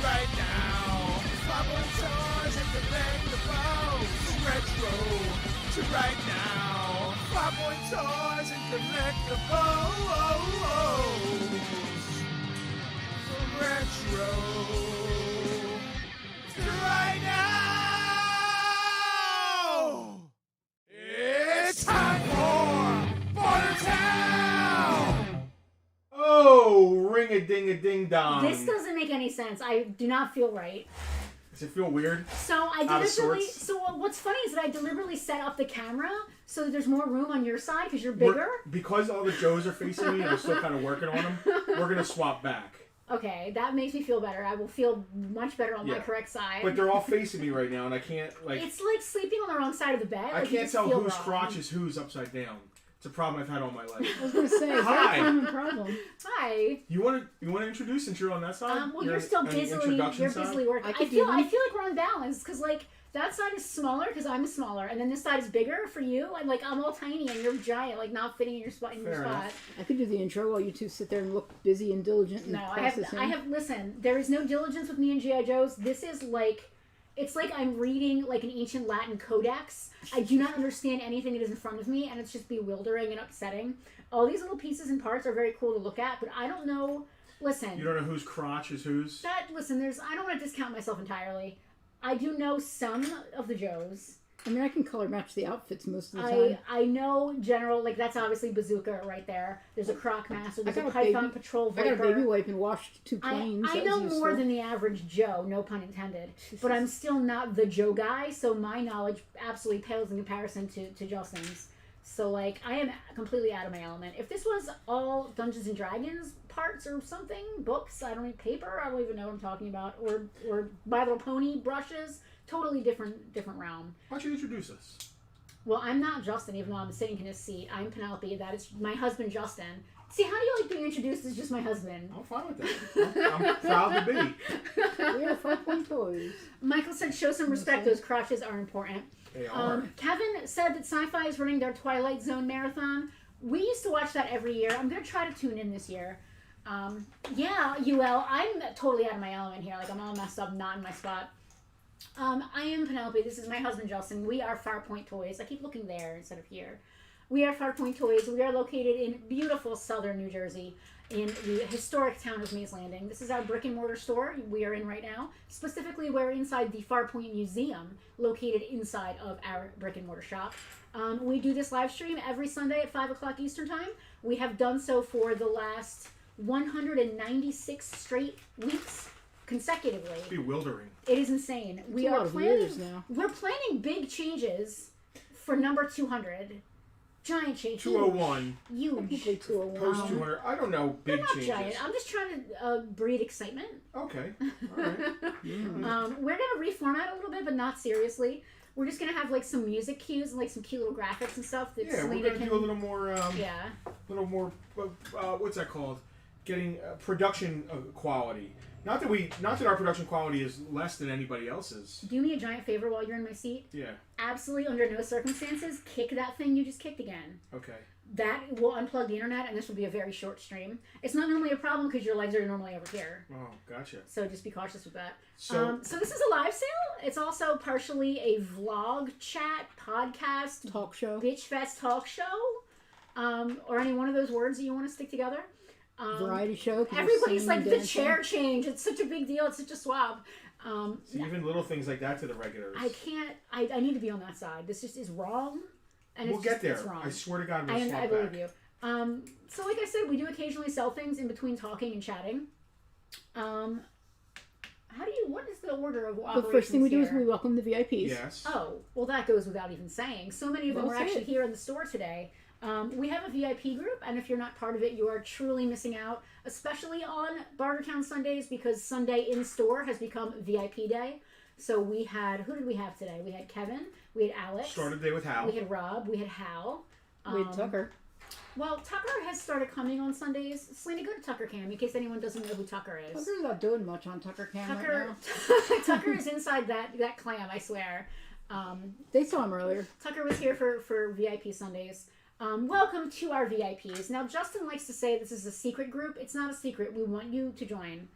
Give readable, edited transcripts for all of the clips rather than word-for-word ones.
right now. Farpoint toys and collectibles. Retro to right now. Farpoint toys and collectibles. Retro to right now. It's time for Bartertown. Oh, ring-a-ding-a-ding-dong. This doesn't make any sense. I do not feel right. Does it feel weird? So I Out of deliberately. sorts? So what's funny is that I deliberately set up the camera so that there's more room on your side because you're bigger. Because all the Joes are facing me and I'm still kind of working on them, we're going to swap back. Okay, that makes me feel better. I will feel much better on my correct side. But they're all facing me right now and I can't, It's like sleeping on the wrong side of the bed. I Like, can't tell whose wrong. crotch is whose upside down. It's a problem I've had all my life. I was going to say, it's Hi. a common problem. Hi. You want to introduce since you're on that side? Well, you're still on the busily introduction side? working. I I could feel do like them. we're on balance because like that side is smaller because I'm smaller, and then this side is bigger for you. And like I'm all tiny and you're giant, like not fitting in your spot. Fair enough. I could do the intro while you two sit there and look busy and diligent and No, processing. I have. Listen, there is no diligence with me and GI Joes. This is like. It's like I'm reading like an ancient Latin codex. I do not understand anything that is in front of me, and it's just bewildering and upsetting. All these little pieces and parts are very cool to look at, but I don't know. Listen. You don't know whose crotch is whose? I don't want to discount myself entirely. I do know some of the Joes. I mean, I can color match the outfits most of the time. I know general, like that's obviously Bazooka right there. There's a Croc Master. There's a Python Patrol Viper. I got a baby wipe and washed 2 planes. I know more than the average Joe, no pun intended. But I'm still not the Joe guy, so my knowledge absolutely pales in comparison to Justin's. So like I am completely out of my element. If this was all Dungeons and Dragons parts or something, books, I don't need paper, I don't even know what I'm talking about, or My Little Pony brushes, totally different realm. Why don't you introduce us? Well, I'm not Justin, even though I'm sitting in his seat. I'm Penelope. That is my husband, Justin. See, how do you like being introduced as just my husband? I'm fine with that. I'm proud to be. We are Farpoint Toys. Michael said, show some respect. Those crotches are important. They are. Kevin said that Sci-Fi is running their Twilight Zone marathon. We used to watch that every year. I'm going to try to tune in this year. Yeah, UL, I'm totally out of my element here. Like, I'm all messed up, not in my spot. I am Penelope. This is my husband, Justin. We are Farpoint Toys. I keep looking there instead of here. We are Farpoint Toys. We are located in beautiful southern New Jersey in the historic town of Mays Landing. This is our brick and mortar store we are in right now. Specifically, we're inside the Farpoint Museum, located inside of our brick and mortar shop. We do this live stream every Sunday at 5 o'clock Eastern Time. We have done so for the last 196 straight weeks consecutively. It's bewildering. It is insane. It's a lot of years now. We're planning big changes for number 200. Giant change. 201. Huge. Probably 201. Post 200. I don't know. They're Big not changes. giant. I'm just trying to breed excitement. Okay. All right. We're going to reformat a little bit, but not seriously. We're just going to have like some music cues and like some cute little graphics and stuff that Yeah, we're Selena gonna can... do a little more. Yeah. Little more. What's that called? Getting production quality. Not that our production quality is less than anybody else's. Do me a giant favor while you're in my seat. Yeah. Absolutely, under no circumstances, kick that thing you just kicked again. Okay. That will unplug the internet, and this will be a very short stream. It's not normally a problem because your legs are normally over here. Oh, gotcha. So just be cautious with that. So this is a live sale. It's also partially a vlog, chat, podcast, Talk show. bitch fest talk show, or any one of those words that you want to stick together. Variety show. 'cause Everybody's singing, like, the dancing. chair change. It's such a big deal. It's such a swap. so even little things like that to the regulars. I can't. I need to be on that side. This just is wrong. And We'll it's get just, there. It's wrong. I swear to God, we'll swap I believe back. you. So like I said, we do occasionally sell things in between talking and chatting. What is the order of operations The first thing we do is here? we welcome the VIPs. Yes. Oh, well, that goes without even saying. So many of them Well are actually said. here in the store today. We have a VIP group, and if you're not part of it, you are truly missing out, especially on Bartertown Sundays, because Sunday in store has become VIP day. So we had, who did we have today? We had Kevin, we had Alex, Started the day with Hal. we had Rob, we had Hal. We had Tucker. Well, Tucker has started coming on Sundays. Selena, go to Tucker Cam, in case anyone doesn't know who Tucker is. Tucker's not doing much on Tucker Cam right Tucker, now. Tucker is inside that clam, I swear. They saw him earlier. Tucker was here for VIP Sundays. Welcome to our VIPs. Now, Justin likes to say this is a secret group. It's not a secret. We want you to join.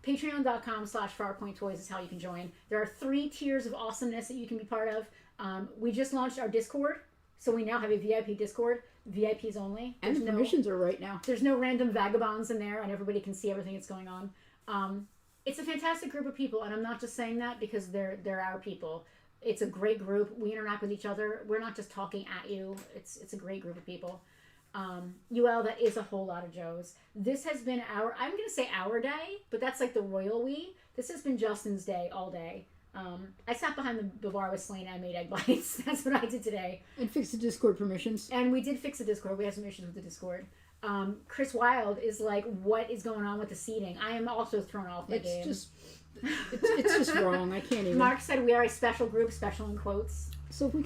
Patreon.com/FarPointToys is how you can join. There are 3 tiers of awesomeness that you can be part of. We just launched our Discord, so we now have a VIP Discord. VIPs only. And the permissions are right now. There's no random vagabonds in there, and everybody can see everything that's going on. It's a fantastic group of people, and I'm not just saying that because they're our people. It's a great group. We interact with each other. We're not just talking at you. It's a great group of people. UL, that is a whole lot of Joes. This has been I'm going to say our day, but that's like the royal we. This has been Justin's day all day. I sat behind the bar with Selena and made egg bites. That's what I did today. And fix the Discord permissions. And we did fix the Discord. We have some issues with the Discord. Chris Wilde is like, what is going on with the seating? I am also thrown off my game. It's just wrong. I can't even. Mark said we are a special group, special in quotes. So if we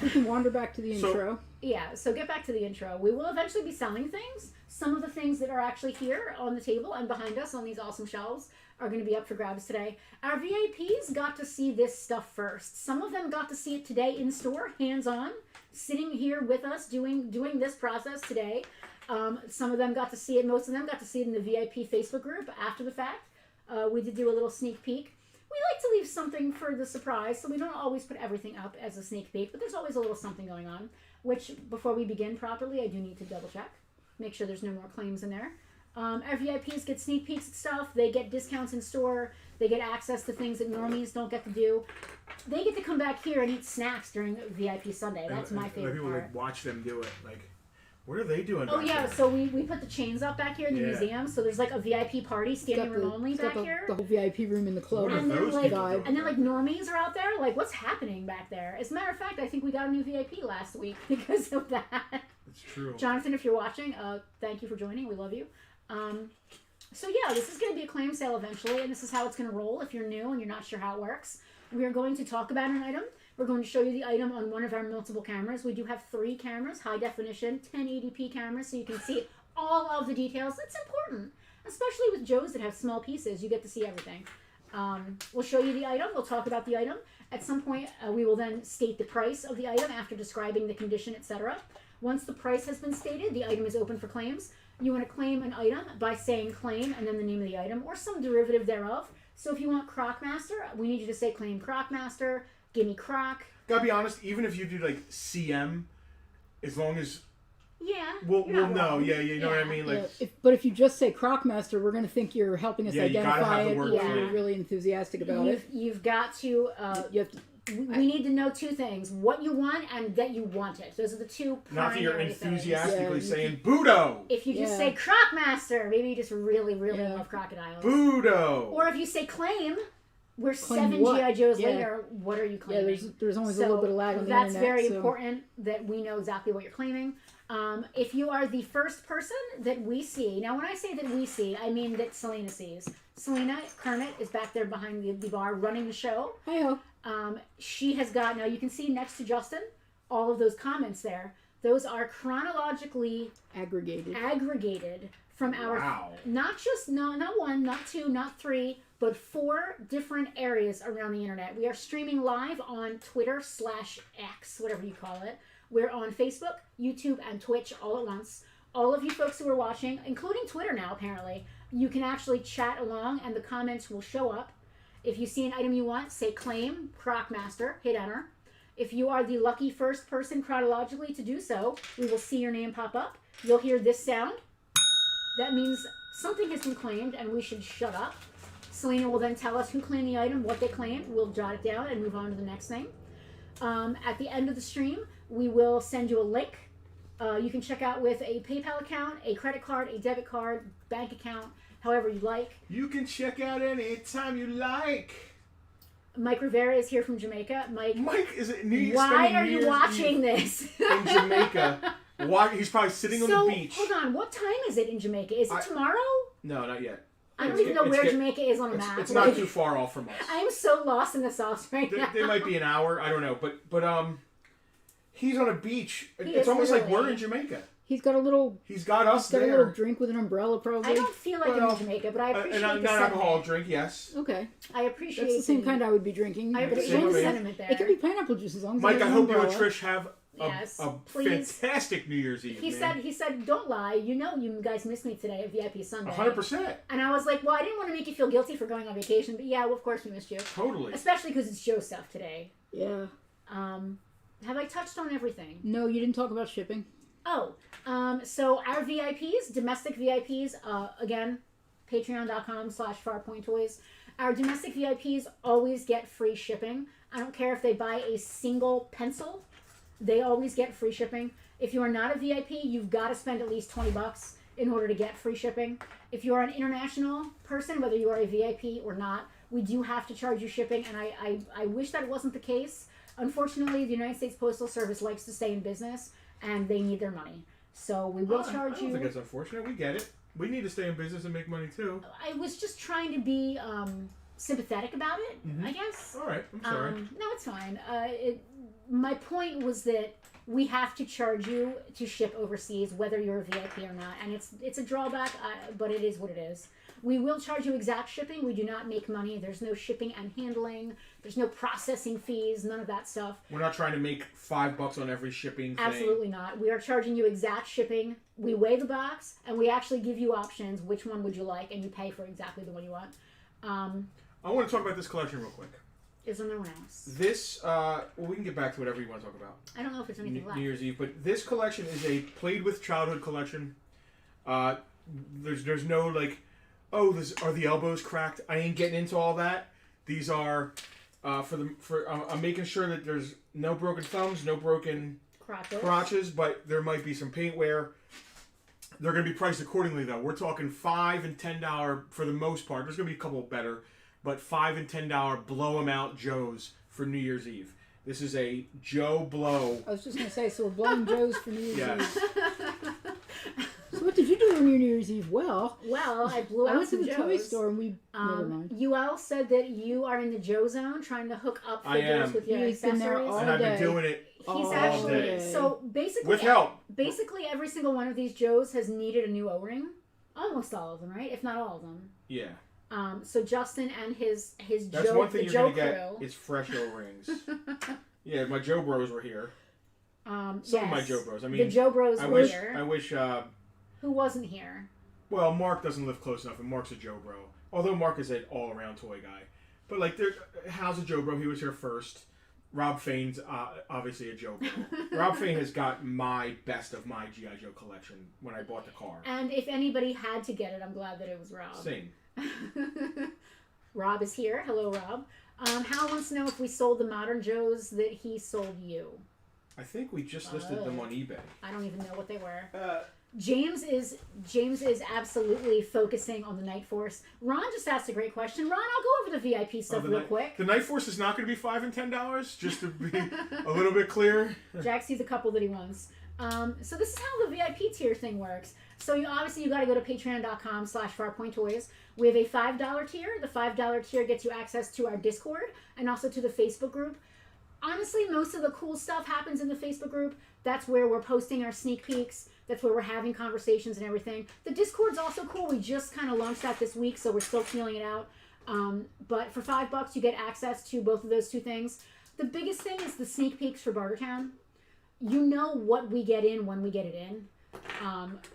can wander back to the intro. Yeah, so get back to the intro. We will eventually be selling things. Some of the things that are actually here on the table and behind us on these awesome shelves are going to be up for grabs today. Our VIPs got to see this stuff first. Some of them got to see it today in store, hands-on, sitting here with us doing this process today. Some of them got to see it, most of them got to see it in the VIP Facebook group after the fact. We did do a little sneak peek. We like to leave something for the surprise, so we don't always put everything up as a sneak peek, but there's always a little something going on, which, before we begin properly, I do need to double check. Make sure there's no more claims in there. Our VIPs get sneak peeks at stuff. They get discounts in store. They get access to things that normies don't get to do. They get to come back here and eat snacks during VIP Sunday. That's my favorite people part. Like watch them do it. Like, what are they doing? Oh back yeah, there? so we put the chains up back here in the museum. So there's like a VIP party, standing room only back here. The whole VIP room in the club. What are And then those like, people doing? and then like normies are out there. Like, what's happening back there? As a matter of fact, I think we got a new VIP last week because of that. It's true. Jonathan, if you're watching, thank you for joining. We love you. So yeah, this is going to be a claim sale eventually, and this is how it's going to roll if you're new and you're not sure how it works. We are going to talk about an item. We're going to show you the item on one of our multiple cameras. We do have 3 cameras, high definition, 1080p cameras, so you can see all of the details. It's important, especially with Joes that have small pieces. You get to see everything. We'll show you the item. We'll talk about the item. At some point, we will then state the price of the item after describing the condition, etc. Once the price has been stated, the item is open for claims. You want to claim an item by saying claim and then the name of the item or some derivative thereof. So if you want Crocmaster, we need you to say claim Crocmaster, give me Croc. Gotta be honest, even if you do like CM, as long as Yeah. we'll you're not know. wrong. Yeah, you know what I mean? Like, But if you just say Crocmaster, we're going to think you're helping us Yeah, you gotta identify have the it. word You're claim. really enthusiastic about it. You've got to. You have to. We need to know 2 things: what you want and that you want it. Those are the 2 primary not that you're things. enthusiastically Yeah, saying Budo, If you just Yeah. say Crocmaster, maybe you just really, really Yeah. love crocodiles. Budo. Or if you say claim, we're Claim 7 what? G.I. Joes Yeah. later. What are you Yeah, claiming? there's always a little bit of lag on the that's internet. very so. important that we know exactly what you're claiming. If you are the first person that we see, now when I say that we see, I mean that Selena sees. Selena Kermit is back there behind the bar running the show. Hi-ho. She has got, now you can see next to Justin, all of those comments there. Those are chronologically aggregated from our, Wow. not 1, not 2, not 3, but 4 different areas around the internet. We are streaming live on Twitter/X, whatever you call it. We're on Facebook, YouTube, and Twitch all at once. All of you folks who are watching, including Twitter now apparently, you can actually chat along and the comments will show up. If you see an item you want, say claim Crocmaster, hit enter. If you are the lucky first person chronologically to do so, we will see your name pop up. You'll hear this sound. That means something has been claimed and we should shut up. Selena will then tell us who claimed the item, what they claimed. We'll jot it down and move on to the next thing. At the end of the stream, we will send you a link. You can check out with a PayPal account, a credit card, a debit card, bank account, however you like. You can check out anytime you like. Mike Rivera is here from Jamaica. Mike, is it why are you watching this? in Jamaica? Why? He's probably sitting on the beach. Hold on. What time is it in Jamaica? Is it tomorrow? No, not yet. I don't even know where Jamaica is on a map. It's not too far off from us. I'm so lost in the sauce right now. They might be an hour. I don't know, but he's on a beach. He It's is almost like literally. we're in Jamaica. He's got a little. He's got us Got a there. little drink with an umbrella, probably. I don't feel like I'm Well, in Jamaica, but I appreciate An the non-alcoholic sentiment. drink, yes. Okay, I appreciate that's the same kind I would be drinking. I But appreciate Same the way. sentiment there. it could be pineapple juice as long as Mike, there's I an hope you and umbrella. Trish have Yes, a please. fantastic New Year's Eve. He said, don't lie. You know, you guys missed me today at VIP Sunday. 100%. And I was like, well, I didn't want to make you feel guilty for going on vacation, but yeah, well, of course we missed you. Totally. Especially because it's Joe's stuff today. Yeah. Have I touched on everything? No, you didn't talk about shipping. Oh, so our VIPs, domestic VIPs, again, patreon.com/farpointtoys. Our domestic VIPs always get free shipping. I don't care if they buy a single pencil. They always get free shipping. If you are not a VIP, you've got to spend at least $20 in order to get free shipping. If you are an international person, whether you are a VIP or not, we do have to charge you shipping, and I wish that wasn't the case. Unfortunately, the United States Postal Service likes to stay in business, and they need their money. So we will charge you. I don't think it's unfortunate. We get it. We need to stay in business and make money, too. I was just trying to be sympathetic about it, I guess. All right. I'm sorry. No, it's fine. My point was that we have to charge you to ship overseas, whether you're a VIP or not, and it's a drawback, but it is what it is. We will charge you exact shipping. We do not make money. There's no shipping and handling. There's no processing fees. None of that stuff. We're not trying to make $5 on every shipping thing. Absolutely not. We are charging you exact shipping. We weigh the box, and we actually give you options. Which one would you like? And you pay for exactly the one you want. I want to talk about this collection real quick. Is there no one else? This, well, we can get back to whatever you want to talk about. I don't know if there's anything left. New Year's Eve, but this collection is a played with childhood collection. There's no like, oh, are the elbows cracked? I ain't getting into all that. These are I'm making sure that there's no broken thumbs, no broken crotches, but there might be some paint wear. They're going to be priced accordingly, though. We're talking $5 and $10 for the most part. There's going to be a couple better, but $5 and $10 blow 'em out Joes for New Year's Eve. This is a Joe blow. I was just going to say, so we're blowing Joe's for New Year's Yes. Eve. So what did you do on your New Year's Eve? Well, I blew out I went to some the Joes. toy store and we... never mind. UL said that you are in the Joe zone trying to hook up I figures am. with your He's been there accessories. all And I've been day. doing it He's all actually day. so basically with help. Basically, every single one of these Joes has needed a new O-ring. Almost all of them, right? If not all of them. Yeah. So Justin and his That's Joe, one thing the you're Joe going to crew. get is fresh O-rings. Yeah, my Joe Bros were here. Some yes, of my Joe Bros. I mean, the Joe Bros I were wish. here. I wish. Who wasn't here? Well, Mark doesn't live close enough, and Mark's a Joe Bro. Although Mark is an all-around toy guy, but like, Hal's a Joe Bro. He was here first. Rob Fane's obviously a Joe Bro. Rob Fane has got my best of my GI Joe collection when I bought the car. And if anybody had to get it, I'm glad that it was Rob. Same. Rob is here. Hello, Rob. Hal wants to know if we sold the modern Joes that he sold you. I think we just listed them on eBay. I don't even know what they were. James is absolutely focusing on the Night Force. Ron just asked a great question. Ron, I'll go over the VIP stuff real quick. The Night Force is not going to be $5 and $10, just to be a little bit clear. Jack sees a couple that he wants. So this is how the VIP tier thing works. So you got to go to patreon.com/farpointtoys. We have a $5 tier. The $5 tier gets you access to our Discord and also to the Facebook group. Honestly, most of the cool stuff happens in the Facebook group. That's where we're posting our sneak peeks. That's where we're having conversations and everything. The Discord's also cool. We just kind of launched that this week, so we're still feeling it out. But for $5, you get access to both of those two things. The biggest thing is the sneak peeks for Bartertown. You know what we get in when we get it in.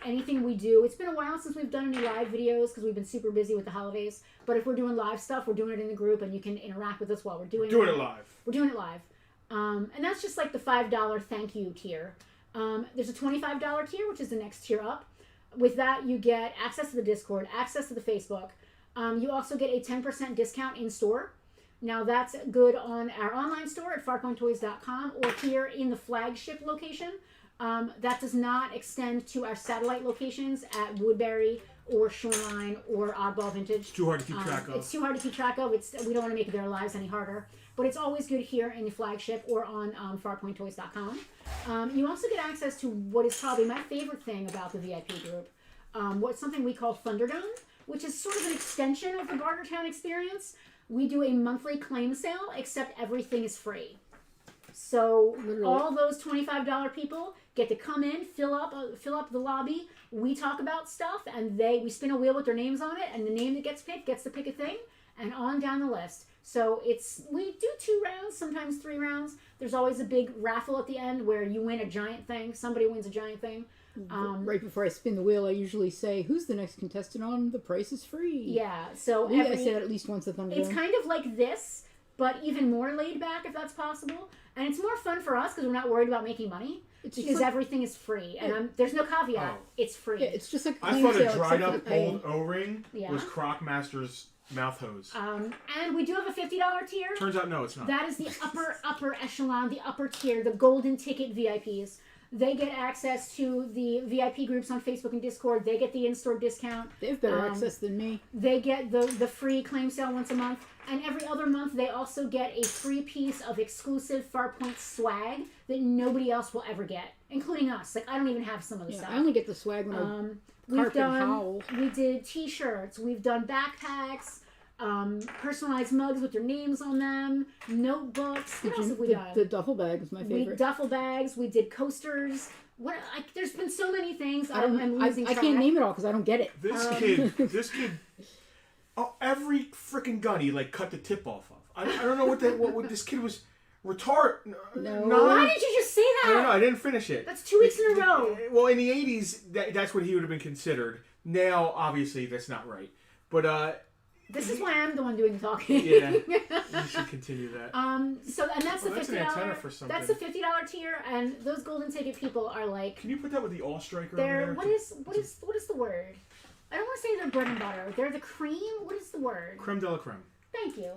Anything we do, it's been a while since we've done any live videos because we've been super busy with the holidays. But if we're doing live stuff, we're doing it in the group, and you can interact with us while we're doing it. Doing it live. We're doing it live. And that's just like the $5 thank you tier. There's a $25 tier, which is the next tier up. With that, you get access to the Discord, access to the Facebook. You also get a 10% discount in store. Now, that's good on our online store at farpointtoys.com or here in the flagship location. That does not extend to our satellite locations at Woodbury or Shoreline or Oddball Vintage. It's too hard to keep track of. It's too hard to keep track of. We don't want to make their lives any harder. But it's always good here in the flagship or on farpointtoys.com. You also get access to what is probably my favorite thing about the VIP group. What's something we call Thunderdome, which is sort of an extension of the Bartertown experience. We do a monthly claim sale, except everything is free. So all those $25 people get to come in, fill up the lobby. We talk about stuff, and we spin a wheel with their names on it, and the name that gets picked gets to pick a thing, and on down the list. So we do 2 rounds, sometimes 3 rounds. There's always a big raffle at the end where you win a giant thing. Somebody wins a giant thing. Right before I spin the wheel, I usually say, "Who's the next contestant on The Price is Free?" Yeah, so I say that at least once a Thunderdome. It's kind of like this, but even more laid back, if that's possible. And it's more fun for us because we're not worried about making money because everything is free, and there's no caveat. Oh. It's free. Yeah, it's just like I thought a dried up old O-ring Yeah. was Croc Master's mouth hose. And we do have a $50 tier. Turns out, no, it's not. That is the upper echelon, the upper tier, the golden ticket VIPs. They get access to the VIP groups on Facebook and Discord. They get the in-store discount. They have better access than me. They get the free claim sale once a month. And every other month, they also get a free piece of exclusive Farpoint swag that nobody else will ever get, including us. Like, I don't even have some of the stuff. I only get the swag when we did T-shirts. We've done backpacks. Personalized mugs with their names on them, notebooks. What else have we done? The duffel bag is my favorite. Duffel bags. We did coasters. There's been so many things. I'm losing track. I can't name it all because I don't get it. This kid, every freaking gun he cut the tip off of. I don't know what this kid was retarded. No. Why did you just say that? I don't know. I didn't finish it. That's 2 weeks in a row. Well, in the 80s, that's what he would have been considered. Now, obviously, that's not right. But this is why I'm the one doing the talking. Yeah, you should continue that. That's the that's $50. an antenna for something. That's the $50 tier, and those golden ticket people are like. Can you put that with the all striker? They're what is the word? I don't want to say they're bread and butter. They're the cream. What is the word? Creme de la creme. Thank you.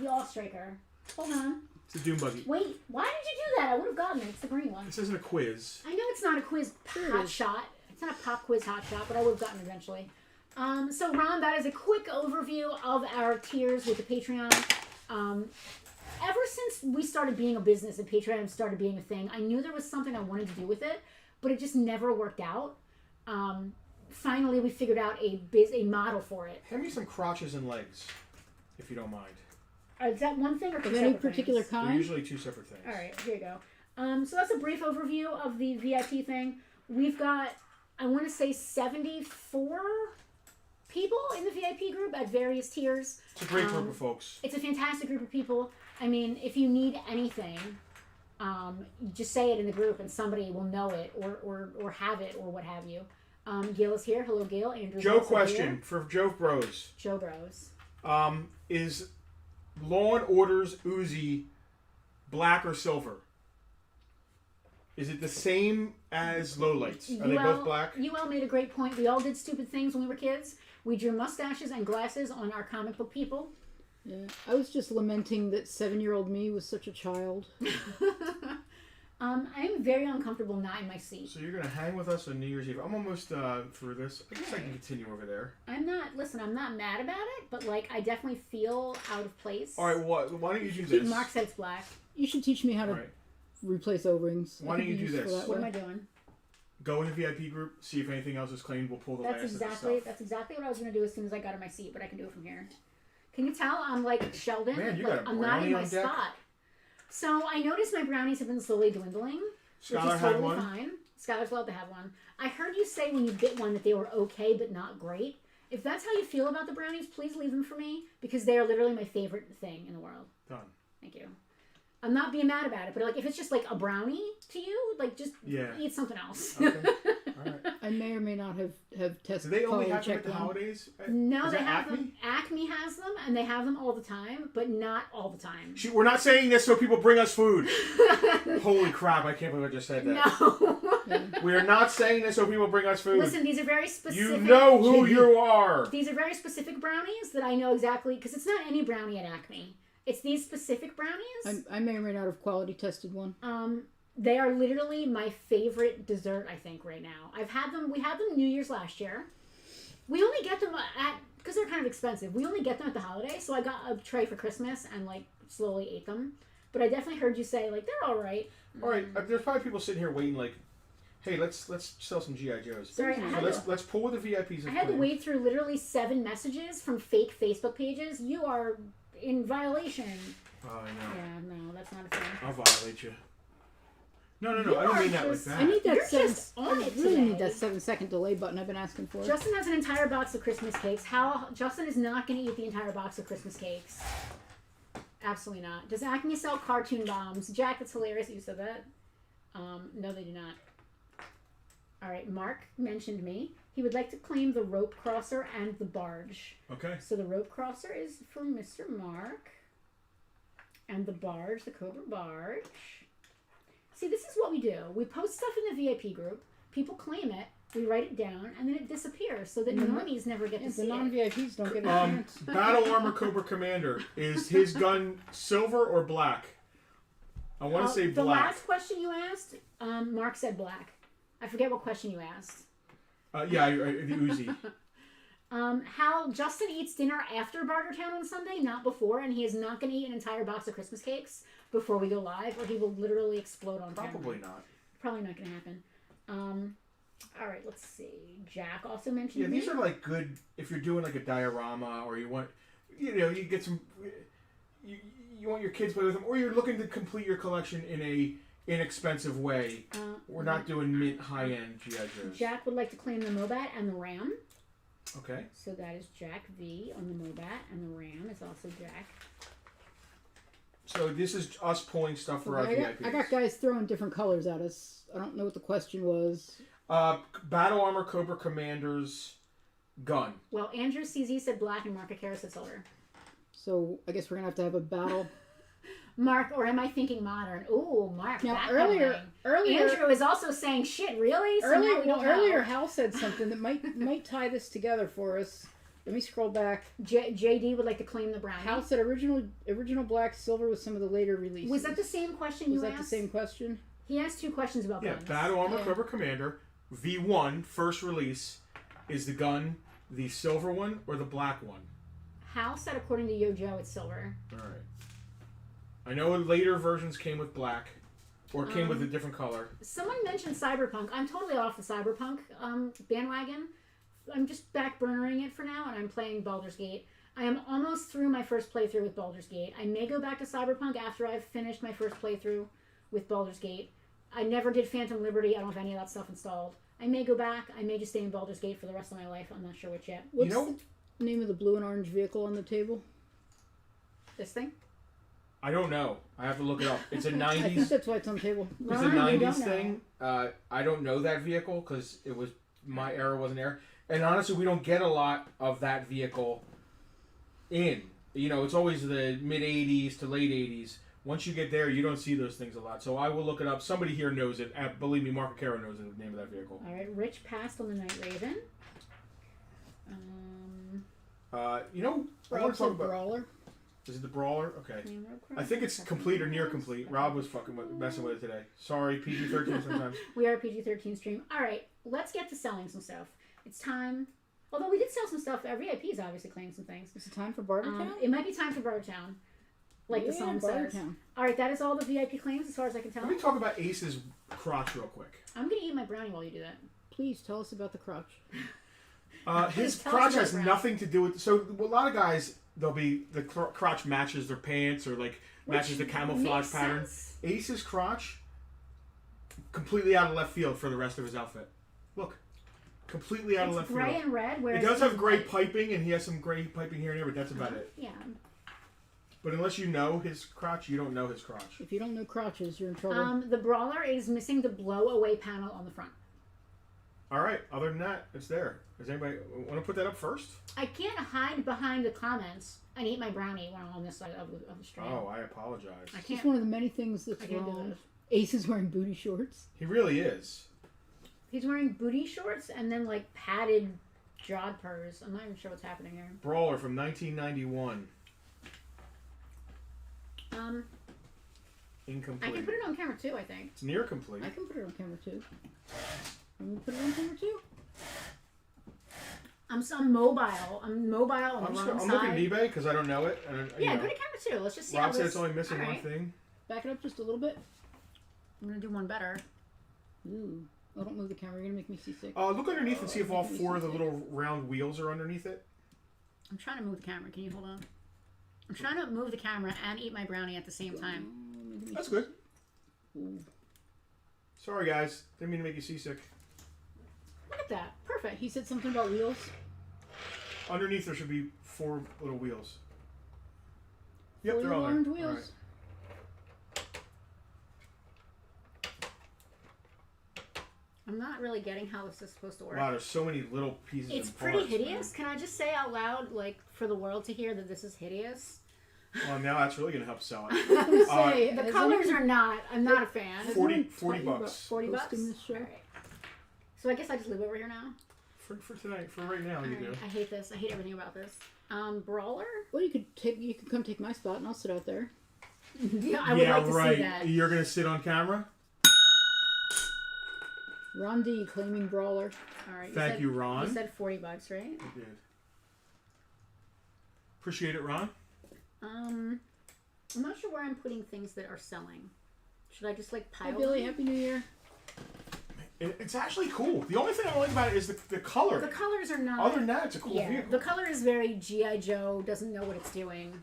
The all striker. Hold on. It's a Doom buggy. Wait, why did you do that? I would have gotten it. It's the green one. This isn't a quiz. I know it's not a quiz hot shot. It's not a pop quiz hot shot, but I would have gotten it eventually. So Ron, that is a quick overview of our tiers with the Patreon. Ever since we started being a business and Patreon started being a thing, I knew there was something I wanted to do with it, but it just never worked out. Finally, we figured out a model for it. Hand me some crotches and legs, if you don't mind. Is that one thing or two of separate any particular things? kind? They're usually 2 separate things. All right, here you go. So that's a brief overview of the VIP thing. We've got, I want to say, 74 people in the VIP group at various tiers. It's a great group of folks. It's a fantastic group of people. I mean, if you need anything, just say it in the group and somebody will know it or have it or what have you. Gail is here. Hello, Gail. Andrew's Joe also question here. for Joe Bros. Joe Bros. Is Law and Order's Uzi black or silver? Is it the same as Lowlights? Are they both black? UL made a great point. We all did stupid things when we were kids. We drew mustaches and glasses on our comic book people. Yeah, I was just lamenting that 7-year-old me was such a child. I'm very uncomfortable not in my seat. So you're going to hang with us on New Year's Eve. I'm almost through this. I guess I can continue over there. I'm not mad about it, but I definitely feel out of place. All right, why don't you do this? Mark said it's black. You should teach me how to replace O-rings. Why don't you do this? What am I doing? Go in the VIP group, see if anything else is claimed. We'll pull the last of the stuff. That's exactly what I was going to do as soon as I got in my seat, but I can do it from here. Can you tell I'm Sheldon? Man, you got a I'm not in my brownie on deck? spot. So I noticed my brownies have been slowly dwindling, which is totally fine. Skylar's allowed to have one. I heard you say when you bit one that they were okay but not great. If that's how you feel about the brownies, please leave them for me because they are literally my favorite thing in the world. Done. Thank you. I'm not being mad about it, but if it's just a brownie to you, just eat something else. Okay. All right. I may or may not have tested. Do they only have them at the holidays? No, Is they that have Acme? them. Acme has them, and they have them all the time, but not all the time. We're not saying this so people bring us food. Holy crap, I can't believe I just said that. No. We are not saying this so people bring us food. Listen, these are very specific. You know who you are. These are very specific brownies that I know exactly, because it's not any brownie at Acme. It's these specific brownies. I may or may not have quality tested one. They are literally my favorite dessert, I think, right now. We had them New Year's last year. We only get them because they're kind of expensive. We only get them at the holiday, so I got a tray for Christmas and slowly ate them. But I definitely heard you say they're all right. All right, there's probably people sitting here waiting hey, let's sell some GI Joes. Sorry, let's pull with the VIPs. I had to wade through literally 7 messages from fake Facebook pages. You are in violation. Oh, I know. Yeah, no, that's not a thing. I'll violate you. No, I don't mean that like that. I need that I really need that 7-second delay button I've been asking for. Justin has an entire box of Christmas cakes. Justin is not going to eat the entire box of Christmas cakes. Absolutely not. Does Acme sell cartoon bombs? Jack, it's hilarious that you said that. No, they do not. All right, Mark mentioned me. He would like to claim the rope crosser and the barge. Okay. So the rope crosser is for Mr. Mark. And the barge, the Cobra barge. See, this is what we do. We post stuff in the VIP group. People claim it. We write it down, and then it disappears so that normies never get to see the it. non-VIPs don't get a chance. Battle Armor Cobra Commander. Is his gun silver or black? I want to say the black. last question you asked, Mark said black. I forget what question you asked. Yeah, the Uzi. Hal, Justin eats dinner after Bartertown on Sunday, not before, and he is not going to eat an entire box of Christmas cakes before we go live, or he will literally explode on camera. Probably not. Probably not going to happen. All right, let's see. Jack also mentioned. Yeah, these are like good if you're doing like a diorama, or you want, you get some. You want your kids to play with them, or you're looking to complete your collection in a inexpensive way. We're not doing mint high-end G.I. Joes. Jack would like to claim the Mobat and the Ram. Okay. So that is Jack V on the Mobat, and the Ram is also Jack. So this is us pulling stuff for our VIPs. I got guys throwing different colors at us. I don't know what the question was. Battle Armor Cobra Commander's gun. Well, Andrew CZ said black and Mark Akara said silver. So I guess we're gonna have a battle. Mark, or am I thinking modern? Ooh, Mark. Now earlier, Andrew is also saying shit. Really? So earlier, Hal said something that might tie this together for us. Let me scroll back. JD would like to claim the brownie. Hal said original black, silver with some of the later releases. Was that the same question you asked? Was that the same question? He asked two questions about guns. Yeah, Battle Armor Cobra Commander V1 first release is the gun the silver one or the black one? Hal said according to Yo Joe it's silver. All right. I know later versions came with black, or came with a different color. Someone mentioned Cyberpunk. I'm totally off the Cyberpunk bandwagon. I'm just back burnering it for now, and I'm playing Baldur's Gate. I am almost through my first playthrough with Baldur's Gate. I may go back to Cyberpunk after I've finished my first playthrough with Baldur's Gate. I never did Phantom Liberty. I don't have any of that stuff installed. I may go back. I may just stay in Baldur's Gate for the rest of my life. I'm not sure which yet. What's the name of the blue and orange vehicle on the table? This thing? I don't know. I have to look it up. It's a 90s. I think that's why it's on the table. It's a 90s thing. I don't know that vehicle because it was my era wasn't there. And honestly, we don't get a lot of that vehicle in. It's always the mid 80s to late 80s. Once you get there, you don't see those things a lot. So I will look it up. Somebody here knows it. Believe me, Mark Akara knows the name of that vehicle. All right, Rich passed on the Night Raven. I want to talk about Brawler. Is it the Brawler? Okay. I think it's complete or near complete. Rob was messing with it today. Sorry, PG-13 sometimes. We are a PG-13 stream. All right, let's get to selling some stuff. It's time. Although we did sell some stuff, our VIP is obviously claiming some things. Is it time for Bartertown? It might be time for Bartertown, like the song says. Bartertown. All right, that is all the VIP claims as far as I can tell. Let me talk about Ace's crotch real quick. I'm going to eat my brownie while you do that. Please tell us about the crotch. His crotch has nothing to do with... So a lot of guys... the crotch matches their pants or matches the camouflage pattern. Ace's crotch, completely out of left field for the rest of his outfit. Look, completely out of left field. It's gray and red. It does have gray piping, and he has some gray piping here and there, but that's about it. Yeah. But unless you know his crotch, you don't know his crotch. If you don't know crotches, you're in trouble. The Brawler is missing the blow away panel on the front. All right. Other than that, it's there. Does anybody want to put that up first? I can't hide behind the comments and eat my brownie when I'm on this side of the stream. Oh, I apologize. I It's can't. one of the many things that's I can't do wrong. this. Ace is wearing booty shorts. He really is. He's wearing booty shorts and then padded jodhpurs. I'm not even sure what's happening here. Brawler from 1991. Incomplete. I can put it on camera too, I think. It's near complete. I can put it on camera too. Can we put it on camera too? I'm mobile. I'm mobile on the wrong I'm side. looking at eBay because I don't know it. Yeah, go to camera too. Let's just see Rob how said this... it's only missing All one right. thing. Back it up just a little bit. I'm going to do one better. Ooh. Oh, don't move the camera. You're going to make me seasick. Look underneath and see if all four of the little round wheels are underneath it. I'm trying to move the camera. Can you hold on? I'm trying to move the camera and eat my brownie at the same time. That's good. Ooh. Sorry, guys. Didn't mean to make you seasick. Look at that. Perfect. He said something about wheels. Underneath there should be four little wheels. Yep, fully they're all alarmed there. wheels. All right. I'm not really getting how this is supposed to work. Wow, there's so many little pieces. It's and pretty parts, hideous. Can I just say out loud, like, for the world to hear that this is hideous? Man. Well, now that's really gonna help sell it. I was gonna say, The has colors anyone- are not. I'm not a fan. has 40 anyone 40 taught you about bucks. 40 bucks? posting this show? All right. So I guess I just live over here now. For tonight, for right now, you All right. do. I hate this. I hate everything about this. Brawler? Well, you could come take my spot and I'll sit out there. Yeah, I would like to right. see that. You're gonna sit on camera. Ron D claiming brawler. All right. Thank you, Ron. You said 40 bucks, right? I did. Appreciate it, Ron. I'm not sure where I'm putting things that are selling. Should I just like pile Hi Billy, them? Happy New Year. It's actually cool. The only thing I like about it is the color. The colors are not. Other than that, it's a cool yeah, vehicle. the color is very G.I. Joe, doesn't know what it's doing.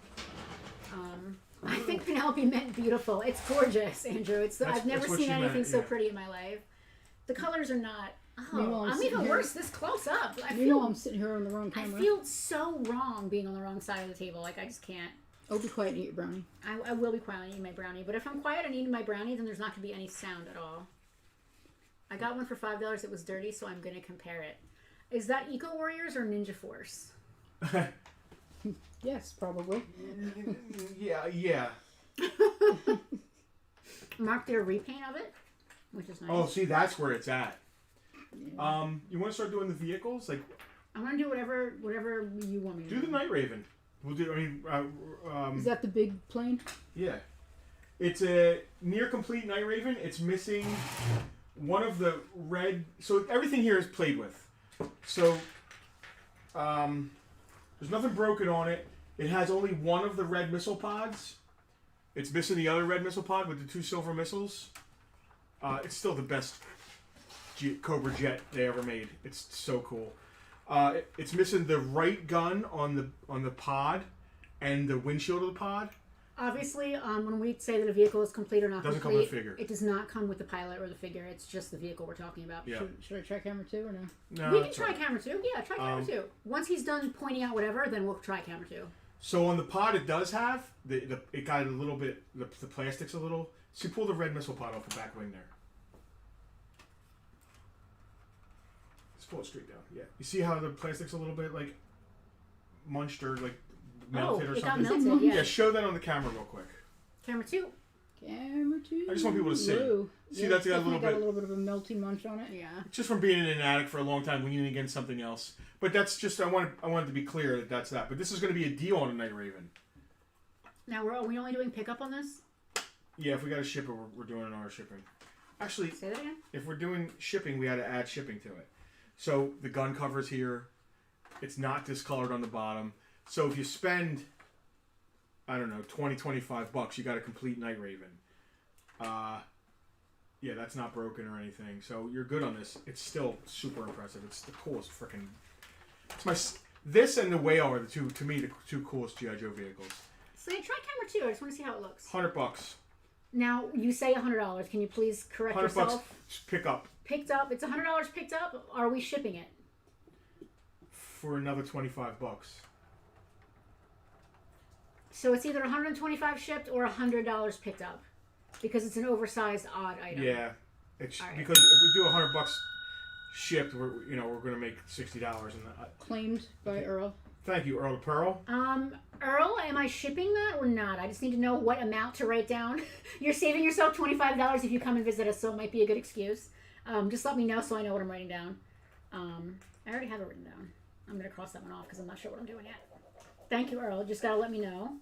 I think Penelope meant beautiful. It's gorgeous, Andrew. I've never that's what seen she anything meant, so yeah. pretty in my life. The colors are not. Meanwhile, Oh, I'm I'm sitting even here- worse this close up. I You know feel I'm sitting here on the wrong I camera. feel so wrong being on the wrong side of the table. Like I just can't. Oh, be quiet and eat your brownie. I will be quiet and eating my brownie. But if I'm quiet and eating my brownie, then there's not going to be any sound at all. I got one for $5. It was dirty, so I'm going to compare it. Is that Eco Warriors or Ninja Force? Yes, probably. yeah. Mark did a repaint of it, which is nice. Oh, see, that's where it's at. You want to start doing the vehicles? Like, I'm going to do whatever you want me to do the Night Raven. We'll do. I mean, Is that the big plane? yeah. It's a near complete Night Raven. It's missing one of the red. So everything here is played with. So there's nothing broken on it. It has only one of the red missile pods. It's missing the other red missile pod with the 2 silver missiles. It's still the best Cobra jet they ever made. It's so cool. It's missing the right gun on the pod and the windshield of the pod. Obviously, when we say that a vehicle is complete or not Doesn't come complete, with a figure. it does not come with the pilot or the figure. It's just the vehicle we're talking about. Yeah. Should I try camera 2 or no? No, We can it's try all right. camera 2. Yeah, try camera 2. Once he's done pointing out whatever, then we'll try camera 2. So on the pod, it does have it got a little bit the plastic's a little. So you pull the red missile pod off the back wing there. Just pull it straight down. Yeah. You see how the plastic's a little bit like munched or like melted or it got something? melted, yeah. Yeah. Show that on the camera real quick. Camera 2. Camera 2. I just want people to see. Whoa. See, that's got a little definitely bit- got a little bit of a melty munch on it. Yeah. Just from being in an attic for a long time, leaning against something else. But that's just I wanted to be clear that that's that. But this is going to be a deal on a Night Raven. Now, are we only doing pickup on this? Yeah, if we got to ship it, we're doing our shipping. Actually, Say that again? if we're doing shipping, we had to add shipping to it. So the gun cover's here. It's not discolored on the bottom. So if you spend, I don't know, $20-25, you got a complete Night Raven. Yeah, that's not broken or anything. So you're good on this. It's still super impressive. It's the coolest freaking. This and the Whale are the two, to me, the 2 coolest G.I. Joe vehicles. So try camera 2. I just want to see how it looks. $100. Now, you say $100. Can you please correct $100 yourself? pick up Picked up. It's $100 picked up. Are we shipping it? for another $25. So it's either $125 shipped or $100 picked up, because it's an oversized odd item. Yeah, it's All right. because if we do $100 shipped, we're going to make $60. And Claimed by Earl. thank you, Earl to Pearl. Earl, am I shipping that or not? I just need to know what amount to write down. You're saving yourself $25 if you come and visit us, so it might be a good excuse. Just let me know so I know what I'm writing down. I already have it written down. I'm going to cross that one off because I'm not sure what I'm doing yet. Thank you, Earl. Just got to let me know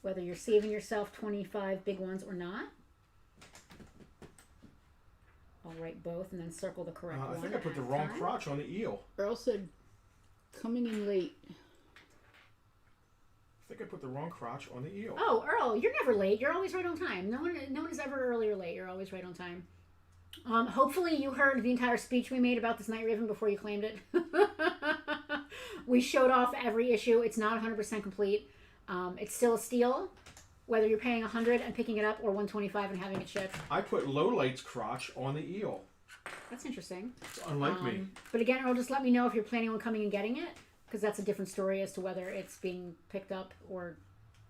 whether you're saving yourself 25 big ones or not. I'll write both and then circle the correct one. I think I put the at a wrong time. crotch on the eel. Earl said, coming in late. I think I put the wrong crotch on the eel. Oh, Earl, you're never late. You're always right on time. No one is ever early or late. You're always right on time. Hopefully you heard the entire speech we made about this Night Raven before you claimed it. We showed off every issue. It's not 100% complete. It's still a steal, whether you're paying $100 and picking it up or $125 and having it shipped. I put Lowlight's crotch on the eel. That's interesting. It's unlike me. But again, Earl, just let me know if you're planning on coming and getting it, because that's a different story as to whether it's being picked up or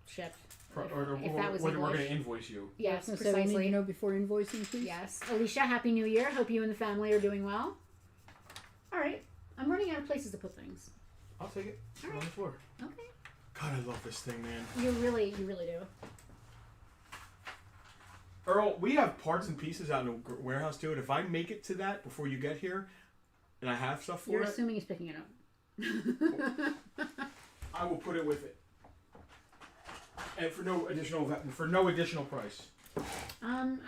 shipped. Or If that was we're going English. to invoice you. Yes, I was gonna say, we need precisely. to know before invoicing, please. Yes. Alicia, Happy New Year. Hope you and the family are doing well. All right. I'm running out of places to put things. I'll take it. It's All on right. the floor. Okay. God, I love this thing, man. You really do. Earl, we have parts and pieces out in the warehouse too, and if I make it to that before you get here, and I have stuff for You're it, assuming he's picking it up. I will put it with it, and for no additional price. All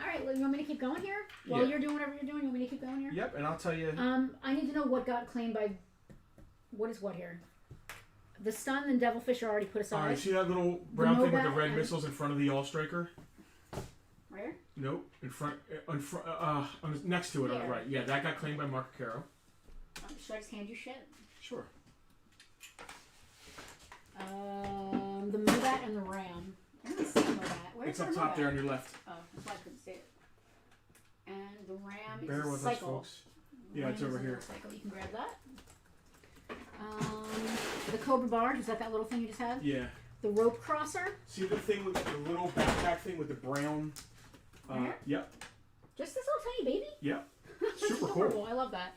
right. Well, you want me to keep going here while Yeah. you're doing whatever you're doing? You want me to keep going here? Yep, and I'll tell you. I need to know what got claimed by. What is what here? The stun and devilfish are already put aside. All right, see that little brown thing with the Mobat red and- missiles in front of the All Striker? Where? Nope, next to it on the Here. right. Yeah, that got claimed by Marco Caro. Should I just hand you shit? Sure. The Mobat and the Ram. I didn't see Mobat. Where's It's up the top Mobat? there on your left. Oh, that's why I couldn't see it. And the Ram is Bear a with us, cycle. folks. Yeah, Ram it's is over a here. little cycle. You can grab that. The Cobra Barge, is that little thing you just had? Yeah. The Rope Crosser. See the thing with the little backpack thing with the brown? Here? Yep. Just this little tiny baby? Yep. That's Super adorable. cool. I love that.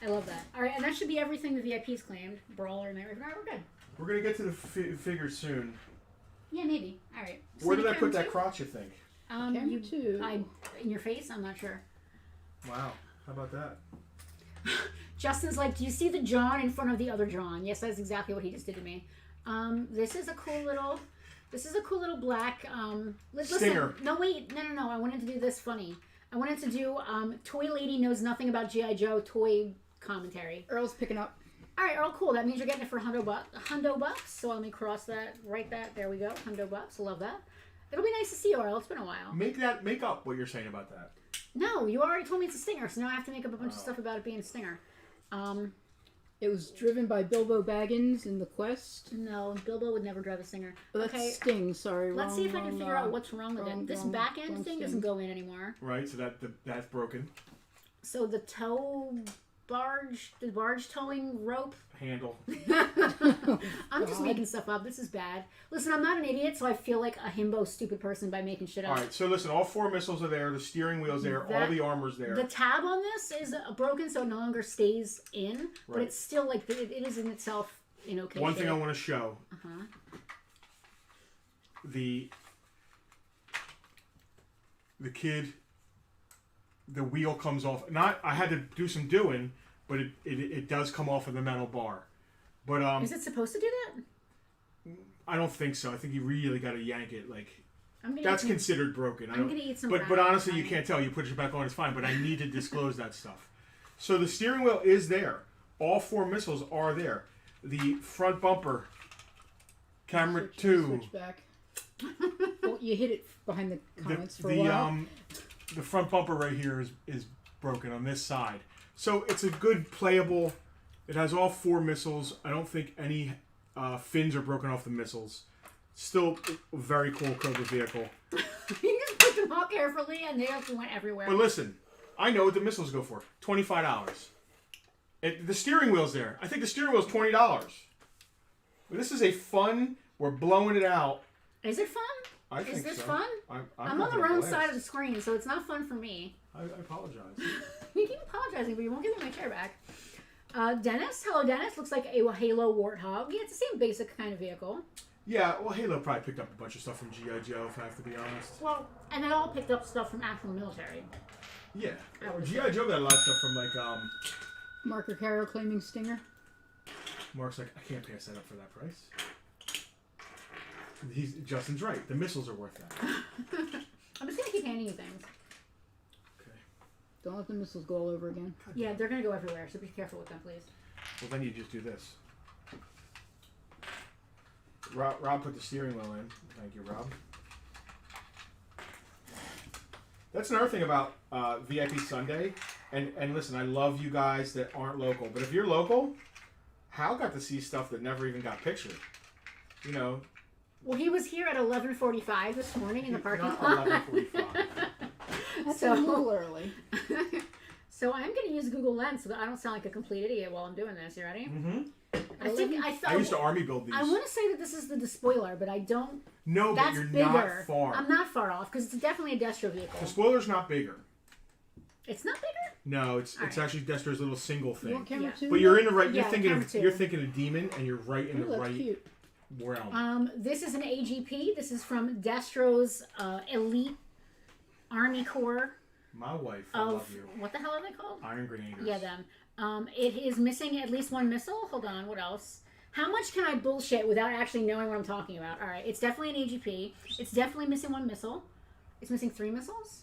I love that. All right, and that should be everything the VIP's claimed. Brawler and everything. All right, we're good. We're gonna get to the figures soon. Yeah, maybe. All right. Where did I City put Cam that crotch? You think? You two. in your face? I'm not sure. Wow. How about that? Justin's like, do you see the John in front of the other John? Yes, that's exactly what he just did to me. This is a cool little black. Listen, Stinger. No, wait, no. I wanted to do this funny. I wanted to do Toy Lady knows nothing about G.I. Joe toy commentary. Earl's picking up. All right, Earl, cool. That means you're getting it for $100 bucks. So let me cross that, write that. There we go. $100 bucks. Love that. It'll be nice to see you, Earl. It's been a while. Make up what you're saying about that. No, you already told me it's a stinger, so now I have to make up a bunch of stuff about it being a stinger. It was driven by Bilbo Baggins in The Quest. No, Bilbo would never drive a stinger. Oh, that's Okay, Sting, sorry. let's see if I can wrong, figure out what's wrong with wrong, it. This wrong, back end wrong thing Sting. doesn't go in anymore. Right. So that's broken. So the barge towing rope. Handle. I'm just making stuff up. This is bad. Listen, I'm not an idiot, so I feel like a himbo stupid person by making shit up. All right. So listen, all 4 missiils are there. The steering wheel's there. All the armor's there. The tab on this is broken, so it no longer stays in, but Right. it's still like it is in itself in okay One thing shape. I want to show. Uh-huh. The kid. The wheel comes off. I had to do some doing, but it does come off of the metal bar. But Is it supposed to do that? I don't think so. I think you really got to yank it. Like I'm gonna that's eat considered broken. I'm gonna eat some. But ramen. honestly, you can't tell. You put it back on, it's fine. But I need to disclose that stuff. So the steering wheel is there. All 4 missiles are there. The front bumper, camera 2. Switch back. Well, you hit it behind the comments for a the while. the front bumper right here is broken on this side. So it's a good playable. It has all 4 missiles. I don't think any fins are broken off the missiles. Still a very cool Cobra vehicle. You just put them all carefully, and they went everywhere. But listen, I know what the missiles go for. $25. The steering wheel's there. I think the steering wheel's $20. This is a fun. We're blowing it out. Is it fun? I think Is this so. fun? I'm on the having a wrong blast. side of the screen, so it's not fun for me. I apologize. You keep apologizing, but you won't give me my chair back. Dennis, hello, Dennis. Looks like a Halo Warthog. Yeah, it's the same basic kind of vehicle. Yeah, well, Halo probably picked up a bunch of stuff from G.I. Joe, if I have to be honest. Well, and they all picked up stuff from actual military. Yeah. I would G.I. Joe got a lot of stuff from, like, Marco Caro claiming Stinger. Mark's like, I can't pass that up for that price. Justin's right. The missiles are worth that. I'm just gonna keep handing you things. Okay. Don't let the missiles go all over again. Yeah, they're gonna go everywhere, so be careful with them, please. Well, then you just do this. Rob put the steering wheel in. Thank you, Rob. That's another thing about VIP Sunday. And listen, I love you guys that aren't local. But if you're local, Hal got to see stuff that never even got pictured. You know. Well, he was here at 11:45 this morning in the parking Not lot. 11:45. That's a little early. So I'm going to use Google Lens so that I don't sound like a complete idiot while I'm doing this. You ready? Mm-hmm. I used to army build these. I want to say that this is the despoiler, but I don't. No, That's but you're bigger. not far. I'm not far off because it's definitely a Destro vehicle. The spoiler's not bigger. It's not bigger. No, it's actually Destro's little single thing. You want camera two? But you're in the right. You're Yeah, thinking camera of two. you're thinking of demon, and you're right in Ooh, the that's right cute. realm. This is an AGP. This is from Destro's Elite Army Corps My wife, I love you. what the hell are they called? Iron Grenadiers. Yeah, them. It is missing at least one missile. Hold on, what else? How much can I bullshit without actually knowing what I'm talking about? All right, it's definitely an AGP. It's definitely missing one missile. It's missing 3 missiles.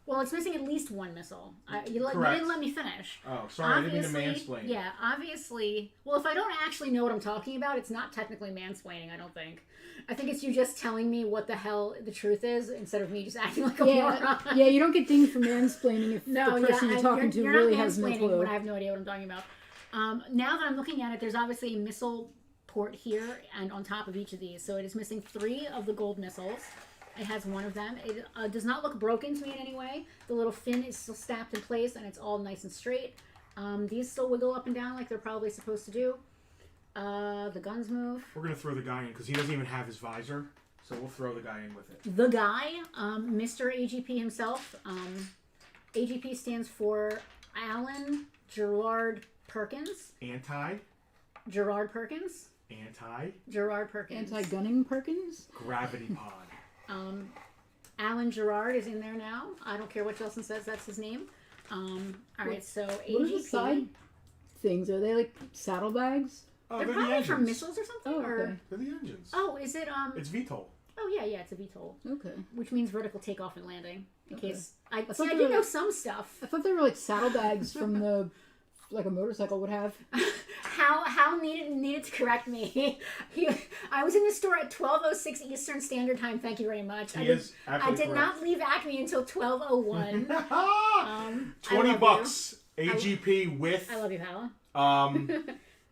Well, it's missing at least one missile. You didn't let me finish. Oh, sorry, I didn't mean to mansplain. Yeah, obviously. Well, if I don't actually know what I'm talking about, it's not technically mansplaining, I don't think. I think it's you just telling me what the hell the truth is instead of me just acting like a moron. Yeah, you don't get dinged for mansplaining if the person you're talking to you're really not has no mansplaining clue. when I have no idea what I'm talking about. Now that I'm looking at it, there's obviously a missile port here and on top of each of these. So it is missing 3 of the gold missiles. It has 1 of them. It does not look broken to me in any way. The little fin is still snapped in place and it's all nice and straight. These still wiggle up and down like they're probably supposed to do. The guns move. We're going to throw the guy in because he doesn't even have his visor. So we'll throw the guy in with it. The guy, Mr. AGP himself. AGP stands for Alan Gerard Perkins. Gerard Perkins. Gerard Perkins. Anti-gunning Perkins? Gravity pod. Alan Gerard is in there now. I don't care what Jelson says, that's his name. Alright, so AGP. What are the side things? Are they like saddlebags? Oh, they're they're the probably engines. for missiles or something? Oh, okay. Or... They're the engines. Oh, is it It's VTOL. Oh yeah, it's a VTOL. Okay. Which means vertical takeoff and landing. In case I thought do they were- know some stuff. I thought they were like saddlebags from the like a motorcycle would have. How needed to correct me. I was in the store at 12:06 Eastern Standard Time. Thank you very much. I did not leave Acme until 12:01. $20 AGP with. I love you, Hal.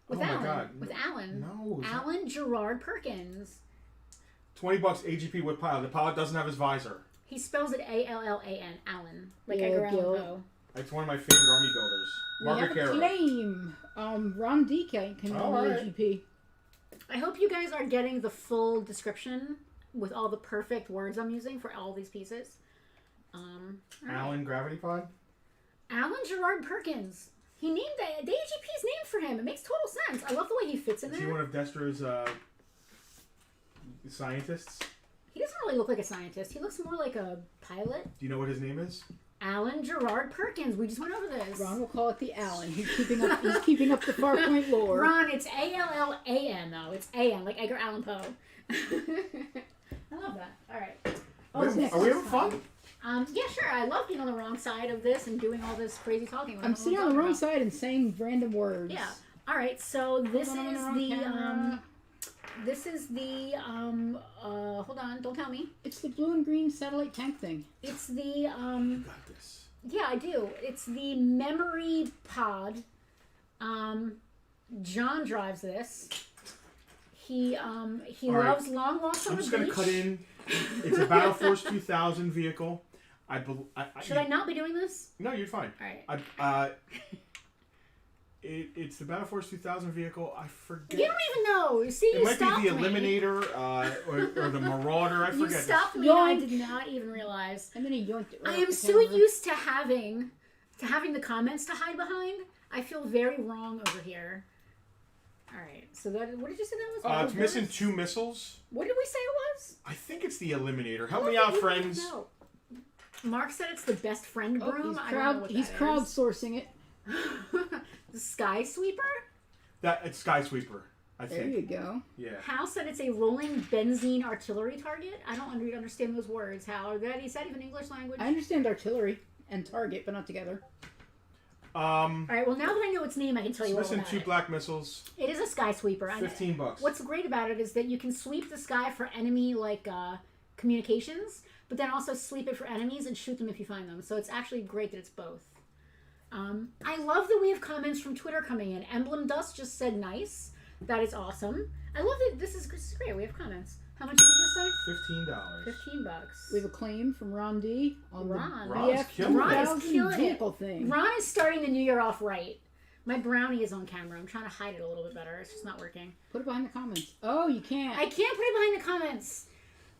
With oh Alan. my God. With Alan. No. Alan Gerard Perkins. $20 AGP with pilot. The pilot doesn't have his visor. He spells it Allan. Alan. Like Yeah, Edgar Allan Gil. Poe. It's one of my favorite army builders. We have Margaret a Carroll. claim. Ron D came on All the right. AGP. I hope you guys are getting the full description with all the perfect words I'm using for all these pieces. All right. Alan Gravity Pod. Alan Gerard Perkins. He named the AGP's named for him. It makes total sense. I love the way he fits in Is he there. one of Destro's scientists? He doesn't really look like a scientist. He looks more like a pilot. Do you know what his name is? Alan Gerard Perkins. We just went over this. Ron will call it the Allen. He's keeping up. He's keeping up the Farpoint lore. Ron, it's Allan though. It's A-N, like Edgar Allan Poe. I love that. All right. Are we having fun? Yeah, sure. I love being on the wrong side of this and doing all this crazy talking. I'm sitting on the wrong side and saying random words. Yeah. All right. So this Hold on, I'm is on the wrong the camera. this is the hold on, don't tell me. It's the blue and green satellite tank thing. It's the You got this. yeah, I do. It's the memory pod. John drives this. He loves long walks on I'm the just beach. gonna cut in. It's a Battle Force 2000 vehicle. Should I not be doing this? No, you're fine. All right. It's the Battle Force 2000 vehicle. I forget. You don't even know. See, It you might stopped be the me. Eliminator or the Marauder. I You forget. stopped me. And I Yoink. did not even realize. And then he yoinked it right I off am the so camera. used to having the comments to hide behind. I feel very wrong over here. All right. So that what did you say that was? It's missing 2 missiles. What did we say it was? I think it's the Eliminator. Help me out, friends. No. Mark said it's the best friend Oh, broom. he's I don't know what he's that crowdsourcing it. is. The Sky Sweeper? It's Skysweeper. I There think. you go. Yeah. Hal said it's a rolling benzene artillery target. I don't understand those words, Hal. Is that even English language? I understand artillery and target, but not together. All right, well, now that I know its name, I can tell It's you all missing about 2 it. black missiles. It is a Sky Sweeper. $15. What's great about it is that you can sweep the sky for enemy, communications, but then also sweep it for enemies and shoot them if you find them. So it's actually great that it's both. I love that we have comments from Twitter coming in. Emblem Dust just said nice. That is awesome. I love that this is great. We have comments. How much did you just say? $15. $15. We have a claim from Ron D on Ron. the Ron's BF killing it. Ron is 2000 killing it. vehicle thing. Ron is starting the new year off right. My brownie is on camera. I'm trying to hide it a little bit better. It's just not working. Put it behind the comments. Oh, you can't. I can't put it behind the comments.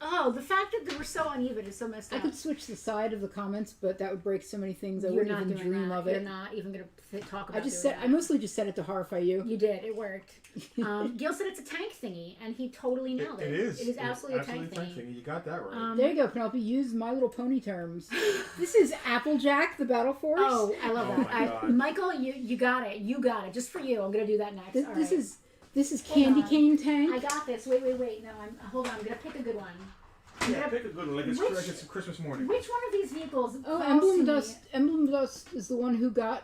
Oh, the fact that we're so uneven is so messed up. I could switch the side of the comments, but that would break so many things. I You're wouldn't not even doing dream that. of it. You're not even going to talk about I just doing said. that. I mostly just said it to horrify you. You did. It worked. Gil said it's a tank thingy, and he totally nailed it. It is. It is absolutely a absolutely tank thingy. You got that right. There you go, Penelope. Use My Little Pony terms. This is Applejack, the Battle Force. Oh, I love Oh that. my God. Michael, you got it. You got it. Just for you. I'm going to do that next. All right. This is Hold Candy on. Cane Tank. I got this. Wait. No, hold on. I'm going to pick a good one. Yeah, pick a good one. Like it's a Christmas morning. Which one of these vehicles? Oh, calls Emblem me- Dust. Emblem Dust is the one who got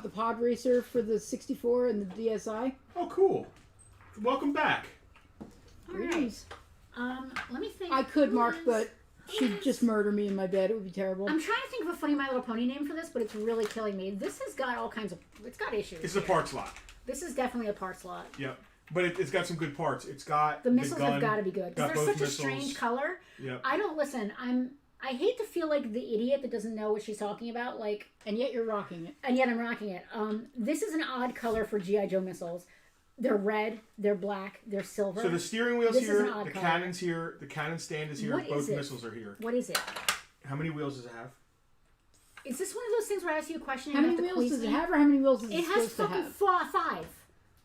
the pod racer for the 64 and the DSi. Oh, cool. Welcome back. All right. Greetings. Let me think. I could, Who Mark, is- but who she'd is- just murder me in my bed. It would be terrible. I'm trying to think of a funny My Little Pony name for this, but it's really killing me. This has got all kinds of. It's got issues. It's a parts lot. This is definitely a part slot. Yep. But it's got some good parts. It's got The missiles gun, have got to be good got because they're both such a missiles. strange color. Yep. I don't listen. I hate to feel like the idiot that doesn't know what she's talking about. Like, And yet you're rocking it. and yet I'm rocking it. This is an odd color for GI Joe missiles. They're red. They're black. They're silver. So the steering wheel's This is here, an odd the color. cannon's here, the cannon stand is here, What both is it? missiles are here. What is it? How many wheels does it have? Is this one of those things where I ask you a question How and you many have to wheels quiz does it me? have, or how many wheels is it It has supposed to fucking have? 5.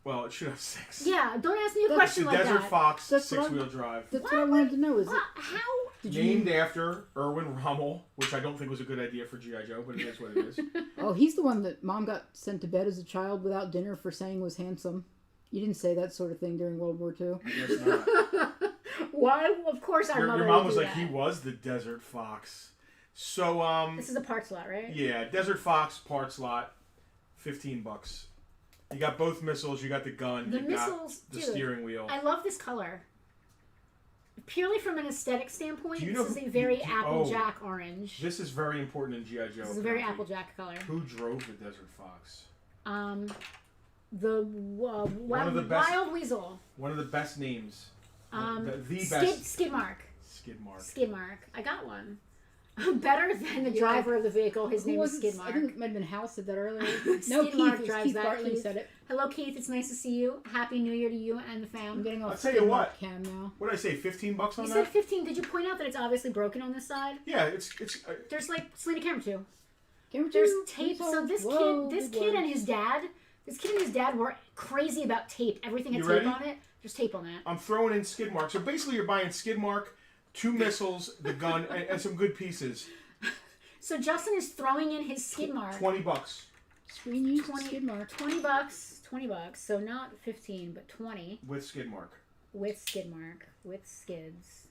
Well, it should have 6. Yeah, don't ask me a That's question The like Desert that. Fox That's what 6-wheel drive. That's what I wanted to know. Is it? How? Did you? Named after Erwin Rommel, which I don't think was a good idea for G.I. Joe, but it is what it is. Oh, he's the one that Mom got sent to bed as a child without dinner for saying was handsome. You didn't say that sort of thing during World War II. I guess not. Why? Of course, our mother Your mom would was do like, that. he was the Desert Fox. So, This is a part slot, right? yeah, Desert Fox parts lot, $15. You got both missiles, you got the gun, The you missiles, got the dude, steering wheel. I love this color. Purely from an aesthetic standpoint, Do you this know is who- a very do- Applejack orange. This is very important in G.I. Joe. This is a very Penelope. Applejack color. Who drove the Desert Fox? The of the best- Wild Weasel. One of the best names. The Skid, best. Skidmark. Skidmark. Skidmark. I got one. Better than the driver of the vehicle. His name is was it? I think Skidmark. it might have been Hal said that earlier. Skidmark No, Keith. It was drives Keith that, Bartley Keith. said it. Hello, Keith. It's nice to see you. Happy New Year to you and the I'm fam. getting off I'll tell you Skidmark what. cam now. What did I say? $15 on You that? said 15. Did you point out that it's obviously broken on this side? Yeah, it's. There's like slanted camera too. Camera There's two, tape. please So hold. this Whoa, kid good and words. his dad were crazy about tape. Everything had You tape ready? on it. There's tape on that. I'm throwing in Skidmark. So basically, you're buying Skidmark, 2 missiles, the gun, and some good pieces. So Justin is throwing in his Skidmark. $20 Screen use 20 Skidmark. $20. So not 15, but 20 with Skidmark. with Skidmark, with skids.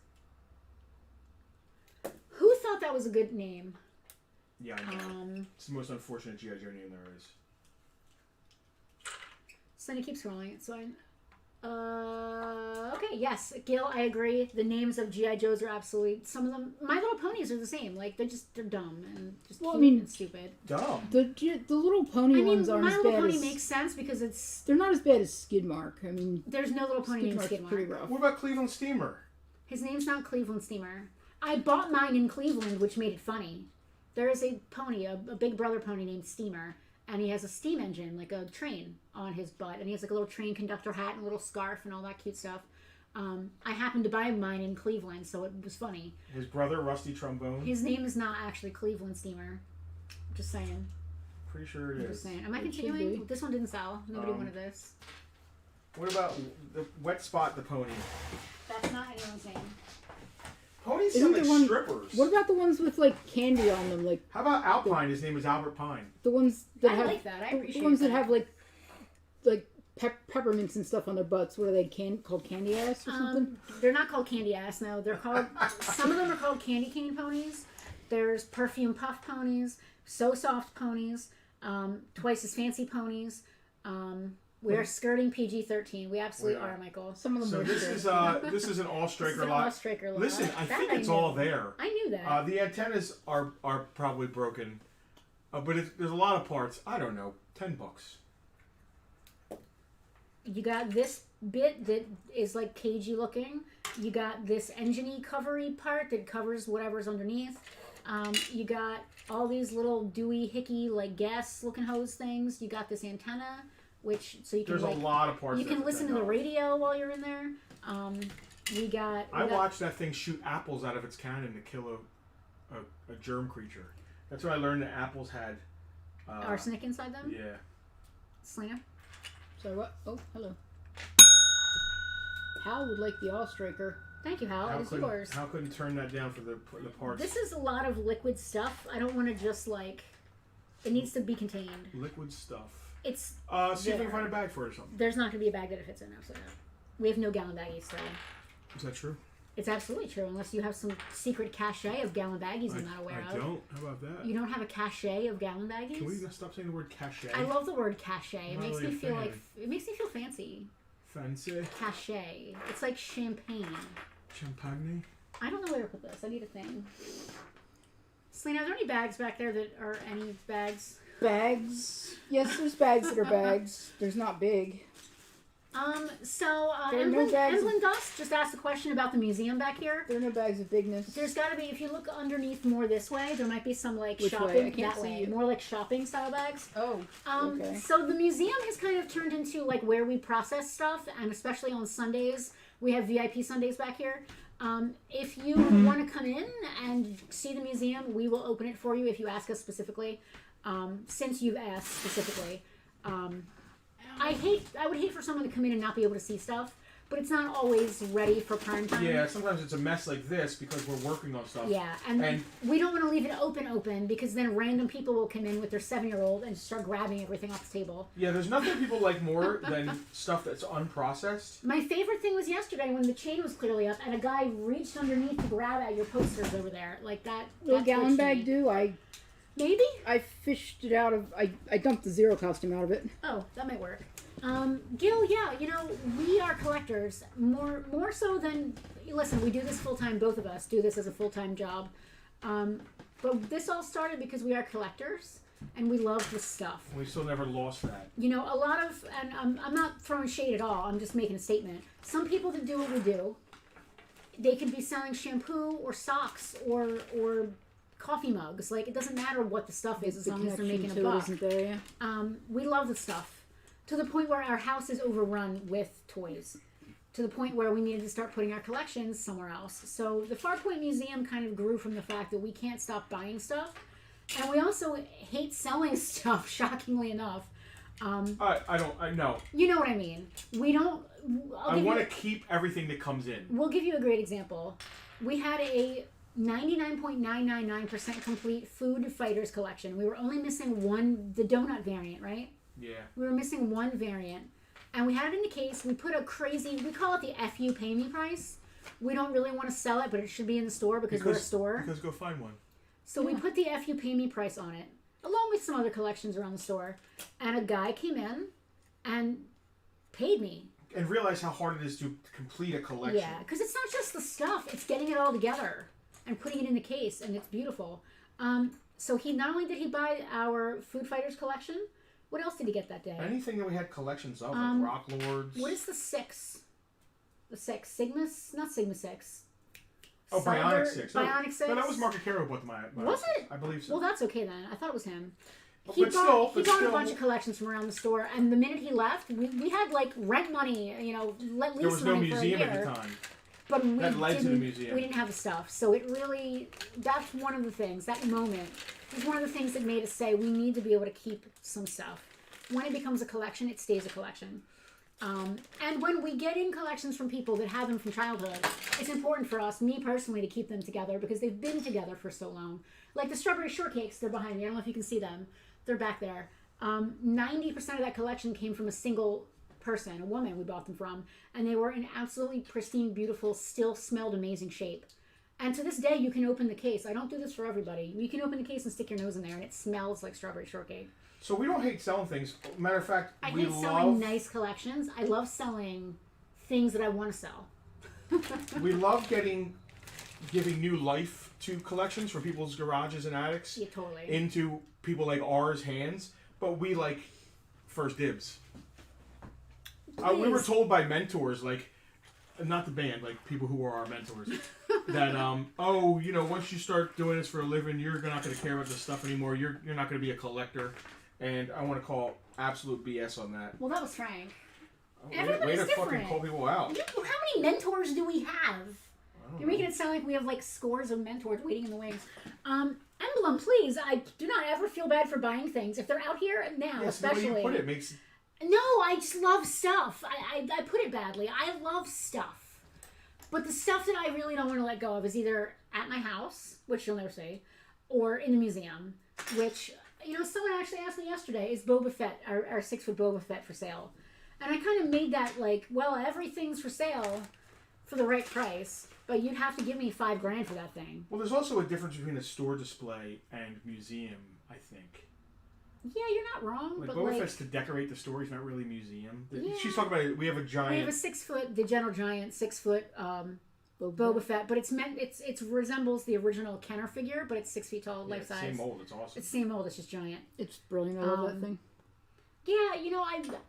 Who thought that was a good name? Yeah, I know. It's the most unfortunate G.I. Joe name there is. So then it keeps rolling. It's fine. Okay, yes, Gil, I agree. The names of GI Joes are absolutely, some of them. My Little Ponies are the same. Like they're dumb and just Well, I cute mean, and stupid. Dumb. The little pony I mean, ones My aren't as Little bad Pony as. makes sense because it's They're not as bad as Skidmark. I mean, there's no little pony named Skidmark's pretty Skidmark. rough. What about Cleveland Steamer? His name's not Cleveland Steamer. I bought mine in Cleveland, which made it funny. There is a pony, a big brother pony named Steamer, and he has a steam engine, like a train, on his butt, and he has like a little train conductor hat and a little scarf and all that cute stuff. I happened to buy mine in Cleveland, so it was funny. His brother, Rusty Trombone. His name is not actually Cleveland Steamer. Just saying. Pretty sure it Just is. saying. Am I It should continuing? be. This one didn't sell. Nobody wanted this. What about the Wet Spot the pony? That's not anyone's name. Ponies Isn't sound there like one- strippers. What about the ones with like candy on them? Like How about Alpine? His name is Albert Pine. the ones that I have like that. I the appreciate ones that that. have like peppermints and stuff on their butts. What are they? Called candy ass or something? They're not called candy ass. No, they're called. Some of them are called candy cane ponies. There's perfume puff ponies, so soft ponies, twice as fancy ponies. We are skirting PG-13. We absolutely We are. are, Michael. Some of them So are this good. is an all This is striker an lot. all-striker lot. Listen, I That think I it's knew. all there. I knew that. The antennas are probably broken, but there's a lot of parts. I don't know, $10. You got this bit that is like cagey looking. You got this engine-y covery part that covers whatever's underneath. You got all these little Dewey Hickey like gas looking hose things. You got this antenna, which so you can There's a lot of parts. You can listen to the radio while you're in there. I watched that thing shoot apples out of its cannon to kill a germ creature. That's what I learned that apples had arsenic inside them. Yeah. Selena? So what? Oh, hello. Hal would like the All-Striker. Thank you, Hal. It's yours. Hal couldn't turn that down for the parts. This is a lot of liquid stuff. I don't want to just like... It needs to be contained. Liquid stuff. It's see if I can find a bag for it or something. There's not going to be a bag that it fits in. Absolutely not. We have no gallon baggies, so... Is that true? It's absolutely true, unless you have some secret cachet of gallon baggies I'm not aware of. I don't. How about that? You don't have a cachet of gallon baggies? Can we stop saying the word cachet? I love the word cachet. It makes really me feel fan. like it makes me feel fancy. Fancy? Cachet. It's like champagne. Champagne? I don't know where to put this. I need a thing. Selena, are there any bags back there that are any bags? Bags? Yes, there's bags that are bags. There's not big. Emblem Dust just asked a question about the museum back here. There are no bags of bigness. There's got to be, if you look underneath more this way, there might be some like Which shopping way? I can't that see way, you. more like shopping style bags. Oh, okay. So the museum has kind of turned into like where we process stuff, and especially on Sundays, we have VIP Sundays back here. If you want to come in and see the museum, we will open it for you if you ask us specifically. Since you've asked specifically. I would hate for someone to come in and not be able to see stuff, but it's not always ready for prime time. Yeah, sometimes it's a mess like this because we're working on stuff. Yeah, and we don't want to leave it open because then random people will come in with their 7-year-old and start grabbing everything off the table. Yeah, there's nothing people like more than stuff that's unprocessed. My favorite thing was yesterday when the chain was clearly up and a guy reached underneath to grab at your posters over there. Like that. Will gallon bag do? Maybe? I fished it out of... I dumped the Zero costume out of it. Oh, that might work. Gil, yeah, we are collectors. More so than... Listen, we do this full-time. Both of us do this as a full-time job. But this all started because we are collectors, and we love this stuff. We still never lost that. A lot of... And I'm not throwing shade at all. I'm just making a statement. Some people that do what we do, they could be selling shampoo or socks or coffee mugs. Like, it doesn't matter what the stuff is as long as they're making a buck. Isn't there, yeah? We love the stuff to the point where our house is overrun with toys, to the point where we needed to start putting our collections somewhere else. So the Farpoint Museum kind of grew from the fact that we can't stop buying stuff, and we also hate selling stuff, shockingly enough. I know. You know what I mean. We don't... I want to keep everything that comes in. We'll give you a great example. We had a 99.999% complete Food Fighters collection. We were only missing one, the donut variant, right? Yeah. We were missing one variant. And we had it in the case. We put a crazy, we call it the FU pay me price. We don't really want to sell it, but it should be in the store because we're a store. Because go find one. So we put the FU pay me price on it, along with some other collections around the store. And a guy came in and paid me. And realize how hard it is to complete a collection. Yeah, because it's not just the stuff. It's getting it all together and putting it in the case, and it's beautiful. So he not only did he buy our Food Fighters collection, what else did he get that day? Anything that we had collections of, like Rock Lords. What is the 6? The 6. Sigma's? Not Sigma 6. Oh, Bionic 6. Bionic 6? No, that was Mark Caro bought my Was it? I believe so. Well, that's okay then. I thought it was him. But He still, bought a bunch of collections from around the store, and the minute he left, we had like rent money, lease there was no money for a museum year. at the time. But we That led to the didn't, museum. we didn't have the stuff. So it really, that's one of the things, that moment is one of the things that made us say we need to be able to keep some stuff. When it becomes a collection, it stays a collection. And when we get in collections from people that have them from childhood, it's important for us, me personally, to keep them together because they've been together for so long. Like the strawberry shortcakes, they're behind me. I don't know if you can see them. They're back there. 90% of that collection came from a single person, a woman we bought them from, and they were in absolutely pristine, beautiful, still smelled amazing shape. And to this day, you can open the case. I don't do this for everybody. You can open the case and stick your nose in there, and it smells like strawberry shortcake. So we don't hate selling things. Matter of fact, I we hate love selling nice collections. I love selling things that I want to sell. we love giving new life to collections from people's garages and attics. Yeah, totally. Into people like ours' hands, but we like first dibs. We were told by mentors, like, not the band, like people who were our mentors. that once you start doing this for a living, you're not going to care about this stuff anymore. You're not going to be a collector, and I want to call absolute BS on that. Well, that was Frank. Way to fucking call people out. How many mentors do we have? You're making it sound like we have like scores of mentors waiting in the wings. Emblem, please. I do not ever feel bad for buying things if they're out here now, especially. The way you put it makes. No, I just love stuff. I put it badly. I love stuff, but the stuff that I really don't want to let go of is either at my house, which you'll never see, or in the museum, which someone actually asked me yesterday, is Boba Fett, our 6-foot Boba Fett for sale? And I kind of made that like, well, everything's for sale for the right price. But you'd have to give me $5,000 for that thing. Well, there's also a difference between a store display and museum, I think. Yeah, you're not wrong. Like but Boba Fett's to decorate the store. He's not really a museum. Yeah. She's talking about it. We have a giant. We have a 6-foot, the Gentle Giant 6-foot Boba Fett, but it resembles the original Kenner figure, but it's 6 feet tall, life size. Same mold. It's awesome. It's the same mold. It's just giant. It's brilliant. I love that thing. Yeah,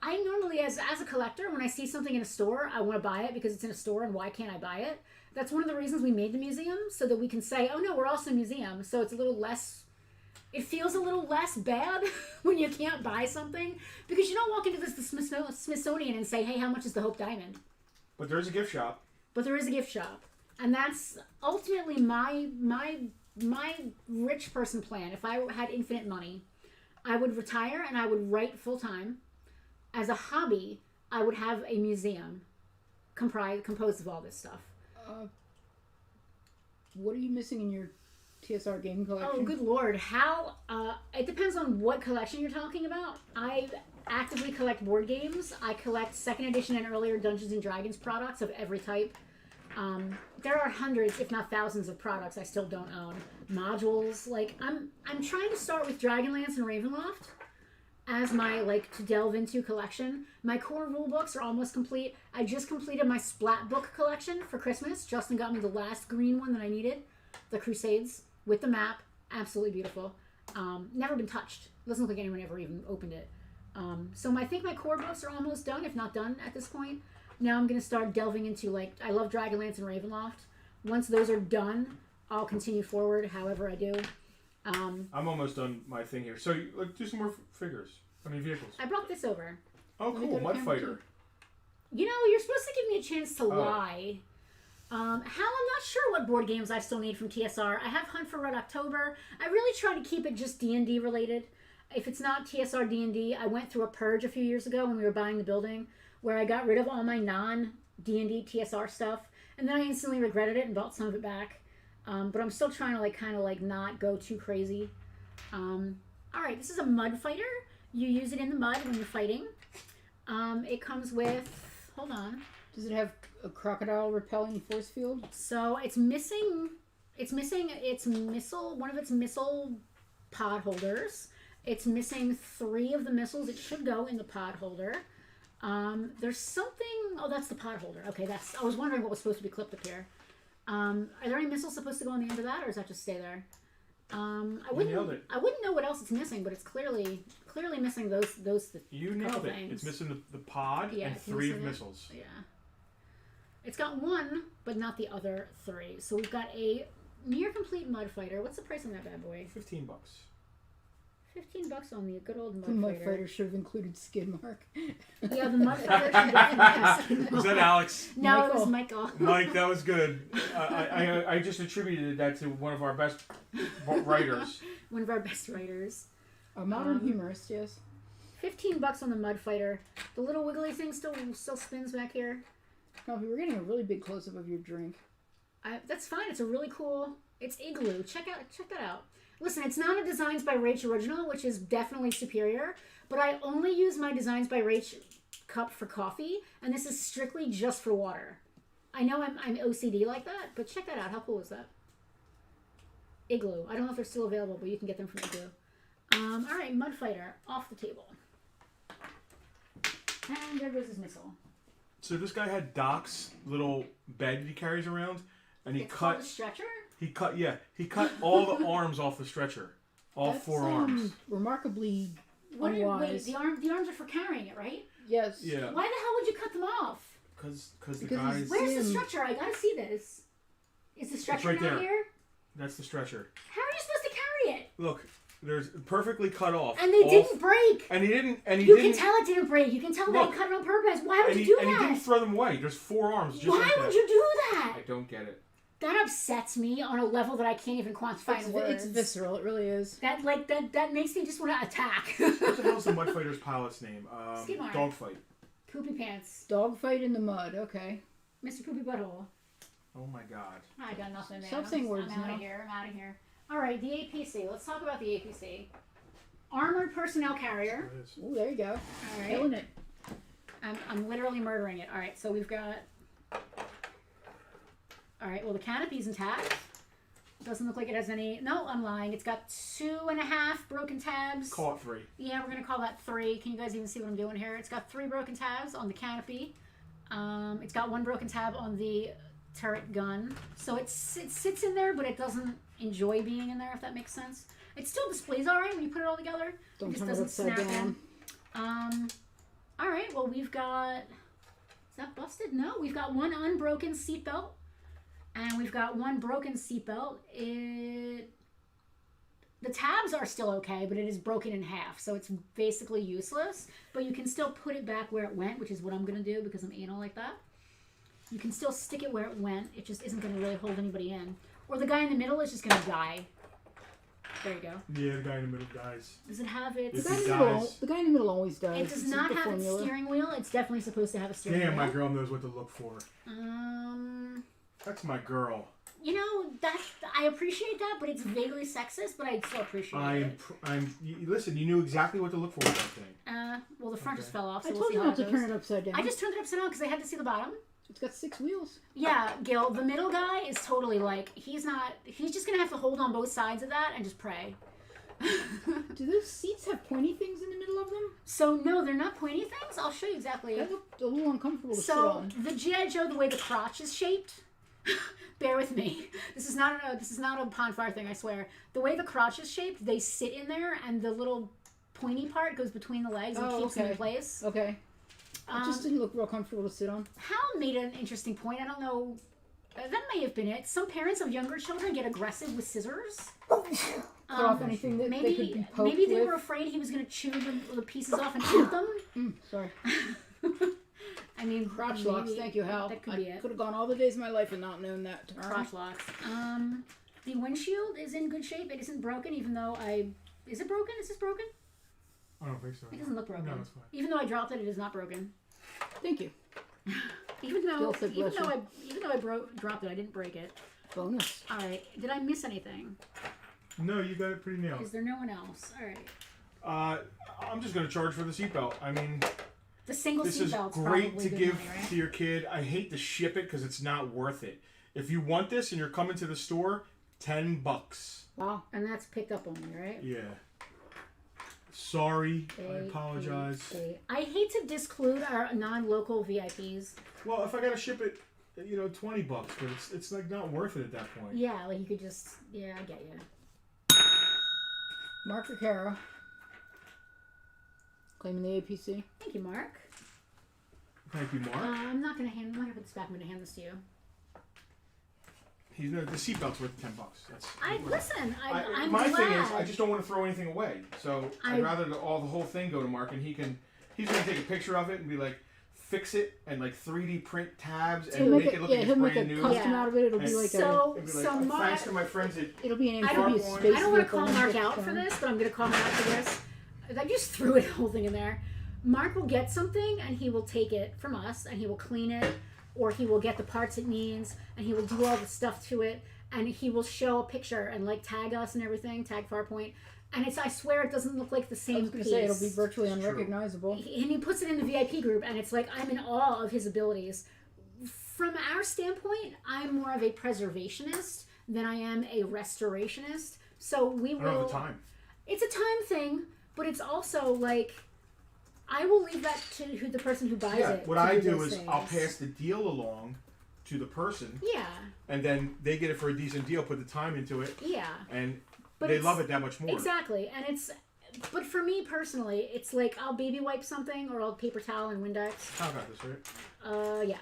I normally, as a collector, when I see something in a store, I want to buy it because it's in a store, and why can't I buy it? That's one of the reasons we made the museum, so that we can say, oh no, we're also a museum, so it's a little less, it feels a little less bad when you can't buy something, because you don't walk into the Smithsonian and say, hey, how much is the Hope Diamond? But there is a gift shop. But there is a gift shop, and that's ultimately my rich person plan. If I had infinite money, I would retire and I would write full-time. As a hobby, I would have a museum composed of all this stuff. What are you missing in your TSR game collection? Oh, good lord. How? It depends on what collection you're talking about. I actively collect board games. I collect 2nd edition and earlier Dungeons & Dragons products of every type. There are hundreds, if not thousands, of products I still don't own. Modules. Like, I'm trying to start with Dragonlance and Ravenloft as my, to delve into collection. My core rule books are almost complete. I just completed my Splat book collection for Christmas. Justin got me the last green one that I needed. The Crusades with the map. Absolutely beautiful. Never been touched. Doesn't look like anyone ever even opened it. So I think my core books are almost done, if not done at this point. Now I'm going to start delving into, I love Dragonlance and Ravenloft. Once those are done, I'll continue forward however I do. I'm almost done my thing here. So, do some more figures. Vehicles. I brought this over. Oh, cool. Mud Fighter. You're supposed to give me a chance to lie. I'm not sure what board games I still need from TSR. I have Hunt for Red October. I really try to keep it just D&D related. If it's not TSR D&D, I went through a purge a few years ago when we were buying the building, where I got rid of all my non-D&D TSR stuff, and then I instantly regretted it and bought some of it back. But I'm still trying to not go too crazy. Alright, this is a Mud Fighter. You use it in the mud when you're fighting. It comes with, hold on. Does it have a crocodile repelling force field? So it's missing its missile, one of its missile pod holders. It's missing 3 of the missiles. It should go in the pod holder. There's something, oh, that's the pod holder. Okay, I was wondering what was supposed to be clipped up here. Are there any missiles supposed to go on the end of that, or does that just stay there? I wouldn't know what else it's missing, but it's clearly missing those. You nailed it. It's missing the pod and 3 of missiles. Yeah. It's got 1, but not the other 3. So we've got a near complete Mud Fighter. What's the price on that bad boy? $15. $15 on the good old Mud The Mud Fighter. Fighter should have included skid mark. Yeah, the Mud Fighter should have included. Was that Alex? No, Michael. it was Michael. Mike, that was good. I just attributed that to one of our best writers. One of our best writers. A modern humorist, yes. $15 on the Mud Fighter. The little wiggly thing still spins back here. Oh, we're getting a really big close-up of your drink. That's fine. It's a really cool. It's Igloo. Check that out. Listen, it's not a Designs by Rach original, which is definitely superior, but I only use my Designs by Rach cup for coffee, and this is strictly just for water. I know I'm OCD like that, but check that out. How cool is that? Igloo. I don't know if they're still available, but you can get them from Igloo. All right, Mud Fighter off the table, and there goes his missile. So this guy had Doc's little bed he carries around, and he It's cut. called a stretcher? He cut all the arms off the stretcher, all That's, 4 arms. Remarkably Wait, unwise. the arms are for carrying it, right? Yes. Yeah. Why the hell would you cut them off? Because the Because guys. he's- Where's the Him. stretcher? I gotta see this. Is the stretcher right not there. here? That's the stretcher. How are you supposed to carry it? Look, there's perfectly cut off. And they didn't break. And he didn't. And he You didn't. can tell it didn't break. You can tell they cut it on purpose. Why would you do And that? he didn't throw them away. There's 4 arms. Just Why like would that. you do that? I don't get it. That upsets me on a level that I can't even quantify in words. It's visceral. It really is. That makes me just want to attack. What the hell's the Mud Fighter's pilot's name? Skid Mark. Dogfight. Poopy pants. Dogfight in the mud. Okay. Mr. Poopy Butthole. Oh my god. I got nothing there. Stop saying words I'm out now. of here. I'm out of here. All right, the APC. Let's talk about the APC. Armored Personnel Carrier. There it is. Oh, there you go. All right. Killing it. I'm literally murdering it. All right, so we've got... All right, well, the canopy's intact. Doesn't look like it has any... No, I'm lying. It's got 2.5 broken tabs. Call it 3. Yeah, we're going to call that 3. Can you guys even see what I'm doing here? It's got 3 broken tabs on the canopy. It's got 1 broken tab on the turret gun. So it sits in there, but it doesn't enjoy being in there, if that makes sense. It still displays all right when you put it all together. Don't it just turn it doesn't upside snap down. in. All right, well, we've got... Is that busted? No, we've got 1 unbroken seatbelt. And we've got 1 broken seatbelt. The tabs are still okay, but it is broken in half, so it's basically useless. But you can still put it back where it went, which is what I'm going to do because I'm anal like that. You can still stick it where it went. It just isn't going to really hold anybody in. Or the guy in the middle is just going to die. There you go. Yeah, the guy in the middle dies. Does it have its... If The guy, he in the middle, dies- the guy in the middle always dies. It does It's not the have its formula. steering wheel. It's definitely supposed to have a steering wheel. Damn, my girl knows what to look for. That's my girl. You know, I appreciate that, but it's vaguely sexist, but I still appreciate it. Listen, you knew exactly what to look for with that thing. Well, the front just fell off, so I we'll told see you how not to it turn goes. it upside down. I just turned it upside down because I had to see the bottom. It's got 6 wheels. Yeah, Gil, the middle guy is totally like, he's just going to have to hold on both sides of that and just pray. Do those seats have pointy things in the middle of them? So, no, they're not pointy things. I'll show you exactly. That looked a little uncomfortable to sit So, on. the G.I. Joe, the way the crotch is shaped, bear with me. This is not a pond fire thing, I swear. The way the crotch is shaped, they sit in there, and the little pointy part goes between the legs and keeps them in place. Okay. It just didn't look real comfortable to sit on. Hal made an interesting point. I don't know. That may have been it. Some parents of younger children get aggressive with scissors. Cut off anything that they could be poked maybe they with. were afraid he was going to chew the pieces off and eat them. Sorry. I mean, Crotch locks. maybe Thank you, Hal. That could I be it. could have gone all the days of my life and not known that term. Crotch locks. The windshield is in good shape. It isn't broken, even though Is it broken? Is this broken? I don't think so. It doesn't look broken. No, it's fine. Even though I dropped it, it is not broken. Thank you. Even though Gil said bless you. I dropped it, I didn't break it. Bonus. All right. Did I miss anything? No, you got it pretty nailed. Is there no one else? All right. I'm just gonna charge for the seatbelt. I mean, The single this is seatbelt's great probably to good give money, right? to your kid. I hate to ship it because it's not worth it. If you want this and you're coming to the store, $10. Wow. And that's picked up only, right? Yeah. Sorry, I apologize. I hate to disclude our non-local VIPs. Well, if I gotta ship it, $20, but it's like not worth it at that point. Yeah, like you could just, yeah, I get you. Mark Ricaro. Claiming the APC. Thank you, Mark. Thank you, Mark. I'm not gonna put this back. I'm gonna hand this to you. The seatbelt's worth $10. That's Listen. I'm my glad. thing is, I just don't want to throw anything away. So I'd rather the whole thing go to Mark, and he's gonna take a picture of it and be like, fix it and like 3D print tabs and He'll make it look like he'll it's make brand a new. custom Yeah. out of it. It'll be like So Mark, thanks to my friends at it'll be an I don't- amphibious I space I don't want to vehicle call and Mark get out for done. this, but I'm going to call him out for this. I just threw the whole thing in there. Mark will get something and he will take it from us and he will clean it, or he will get the parts it needs and he will do all the stuff to it, and he will show a picture and like tag us and everything, tag Farpoint. And I swear it doesn't look like the I same was going piece. to say it'll be virtually unrecognizable. And he puts it in the VIP group, and it's like, I'm in awe of his abilities. From our standpoint, I'm more of a preservationist than I am a restorationist. So we will. I don't have the time. It's a time thing, but it's also like, I will leave that to the person who buys it. What to I do those is things. I'll pass the deal along to the person, Yeah, and then they get it for a decent deal, put the time into it, yeah. and But they it's- love it that much more. Exactly, and but for me personally, it's like I'll baby wipe something, or I'll paper towel and Windex. How about this, right? Yeah.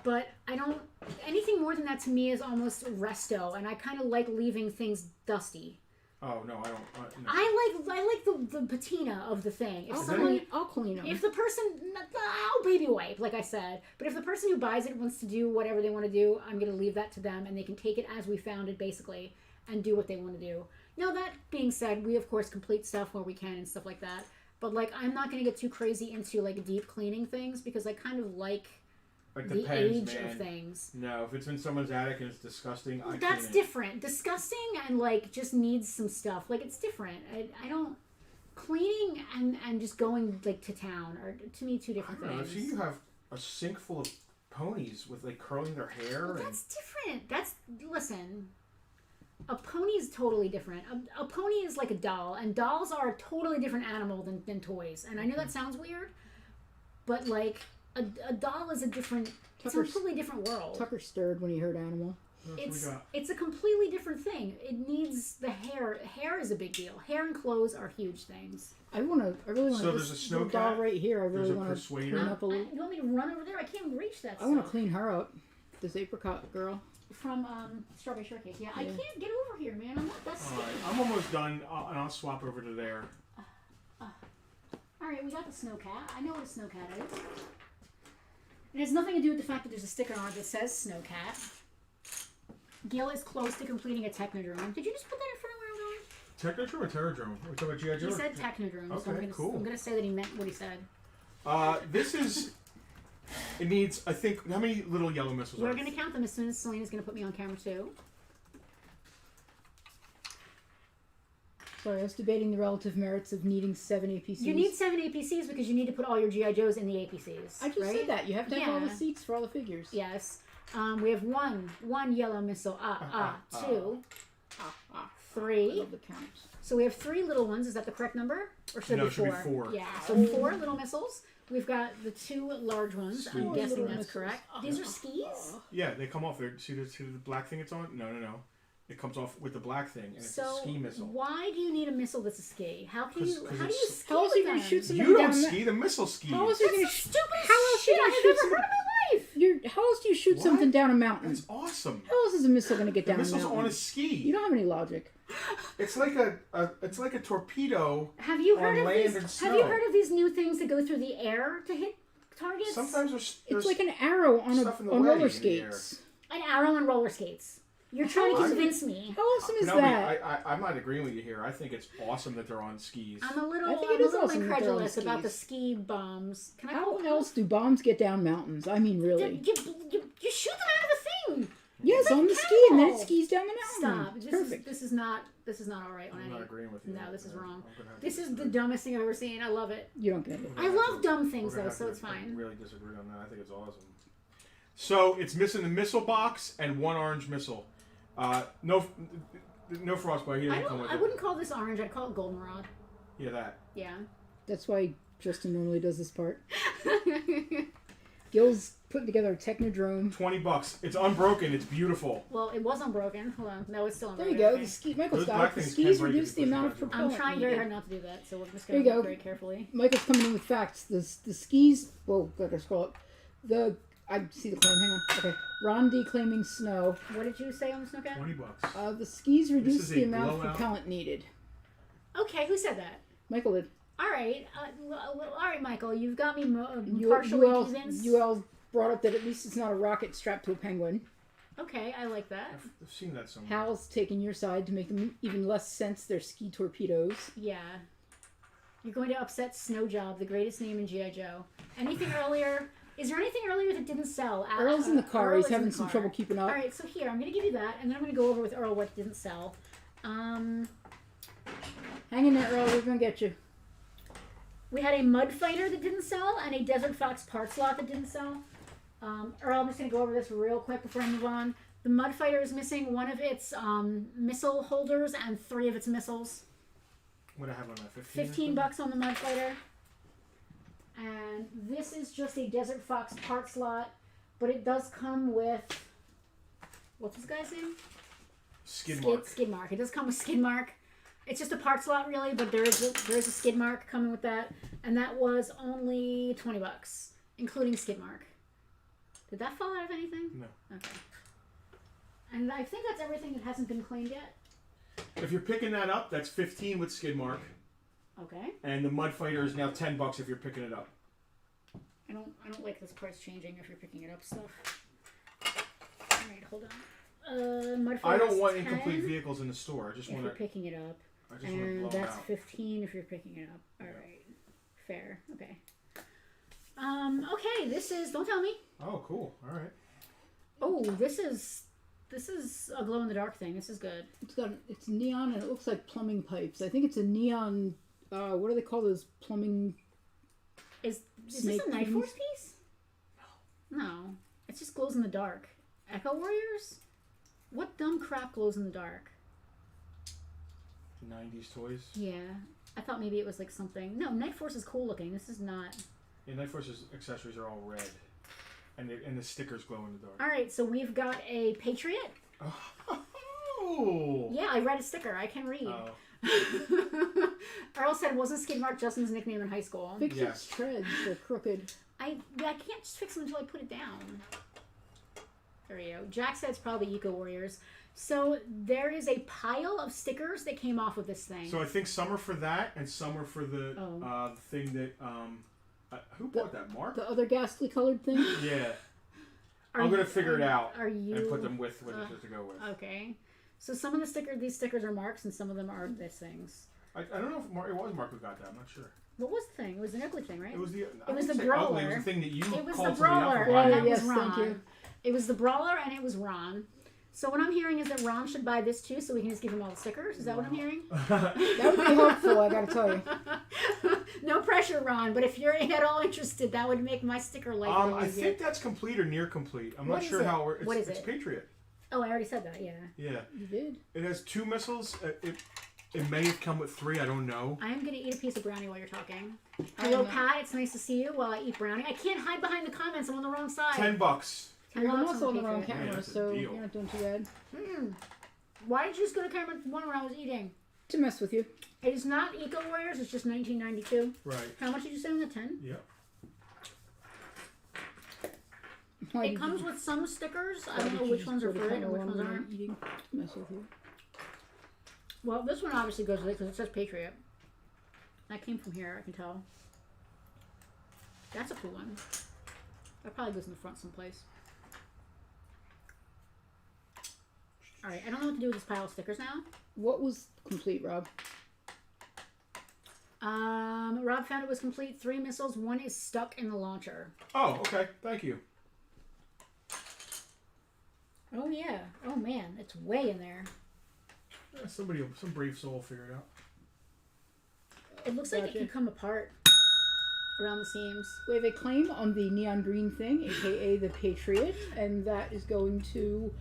But I don't, anything more than that to me is almost resto, and I kind of like leaving things dusty. Oh no, I don't. No. I like the patina of the thing. I'll clean them. If the person, I'll baby wipe, like I said. But if the person who buys it wants to do whatever they want to do, I'm gonna leave that to them, and they can take it as we found it, basically, and do what they want to do. Now that being said, we of course complete stuff where we can and stuff like that. But like, I'm not gonna get too crazy into like deep cleaning things because I kind of like the depends, age man. of things. No, if it's in someone's attic and it's disgusting, I That's clean it. different. Disgusting and like just needs some stuff. Like it's different. I don't cleaning and just going like to town are to me two different I don't know. things. So you have a sink full of ponies with like curling their hair. Well, that's different. Listen. A pony is totally different. A pony is like a doll, and dolls are a totally different animal than toys. And I know that sounds weird, but like a doll is a different. It's a completely different world. Tucker stirred when he heard animal. It's a completely different thing. It needs the hair. Hair is a big deal. Hair and clothes are huge things. I really want to. So there's a snow little doll cat? right here. I really There's a want to persuader? clean up a little. You want me to run over there? I can't even reach that I want to stuff. clean her up. This apricot girl. From Strawberry Shortcake. Yeah, I can't get over here, man. I'm not that All skinny. right, I'm almost done, and I'll swap over to there. All right, we got the snow cat. I know what a snow cat is. It has nothing to do with the fact that there's a sticker on it that says snow cat. Gil is close to completing a Technodrome. Did you just put that in front of where I'm going? Technodrome or Terradrome? We're talking about G.I. Joe? He said Technodrome, so Okay, cool. I'm gonna say that he meant what he said. This is. It needs, I think, how many little yellow missiles We're are gonna count them as soon as Selena's gonna put me on camera too. Sorry, I was debating the relative merits of needing 7 APCs. You need 7 APCs because you need to put all your GI Joes in the APCs. I just right? said that. You have to have all the Yeah. seats for all the figures. Yes. We have one yellow missile. Two. I Three. love the counts. So we have 3 little ones. Is that the correct number? Or should No, it it should be be 4? four. Yeah. So 4 little missiles. We've got the 2 large ones. I'm Sweet. guessing Little that's missiles. correct. These are skis. Yeah, they come off there. See the black thing it's on? No. It comes off with the black thing, and it's a So ski missile. why do you need a missile that's a ski? How do you ski How else with are you going them? to shoot somebody You down don't the ski, the missile skis. How else are you That's going the to stupidest how else are shit you gonna I've shoot ever some- heard in my life. How else do you shoot What? something down a mountain? That's awesome. How else is a missile going to get The down a missile's mountain? on a ski. You don't have any logic. It's like a torpedo. Have you heard On of land these? and Have you snow. heard of these new things that go through the air to hit targets? Sometimes there's It's like an arrow on stuff in the on way roller in the air. skates. An arrow and roller skates. You're trying to I'm- convince me. How awesome is Penelope, that? I'm not agreeing with you here. I think it's awesome that they're on skis. I'm a little, I think I'm it a is little awesome that they're on incredulous about the skis. ski bombs. Can I How call else do bombs get down mountains? I mean, really. You shoot them out of the thing. Yes, like on the ski, and then it cannonball. skis down the mountain. Stop. It's This perfect. is not all right on I'm any. not agreeing with you. No, this is wrong. I'm gonna have to This is the disagree. dumbest thing I've ever seen. I love it. You don't get it. I love dumb We're things gonna though, have so to it's fine. really disagree on that. I think it's awesome. So it's missing the missile box and 1 orange missile. No frostbite. He doesn't come with I it. wouldn't call this orange. I'd call it goldenrod. Yeah, that. Yeah. That's why Justin normally does this part. Gil's putting together a Technodrome. $20. It's unbroken. It's beautiful. Well, it was unbroken. Hold on. No, it's still There unbroken. you go. Okay. The ski, Michael's Those got black it. The things skis can break reduce if the you push amount it of back. I'm propellant trying very needed. hard not to do that, so we're just There going you to go. look very carefully. Michael's coming in with facts. The skis. Whoa, gotta scroll up. I see the claim. Hang on. Okay. Ron D claiming snow. What did you say on the snowcat? $20. The skis reduce is the a amount of blowout. propellant needed. Okay, who said that? Michael did. All right, all right, Michael, you've got me You, partially UL, convinced. UL brought up that at least it's not a rocket strapped to a penguin. Okay, I like that. I've seen that somewhere. Hal's taking your side to make them even less sense they're ski torpedoes. Yeah. You're going to upset Snowjob, the greatest name in G.I. Joe. Anything earlier? Is there anything earlier that didn't sell? Earl's in the car. Earl He's is in having the some car. trouble keeping up. All right, so here, I'm going to give you that, and then I'm going to go over with Earl what didn't sell. Hang in there, Earl. We're going to get you. We had a Mud Fighter that didn't sell, and a Desert Fox parts lot that didn't sell. Earl, I'm just going to go over this real quick before I move on. The Mud Fighter is missing one of its missile holders and 3 of its missiles. What do I have on that? 15? $15 on the Mud Fighter. And this is just a Desert Fox parts lot, but it does come with, what's this guy's name? Skidmark. Skid mark. It does come with skid mark. It's just a parts lot really, but there is a skid mark coming with that, and that was only $20, including skid mark. Did that fall out of anything? No. Okay. And I think that's everything that hasn't been claimed yet. If you're picking that up, that's 15 with skid mark. Okay. And the Mud Fighter is now $10 if you're picking it up. I don't like this price changing if you're picking it up stuff. Alright, hold on. Mud I don't Fighter's want 10 incomplete vehicles in the store. I just if want you're to. picking it up. I just want to blow And them that's out. 15 if you're picking it up. Alright. Fair. Okay. Okay, this is don't tell me. Oh, cool. All right. Oh, this is a glow in the dark thing. This is good. It's neon and it looks like plumbing pipes. I think it's a neon. What do they call those plumbing? Is this Snake a Night things? Force piece? No. It just glows in the dark. Echo Warriors? What dumb crap glows in the dark? 90s toys. Yeah. I thought maybe it was like something. No, Night Force is cool looking. This is not. Yeah, Night Force's accessories are all red. And the stickers glow in the dark. Alright, so we've got a Patriot. Oh! Yeah, I read a sticker. I can read. Oh. Earl said, wasn't Skid Mark Justin's nickname in high school? Fix Yes. its treads. They're crooked. I can't just fix them until I put it down. There we go. Jack said it's probably Eco Warriors. So there is a pile of stickers that came off with this thing. So I think some are for that, and some are for the thing that who bought that, Mark? The other ghastly colored thing. Yeah. I'm gonna figure it out Are you and put them with what it is to go with. Okay. So some of these stickers are Mark's, and some of them are this things. I don't know if it was Mark who got that. I'm not sure. What was the thing? It was an ugly thing, right? It was the. It was the ugly. brawler. It was the thing that you It was called the somebody out brawler, for and buying. that yes, was thank Ron. you. It was the brawler, and it was Ron. So what I'm hearing is that Ron should buy this too, so we can just give him all the stickers. Is that what I'm hearing? That would be helpful, I gotta tell you. No pressure, Ron. But if you're at all interested, that would make my sticker life a little I easier. think that's complete or near complete. I'm What not is sure it? how. It's, What is it's it? Patriot. Oh, I already said that. Yeah. Yeah. You did. It has 2 missiles. It may have come with 3. I don't know. I am gonna eat a piece of brownie while you're talking. I Hello, know. Pat. It's nice to see you while I eat brownie. I can't hide behind the comments. I'm on the wrong side. $10. You're $10 also on the Patriot. wrong Yeah, camera, that's a so deal. you're not doing too bad. Why did you just go to camera 1 when I was eating? To mess with you. It is not Eco Warriors. It's just 1992. Right. How much did you say on the 10? Yep. Why It did comes you- with some stickers. I why don't did know you which just ones go are to for it and camera which when ones we were aren't. eating to mess with you. Well, this one obviously goes with it because it says Patriot. That came from here, I can tell. That's a cool one. That probably goes in the front someplace. Alright, I don't know what to do with this pile of stickers now. What was complete, Rob? Rob found it was complete. 3 missiles. 1 is stuck in the launcher. Oh, okay. Thank you. Oh, yeah. Oh, man. It's way in there. Yeah, some brave soul will figure it out. It looks like it Gotcha. can come apart around the seams. We have a claim on the neon green thing, aka the Patriot, and that is going to.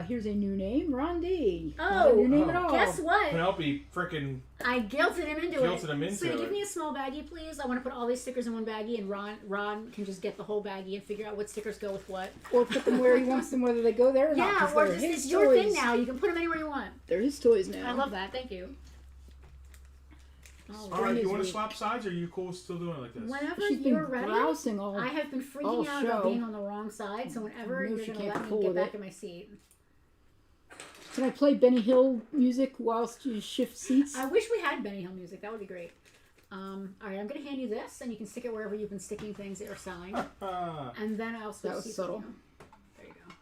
Here's a new name, Ron D. Not a new name at all. Guess what? Penelope frickin' I guilted him into it. Guilted him into So it. give me a small baggie, please. I want to put all these stickers in one baggie, and Ron can just get the whole baggie and figure out what stickers go with what. Or put them where he wants them, whether they go there or not. Yeah, 'cause or they're just his it's your thing toys. now. You can put them anywhere you want. They're his toys now. I love that. Thank you. Oh, All right, is you want to weak. swap sides, or are you cool still doing it like this? whenever She's been you're ready, browsing all. I have been freaking all out about show. being on the wrong side. So whenever No, you're she gonna can't let me fool get with back it. in my seat. Can I play Benny Hill music whilst you shift seats? I wish we had Benny Hill music. That would be great. All right, I'm gonna hand you this, and you can stick it wherever you've been sticking things that you're selling. And then I'll switch That was seats subtle. with you. There you go.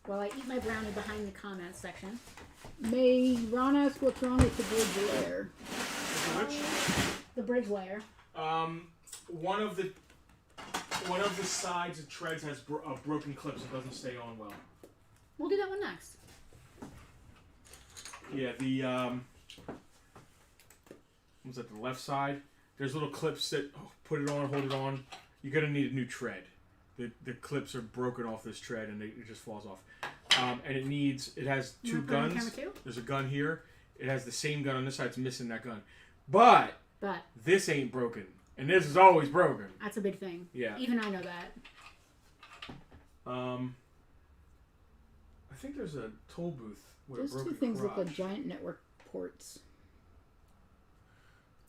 While I eat my brownie behind the comments section. May Ron ask what's wrong with the bridge layer? The bridge layer. One of the sides of treads has broken clips. It doesn't stay on well. We'll do that one next. Yeah, was that the left side? There's little clips that put it on, hold it on. You're gonna need a new tread. The clips are broken off this tread and it just falls off. And it has You 2 wanna put it on guns. camera too? There's a gun here. It has the same gun on this side. It's missing that gun. But But this ain't broken, and this is always broken. that's a big thing. Yeah. Even I know that. I think there's a toll booth with Those a broken two things look crotch. like giant network ports.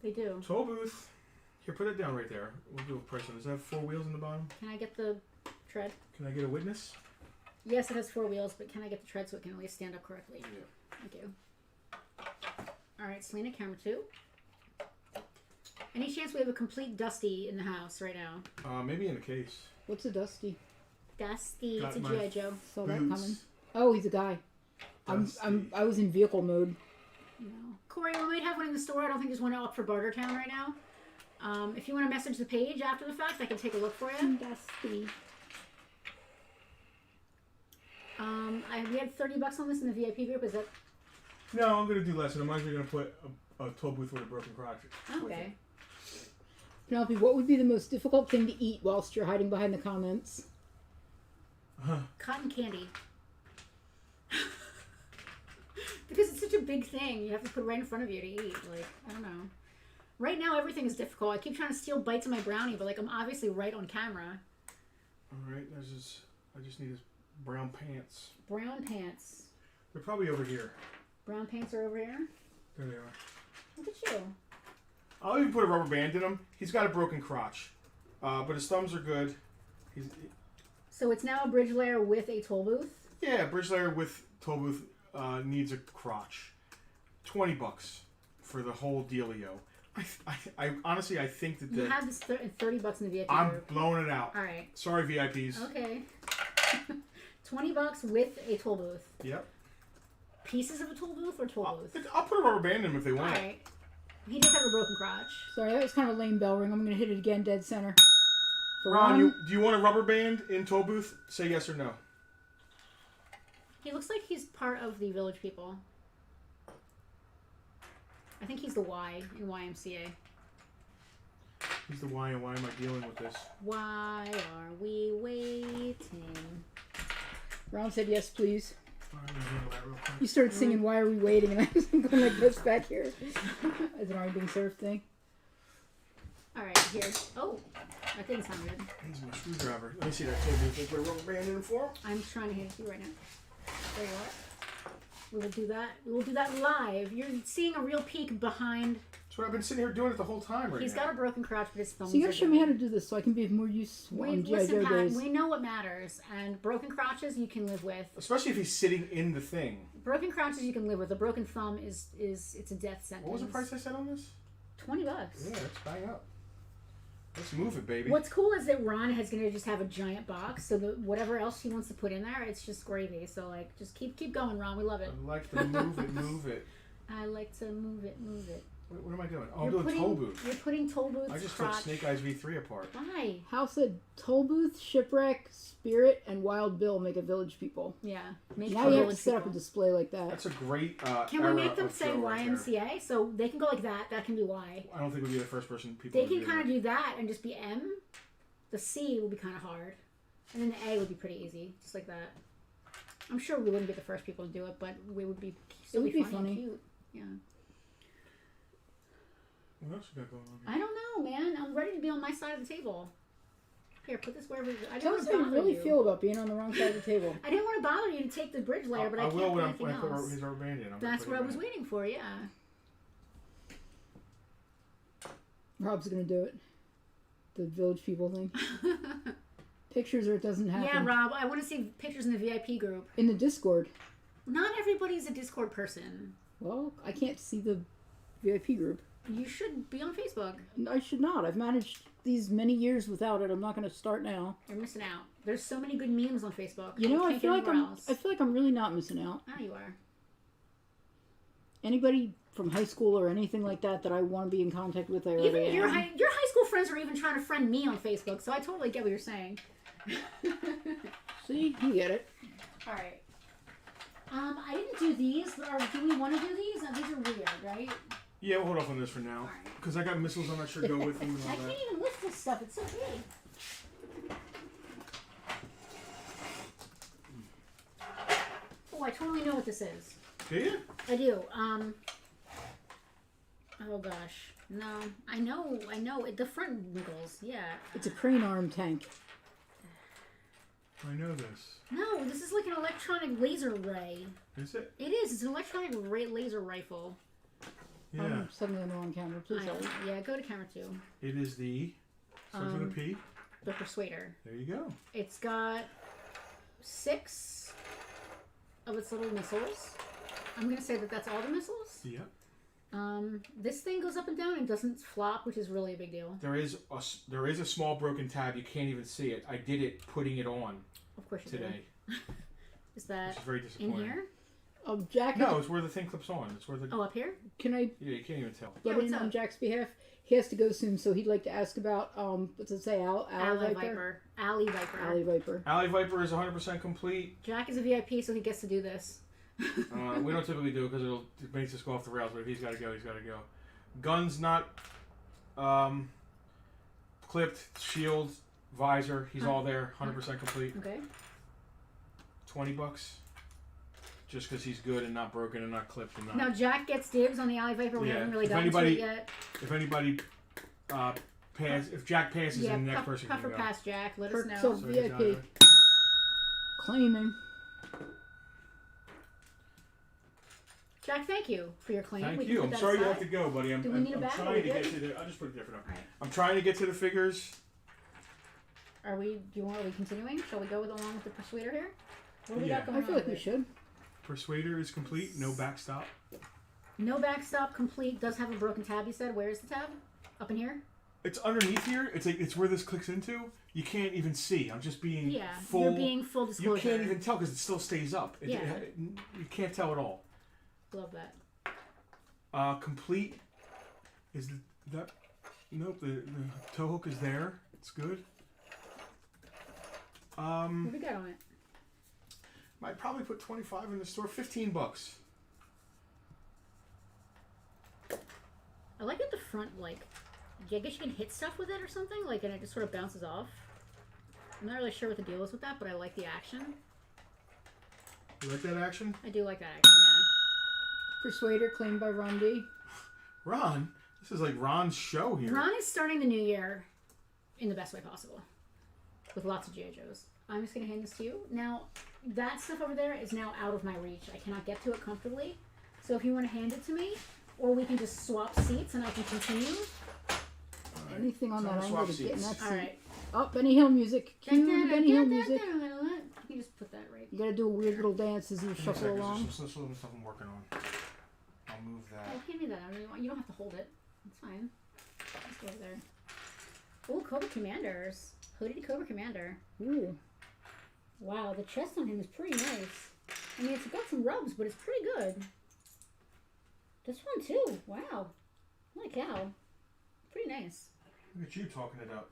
They do. Toll booth. Here, put it down right there. We'll do a price on this. Does it have 4 wheels in the bottom? Can I get the tread? Can I get a witness? Yes, it has 4 wheels, but can I get the tread so it can at least stand up correctly? Yeah. Thank you. All right, Selena, camera 2. Any chance we have a complete Dusty in the house right now? Maybe in a case. What's a Dusty? Dusty, Got it's a G.I. Joe. Saw that Boots. coming. Oh, he's a guy. I was in vehicle mode. No. Corey, we might have one in the store. I don't think there's one up for Bartertown right now. If you want to message the page after the fact, I can take a look for you. Dusty. We had $30 on this in the VIP group. Is that No, I'm gonna do less, and I'm actually gonna put a toll booth with a broken crotch. okay? Penelope, what would be the most difficult thing to eat whilst you're hiding behind the comments? Cotton candy. Because it's such a big thing, you have to put right in front of you to eat. Like, I don't know. Right now, everything is difficult. I keep trying to steal bites of my brownie, but like I'm obviously right on camera. All right, I just need his brown pants. Brown pants. They're probably over here. Brown pants are over here. There they are. Look at you. I'll even put a rubber band in him. He's got a broken crotch, but his thumbs are good. So it's now a bridge layer with a toll booth. Yeah, bridge layer with toll booth needs a crotch. $20 for the whole dealio. I honestly think that You have this $30 in the VIP I'm group. blowing it out. All right. Sorry, VIPs. Okay. $20 with a toll booth. Yep. Pieces of a toll booth or toll booth? I'll put a rubber band in him if they All want. right. He does have a broken crotch. Sorry, that was kind of a lame bell ring. I'm going to hit it again, dead center. For Ron, Ron, do you want a rubber band in toll booth? Say yes or no. He looks like he's part of the village people. I think he's the Y in YMCA. He's the why and why am I dealing with this? Why are we waiting? Ron said yes, please. I'm gonna handle that real quick. You started singing "Why Are We Waiting?" and I was going like this back here as an already being served thing. All right, here. Oh, that didn't sound good. He's my screwdriver. Let me see that toll booth. Let's put a rubber band in him for him. I'm trying to hand it to you right now. There you are. We will do that. We will do that live. You're seeing a real peek behind. That's what I've been sitting here doing it the whole time right He's now. got a broken crotch, but his thumbs So you are gotta show me how to good. do this so I can be of more use on G.I. Listen, Joe Pat, days. we know what matters, and broken crotches you can live with. Especially if he's sitting in the thing. Broken crotches you can live with. A broken thumb is it's a death sentence. What was the price I said on this? $20. Yeah, let's bang up. Let's move it, baby. What's cool is that Ron is going to just have a giant box, so that whatever else he wants to put in there, it's just gravy. So like, just keep going, Ron. We love it. I like to move it, move it. I like to move it, move it. What am I doing? Oh, I'm doing toll booth. You're putting toll booth's I just crotch. took Snake Eyes V3 apart. Why? House said Toll Booth, Shipwreck, Spirit, and Wild Bill make a village people. Yeah. Make Now for you have to village set up a people. display like that. That's a great Can we era make them of say Joe right there. YMCA so they can go like that? That can be Y. I don't think we'd be the first person people They would can do kind of that. do that and just be M. The C will be kind of hard, and then the A would be pretty easy, just like that. I'm sure we wouldn't be the first people to do it, but we would be. Still It would be funny. and cute. Yeah. What else you got going on I don't know, man. I'm ready to be on my side of the table. Here, put this wherever. I Tell don't us want how to you bother really you. feel about being on the wrong side of the table. I didn't want to bother you to take the bridge layer, but I can't will do when anything I put else. his rubber band in. I'm gonna That's put what it I was in. waiting for. Yeah. Rob's gonna do it. The village people thing. Pictures or it doesn't happen. Yeah, Rob. I want to see pictures in the VIP group. In the Discord. Not everybody's a Discord person. Well, I can't see the VIP group. You should be on Facebook. I should not. I've managed these many years without it. I'm not going to start now. You're missing out. There's so many good memes on Facebook. You know, I can't feel get like anywhere else. I feel like I'm really not missing out. Ah, you are. Anybody from high school or anything like that that I want to be in contact with, I already Even your am. high school friends are even trying to friend me on Facebook, so I totally get what you're saying. See, you get it. All right. I didn't do these. Or do we want to do these? These are weird, right? Yeah, we'll hold off on this for now. Alright. Because I got missiles I'm not sure go with them and I all can't that. even lift this stuff. It's so big. Oh, I totally know what this is. Do you? I do. Oh gosh. No. I know. The front wiggles. Yeah. It's a crane arm tank. I know this. No, this is like an electronic laser ray. Is it? It is. It's an electronic laser rifle. Yeah. I'm suddenly on the wrong camera. Please I help. know. Yeah, go to camera 2. It is the... Starts with a P. The Persuader. There you go. It's got 6 of its little missiles. I'm going to say that that's all the missiles. Yep. This thing goes up and down and doesn't flop, which is really a big deal. There is a small broken tab. You can't even see it. I did it putting it on. Of course you today. Is that which is very disappointing. in here? Jack. No, it's where the thing clips on. It's where the. Oh, up here? Can I? Yeah, you can't even tell. Let in on Jack's behalf. He has to go soon, so he'd like to ask about what's it say? Alley Viper. Alley Viper. Alley Viper. Alley Viper is 100% complete. Jack is a VIP, so he gets to do this. We don't typically do it because it makes us go off the rails. But if he's got to go, he's got to go. Guns not clipped. Shield, visor. He's all there. 100% complete. Okay. $20. Just because he's good and not broken and not clipped and not. Now Jack gets dibs on the Alley Viper. We haven't really gotten to it yet. If anybody if Jack passes, then the next person can go. Pass Jack. Let us know. So VIP. Claiming. Jack, thank you for your claim. Thank you. I'm sorry you have to go, buddy. Do we need a bag? Trying to get to the. I'll just put it different up. All right. I'm trying to get to the figures. Are we continuing? Shall we go along with the Persuader here? What do we got going I on? feel like we should. Persuader is complete. No backstop. No backstop. Complete. Does have a broken tab. You said. Where is the tab? Up in here. It's underneath here. It's like it's where this clicks into. You can't even see. I'm just being full. You're being full disclosure. You can't even tell because it still stays up. You can't tell at all. Love that. Complete. Is that? Nope. The tow hook is there. It's good. What do we got on it? Might probably put 25 in the store. $15. I like at the front, like, I guess you can hit stuff with it or something, like, and it just sort of bounces off. I'm not really sure what the deal is with that, but I like the action. You like that action? I do like that action, yeah. Persuader claimed by Ron D. Ron? This is like Ron's show here. Ron is starting the new year in the best way possible. With lots of G.I. Joes. I'm just going to hand this to you. Now, that stuff over there is now out of my reach. I cannot get to it comfortably. So if you want to hand it to me, or we can just swap seats and I can continue. Right. Anything on that angle to get in that seat. All right. Oh, Benny Hill music. Cue the Benny Hill music. You just put that right. You gotta do a weird little dance as you shuffle along. There's some stuff I'm working on. I'll move that. Oh, hand me that. You don't have to hold it. It's fine. Just go over there. Oh, Cobra Commanders. Hooded Cobra Commander. Ooh. Wow, the chest on him is pretty nice. I mean, it's got some rubs, but it's pretty good. This one, too. Wow. Holy cow. Pretty nice. Look at you talking it up.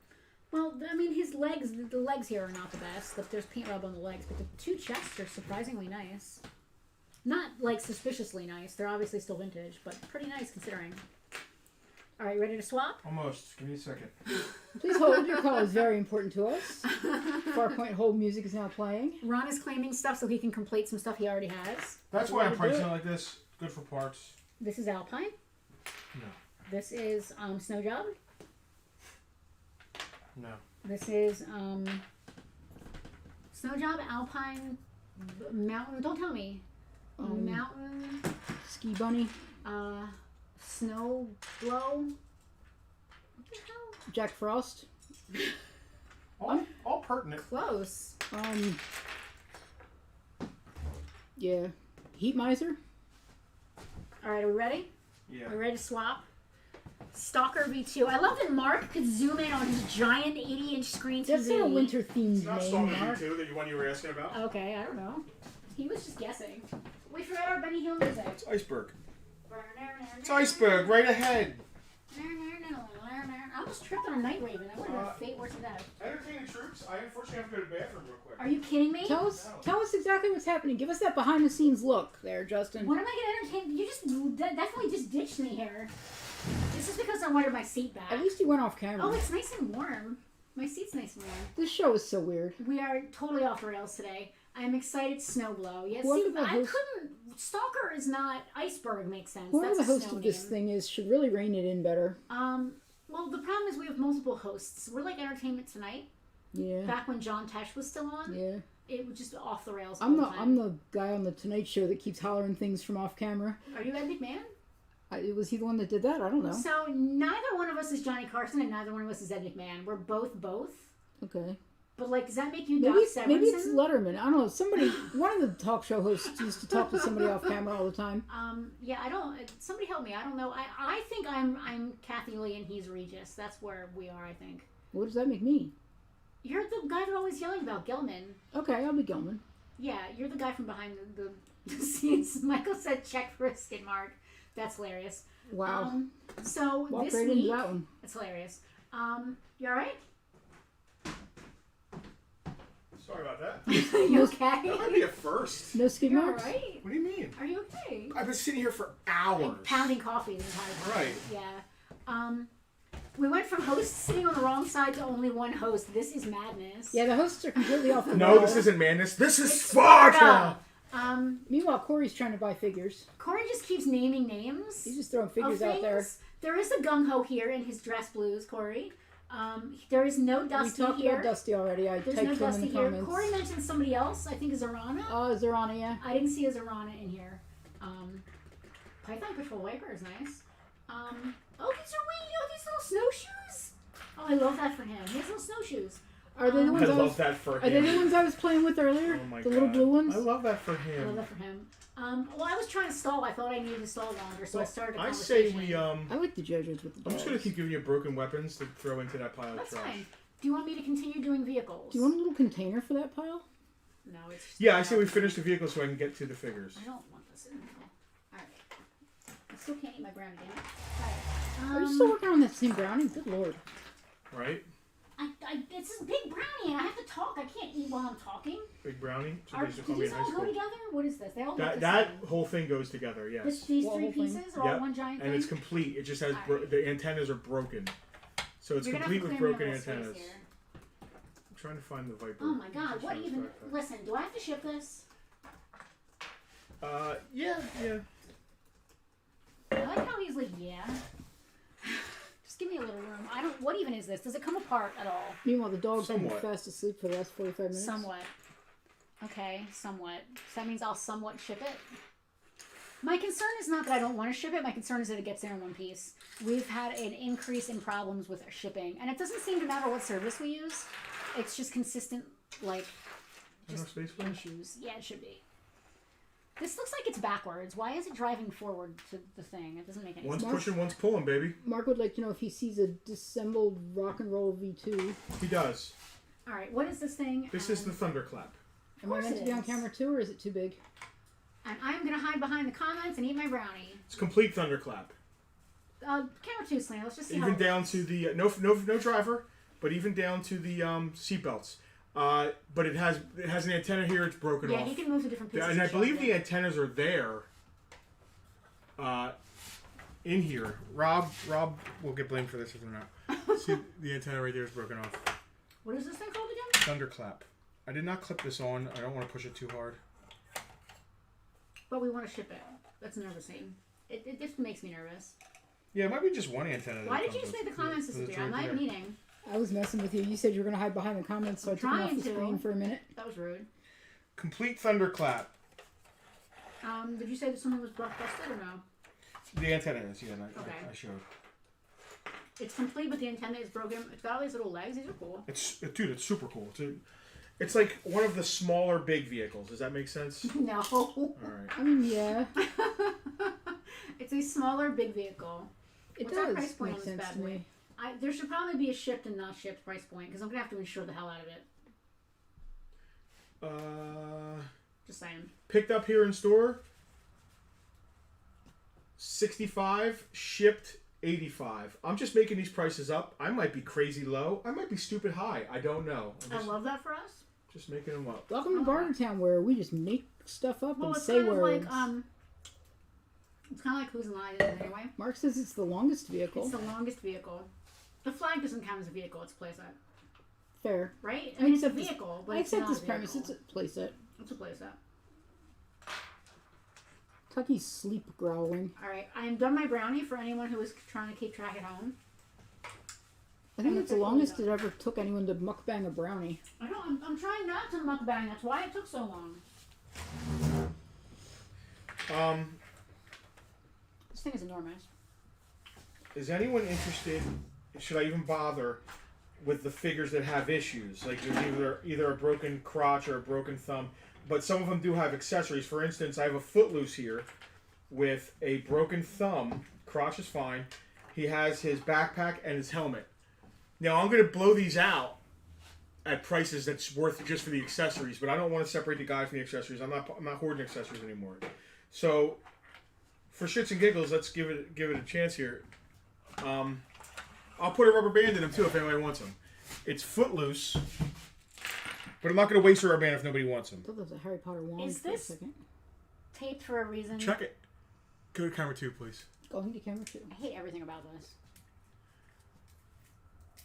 Well, I mean, his legs, the legs here are not the best. There's paint rub on the legs, but the two chests are surprisingly nice. Not, like, suspiciously nice. They're obviously still vintage, but pretty nice considering. All right, ready to swap? Almost. Give me a second. Please hold. Your call is very important to us. Farpoint hold music is now playing. Ron is claiming stuff so he can complete some stuff he already has. That's why I'm pricing it like this. Good for parts. This is Alpine. No. This is Snow Job. No. This is Snow Job, Alpine, Mountain. Don't tell me. Mountain. Ski Bunny. Snow Blow. What the hell? Jack Frost. All pertinent. Close. Yeah. Heat Miser. All right, are we ready? Yeah. Are we ready to swap? Stalker V2. I love that Mark could zoom in on his giant 80-inch screen TV. That's not a winter themed It's not name, Stalker Mark. V2, the one you were asking about. Okay, I don't know. He was just guessing. We forgot our Benny Hill music. It's Iceberg. It's Iceberg, right ahead. I almost tripped on a night raven. That would have been fate worse than that. Entertaining troops. I unfortunately have to go to the bathroom real quick. Are you kidding me? Tell us exactly what's happening. Give us that behind the scenes look there, Justin. What am I going to entertain? You just definitely just ditched me here. This is because I wanted my seat back. At least you went off camera. Oh, it's nice and warm. My seat's nice and warm. This show is so weird. We are totally off the rails today. I'm excited. Snow Blow. Yeah, Whoever see, the I host- couldn't. Stalker is not Iceberg. Makes sense. Whoever That's the a host snow of this game. thing is should really rein it in better. Well, the problem is we have multiple hosts. We're like Entertainment Tonight. Yeah. Back when John Tesh was still on. Yeah. It was just off the rails. I'm all the time. I'm the guy on the Tonight Show that keeps hollering things from off camera. Are you Ed McMahon? Was he the one that did that? I don't know. So neither one of us is Johnny Carson, and neither one of us is Ed McMahon. We're both. Okay. But like, does that make you Maybe Doc it's, Severinsen? maybe it's Letterman. I don't know. Somebody, one of the talk show hosts used to talk to somebody off camera all the time. Yeah, I don't. Somebody help me. I don't know. I think I'm Kathy Lee and he's Regis. That's where we are. I think. What does that make me? You're the guy they're always yelling about, Gelman. Okay, I'll be Gelman. Yeah, you're the guy from behind the scenes. Michael said check for a skid mark. That's hilarious. Wow. So Walk this right week, into that one. it's hilarious. You all right? Sorry about that. You okay? That might be a first. No skid You're all marks? right? What do you mean? Are you okay? I've been sitting here for hours. Like pounding coffee the entire time. Right. Yeah. We went from hosts sitting on the wrong side to only one host. This is madness. Yeah, the hosts are completely off the No, wall. this isn't madness. This is It's Sparta. Meanwhile, Corey's trying to buy figures. Corey just keeps naming names. He's just throwing figures of out there. things. There is a gung ho here in his dress blues, Corey. There is no Dusty We talked here. about Dusty already. I There's typed no him Dusty in the here. comments. Corey mentioned somebody else. I think is Arana. Oh, Zorana, yeah. I didn't see a Zorana in here. Python Patrol Wiper is nice. Oh, these are these little snowshoes. Oh, I love that for him. He has little snowshoes. Are they the I ones love that for Are they him. the ones I was playing with earlier? Oh my the little God. blue ones? I love that for I love him. that for him. Well, I was trying to stall. I thought I needed to stall longer, so I started a I conversation. say we I like the JoJo's with the I'm dogs. just gonna keep giving you broken weapons to throw into that pile of That's trash. fine. Do you want me to continue doing vehicles? Do you want a little container for that pile? No, it's just Yeah, I say we finish the vehicle so I can get to the figures. I don't want this in there. Alright. I still can't eat my brownie, damn it. Are Alright. you still working on that same brownie? Good lord. Right? It's this big brownie and I have to talk. I can't eat while I'm talking. Big brownie. So Do basically call me these in high all go school. together? What is this? They all look the That same. whole thing goes together. Yes. These Well, three whole thing. pieces are all Yep. one giant And thing? it's complete. It just has Alright. the antennas are broken. So it's You're gonna complete have to with clear me broken a little space antennas. here. I'm trying to find the Viper. Oh my god, Just what trying to even? start that. Listen, do I have to ship this? Yeah. I like how he's like, yeah. Just give me a little room. What even is this? Does it come apart at all? Meanwhile, the dog's been Somewhat. fast asleep for the last 45 minutes. Somewhat. Okay, somewhat. So that means I'll somewhat ship it? My concern is not that I don't want to ship it. My concern is that it gets there in one piece. We've had an increase in problems with shipping. And it doesn't seem to matter what service we use. It's just consistent, like, Enough just space for it? issues. Yeah, it should be. This looks like it's backwards. Why is it driving forward to the thing? It doesn't make any One's sense. pushing, one's pulling, baby. Mark would like to know if he sees a disassembled rock and roll V2. He does. All right, what is this thing? This is the thunderclap. Am I meant to be on camera too, or is it too big? And I'm going to hide behind the comments and eat my brownie. It's complete thunderclap. Camera 2, Selena. Let's just see Even how down to the no driver, but even down to the seatbelts. But it has an antenna here. It's broken Yeah, off. he can move to different pieces. And I of believe shit. the antennas are there. In here, Rob will get blamed for this if they're not. See, the antenna right there is broken off. What is this thing called again? Thunderclap. I did not clip this on. I don't want to push it too hard. But we want to ship it. That's nervousing. It just makes me nervous. Yeah, it might be just one antenna. Why did you just make the comments disappear? I'm not even eating. I was messing with you. You said you were going to hide behind the comments, so I took them off trying the to. screen for a minute. That was rude. Complete thunderclap. Did you say that something was busted or no? The antenna is, yeah, Okay. I showed. It's complete, but the antenna is broken. It's got all these little legs. These are cool. Dude, it's super cool. It's like one of the smaller big vehicles. Does that make sense? No. All right. I mean, yeah. It's a smaller, big vehicle. It What's our does price point make on this sense bad to boy? me. There should probably be a shipped and not shipped price point because I'm gonna have to insure the hell out of it. Just saying. Picked up here in store. 65, shipped 85. I'm just making these prices up. I might be crazy low. I might be stupid high. I don't know. I love that for us. Just making them up. Welcome to Bartertown, where we just make stuff up Well, and it's say kind of words. like it's kind of like Who's in Line anyway. Mark says it's the longest vehicle. It's the longest vehicle. The flag doesn't count as a vehicle. It's a playset, Fair. right? I mean, it's a accept this- vehicle, but I it's accept not this a premise. vehicle. It's a playset. It's a playset. Tucky's sleep growling. All right, I am done my brownie for anyone who is trying to keep track at home. I think And it's the it's longest really it ever took anyone to mukbang a brownie. I know. I'm trying not to mukbang. That's why it took so long. This thing is enormous. Is anyone interested? Should I even bother with the figures that have issues. Like there's either a broken crotch or a broken thumb. But some of them do have accessories. For instance, I have a Footloose here with a broken thumb. Crotch is fine. He has his backpack and his helmet. Now, I'm going to blow these out at prices that's worth just for the accessories, but I don't want to separate the guy from the accessories. I'm not hoarding accessories anymore. So, for shits and giggles, let's give it a chance here. I'll put a rubber band in them, too, if anybody wants them. It's Footloose, but I'm not going to waste a rubber band if nobody wants them. I thought that was a Harry Potter wand. Is this taped for a reason? Check it. Go to camera 2, please. Going to camera 2. I hate everything about this.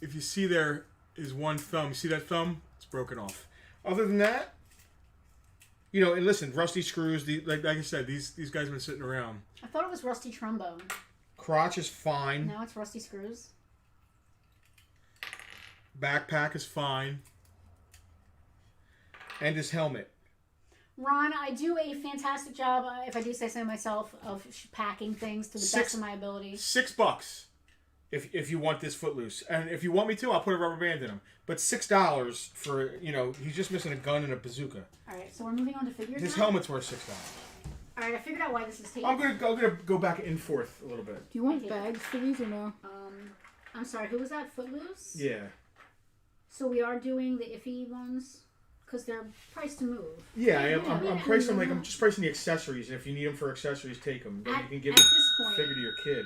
If you see there is one thumb, you see that thumb? It's broken off. Other than that, and listen, rusty screws. Like I said, these guys have been sitting around. I thought it was rusty trombone. Crotch is fine. Now it's rusty screws. Backpack is fine. And his helmet. Ron, I do a fantastic job, if I do say so myself, of packing things to the best of my ability. $6 if you want this Footloose. And if you want me to, I'll put a rubber band in him. But $6 for, he's just missing a gun and a bazooka. Alright, so we're moving on to figures His now? helmet's worth $6. Alright, I figured out why this is taped. I'm gonna go back and forth a little bit. Do you want bags for these or no? I'm sorry, who was that? Footloose? Yeah. So we are doing the iffy ones? Because they're priced to move. Yeah, I'm pricing I'm just pricing the accessories, and if you need them for accessories, take them. Then you can give a figure to your kid.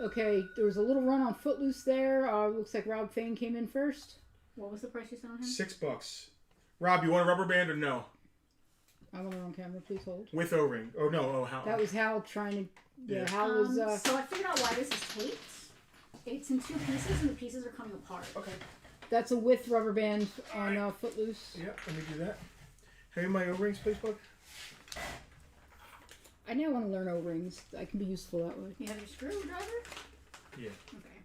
Okay, there was a little run on Footloose there. Looks like Rob Fain came in first. What was the price you said on him? $6. Rob, you want a rubber band or no? I want it on camera. Please hold. With O-ring. Oh no. Oh, Hal. That was Hal trying to. Yeah, Hal was. So I figured out why this is taped. It's in 2 pieces, and the pieces are coming apart. Okay. That's a with rubber band on Footloose. Yeah, let me do that. Have you my O-rings, please, bud? I now want to learn O-rings. I can be useful that way. You have your screwdriver? Yeah. Okay.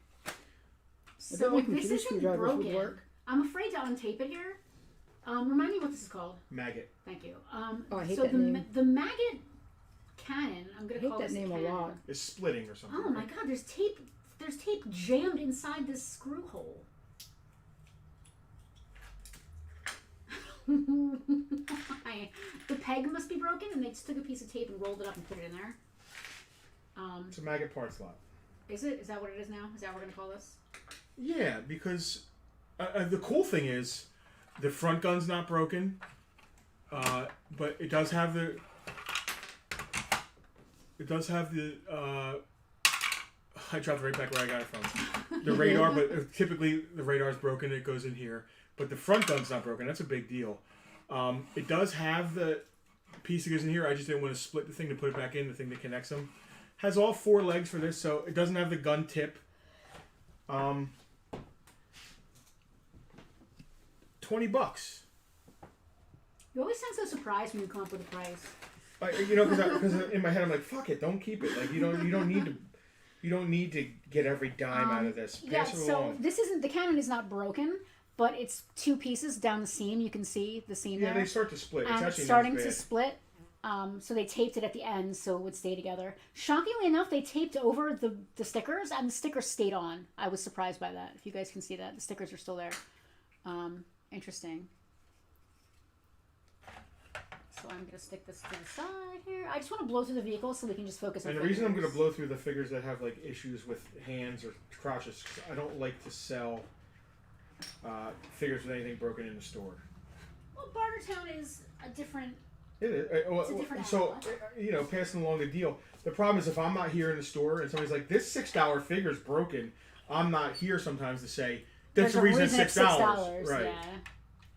So this isn't screwdrivers would broken. work. I'm afraid to untape it here. Remind me what this is called. Maggot. Thank you. I hate so that name. the maggot cannon. I'm gonna call that this name cannon. a lot. It's splitting or something. Oh my god! There's tape. There's tape jammed inside this screw hole. The peg must be broken, and they just took a piece of tape and rolled it up and put it in there. It's a maggot part slot. Is it? Is that what it is now? Is that what we're gonna call this? Yeah, because the cool thing is the front gun's not broken, but it does have the. It does have the. I dropped it right back where I got it from. The radar, but typically the radar's broken. It goes in here, but the front gun's not broken. That's a big deal. It does have the piece that goes in here. I just didn't want to split the thing to put it back in. The thing that connects them has all 4 legs for this, so it doesn't have the gun tip. $20. You always sound so surprised when you come up with a price. Because in my head I'm like, fuck it, don't keep it. Like you don't need to get every dime out of this. Pass it so along. this isn't, the cannon is not broken, but it's 2 pieces down the seam. You can see the seam there. Yeah, they start to split. It's And actually it's starting not to bad. split. So they taped it at the end so it would stay together. Shockingly enough, they taped over the stickers, and the stickers stayed on. I was surprised by that. If you guys can see that, the stickers are still there. Interesting. So I'm going to stick this to the side here. I just want to blow through the vehicle so we can just focus on And the reason I'm going to blow through the figures that have like issues with hands or crotches, 'cause I don't like to sell figures with anything broken in the store. Well, Bartertown is a different... It is. It's a different So, animal. passing along the deal. The problem is if I'm not here in the store and somebody's like, this $6 figure's broken, I'm not here sometimes to say, that's the reason it's $6. Right. Yeah.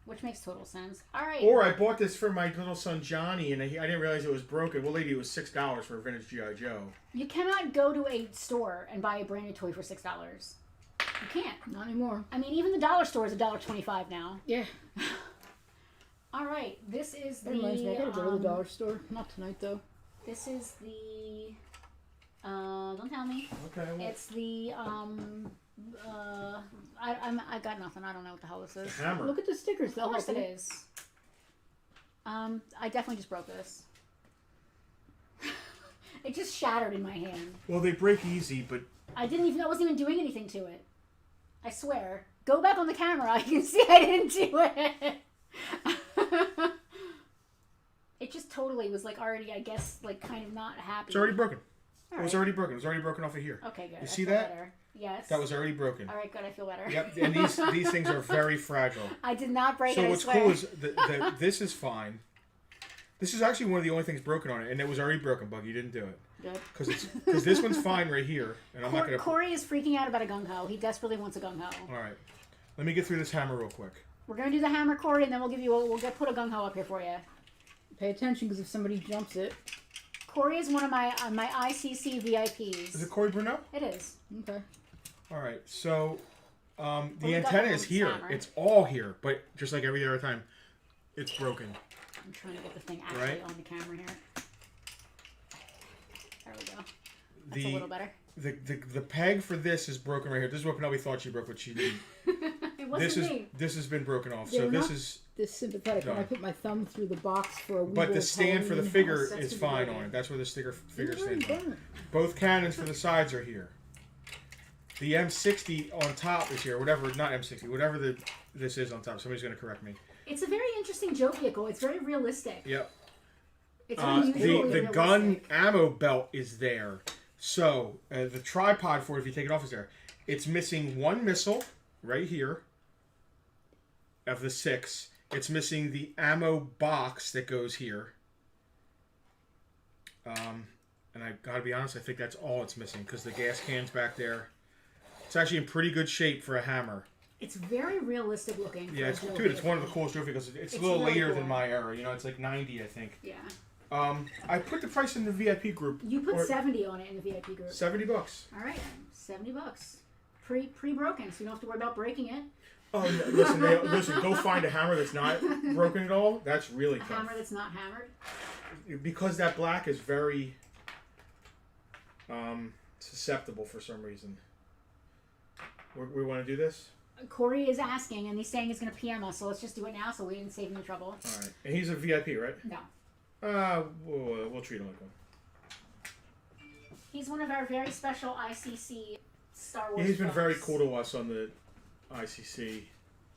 Which makes total sense. All right. Or I bought this for my little son Johnny and I didn't realize it was broken. Well, lady, it was $6 for a vintage G.I. Joe. You cannot go to a store and buy a brand new toy for $6. You can't. Not anymore. I mean, even the dollar store is $1.25 now. Yeah. All right, this is That reminds me, I gotta go to the dollar store. Not tonight, though. This is the. Don't tell me. Okay. Well, It's the. I got nothing. I don't know what the hell this is. hammer. Look at the stickers. Of They'll course help it you. is. I definitely just broke this. It just shattered in my hand. Well, they break easy, but I wasn't even doing anything to it. I swear. Go back on the camera. You can see I didn't do it. It just totally was like already, I guess, like kind of not happy. It's already broken. All It was right. already broken. It was already broken off of here. Okay, good. You I see feel that? Better. Yes. That was already broken. All right, good. I feel better. Yep, and these things are very fragile. I did not break So it. what's I swear. cool is that this is fine. This is actually one of the only things broken on it, and it was already broken, Bug. You didn't do it. Good. Because this one's fine right here, and I'm not gonna. Corey is freaking out about a gung ho. He desperately wants a gung ho. All right, let me get through this hammer real quick. We're gonna do the hammer, Corey, and then we'll put a gung ho up here for you. Pay attention, because if somebody jumps it. Corey is one of my ICC VIPs. Is it Corey Bruno? It is. Okay. All right, so the we got antenna one is with here. hammer. It's all here, but just like every other time, it's broken. I'm trying to get the thing actually Right. on the camera here. There we go. That's The a little better. the peg for this is broken right here. This is what Penelope thought she broke, but she didn't. It wasn't me. This has been broken off. They're So this not is. this sympathetic when I Done. put my thumb through the box for a But the Weeble stand for the Halloween figure house. That's is the fine beginning. on it. That's where the figure It's already stands on. burnt. Both cannons for the sides are here. The M60 on top is here. Whatever, not M60. Whatever this is on top. Somebody's going to correct me. It's a very interesting joke vehicle. It's very realistic. Yep. It's The unusually the gun realistic. ammo belt is there. So the tripod for it, if you take it off, is there. It's missing one missile right here of the 6. It's missing the ammo box that goes here. And I gotta be honest, I think that's all it's missing because the gas can's back there. It's actually in pretty good shape for a hammer. It's very realistic looking. for Yeah, a it's joke dude. It's one of the vehicle. coolest trophies because it's a It's little really later cool. than my era. You know, it's like 90, I think. Yeah. I put the price in the VIP group. You put or 70 on it in the VIP group. $70. All right, $70. Pre-broken, so you don't have to worry about breaking it. Oh, yeah, listen, go find a hammer that's not broken at all. That's really A tough. hammer that's not hammered. Because that black is very susceptible for some reason. We want to do this? Corey is asking, and he's saying he's going to PM us, so let's just do it now so we didn't save him the trouble. All right. And he's a VIP, right? No. We'll treat him like one. He's one of our very special ICC Star Wars Yeah, he's been folks. very cool to us on the ICC.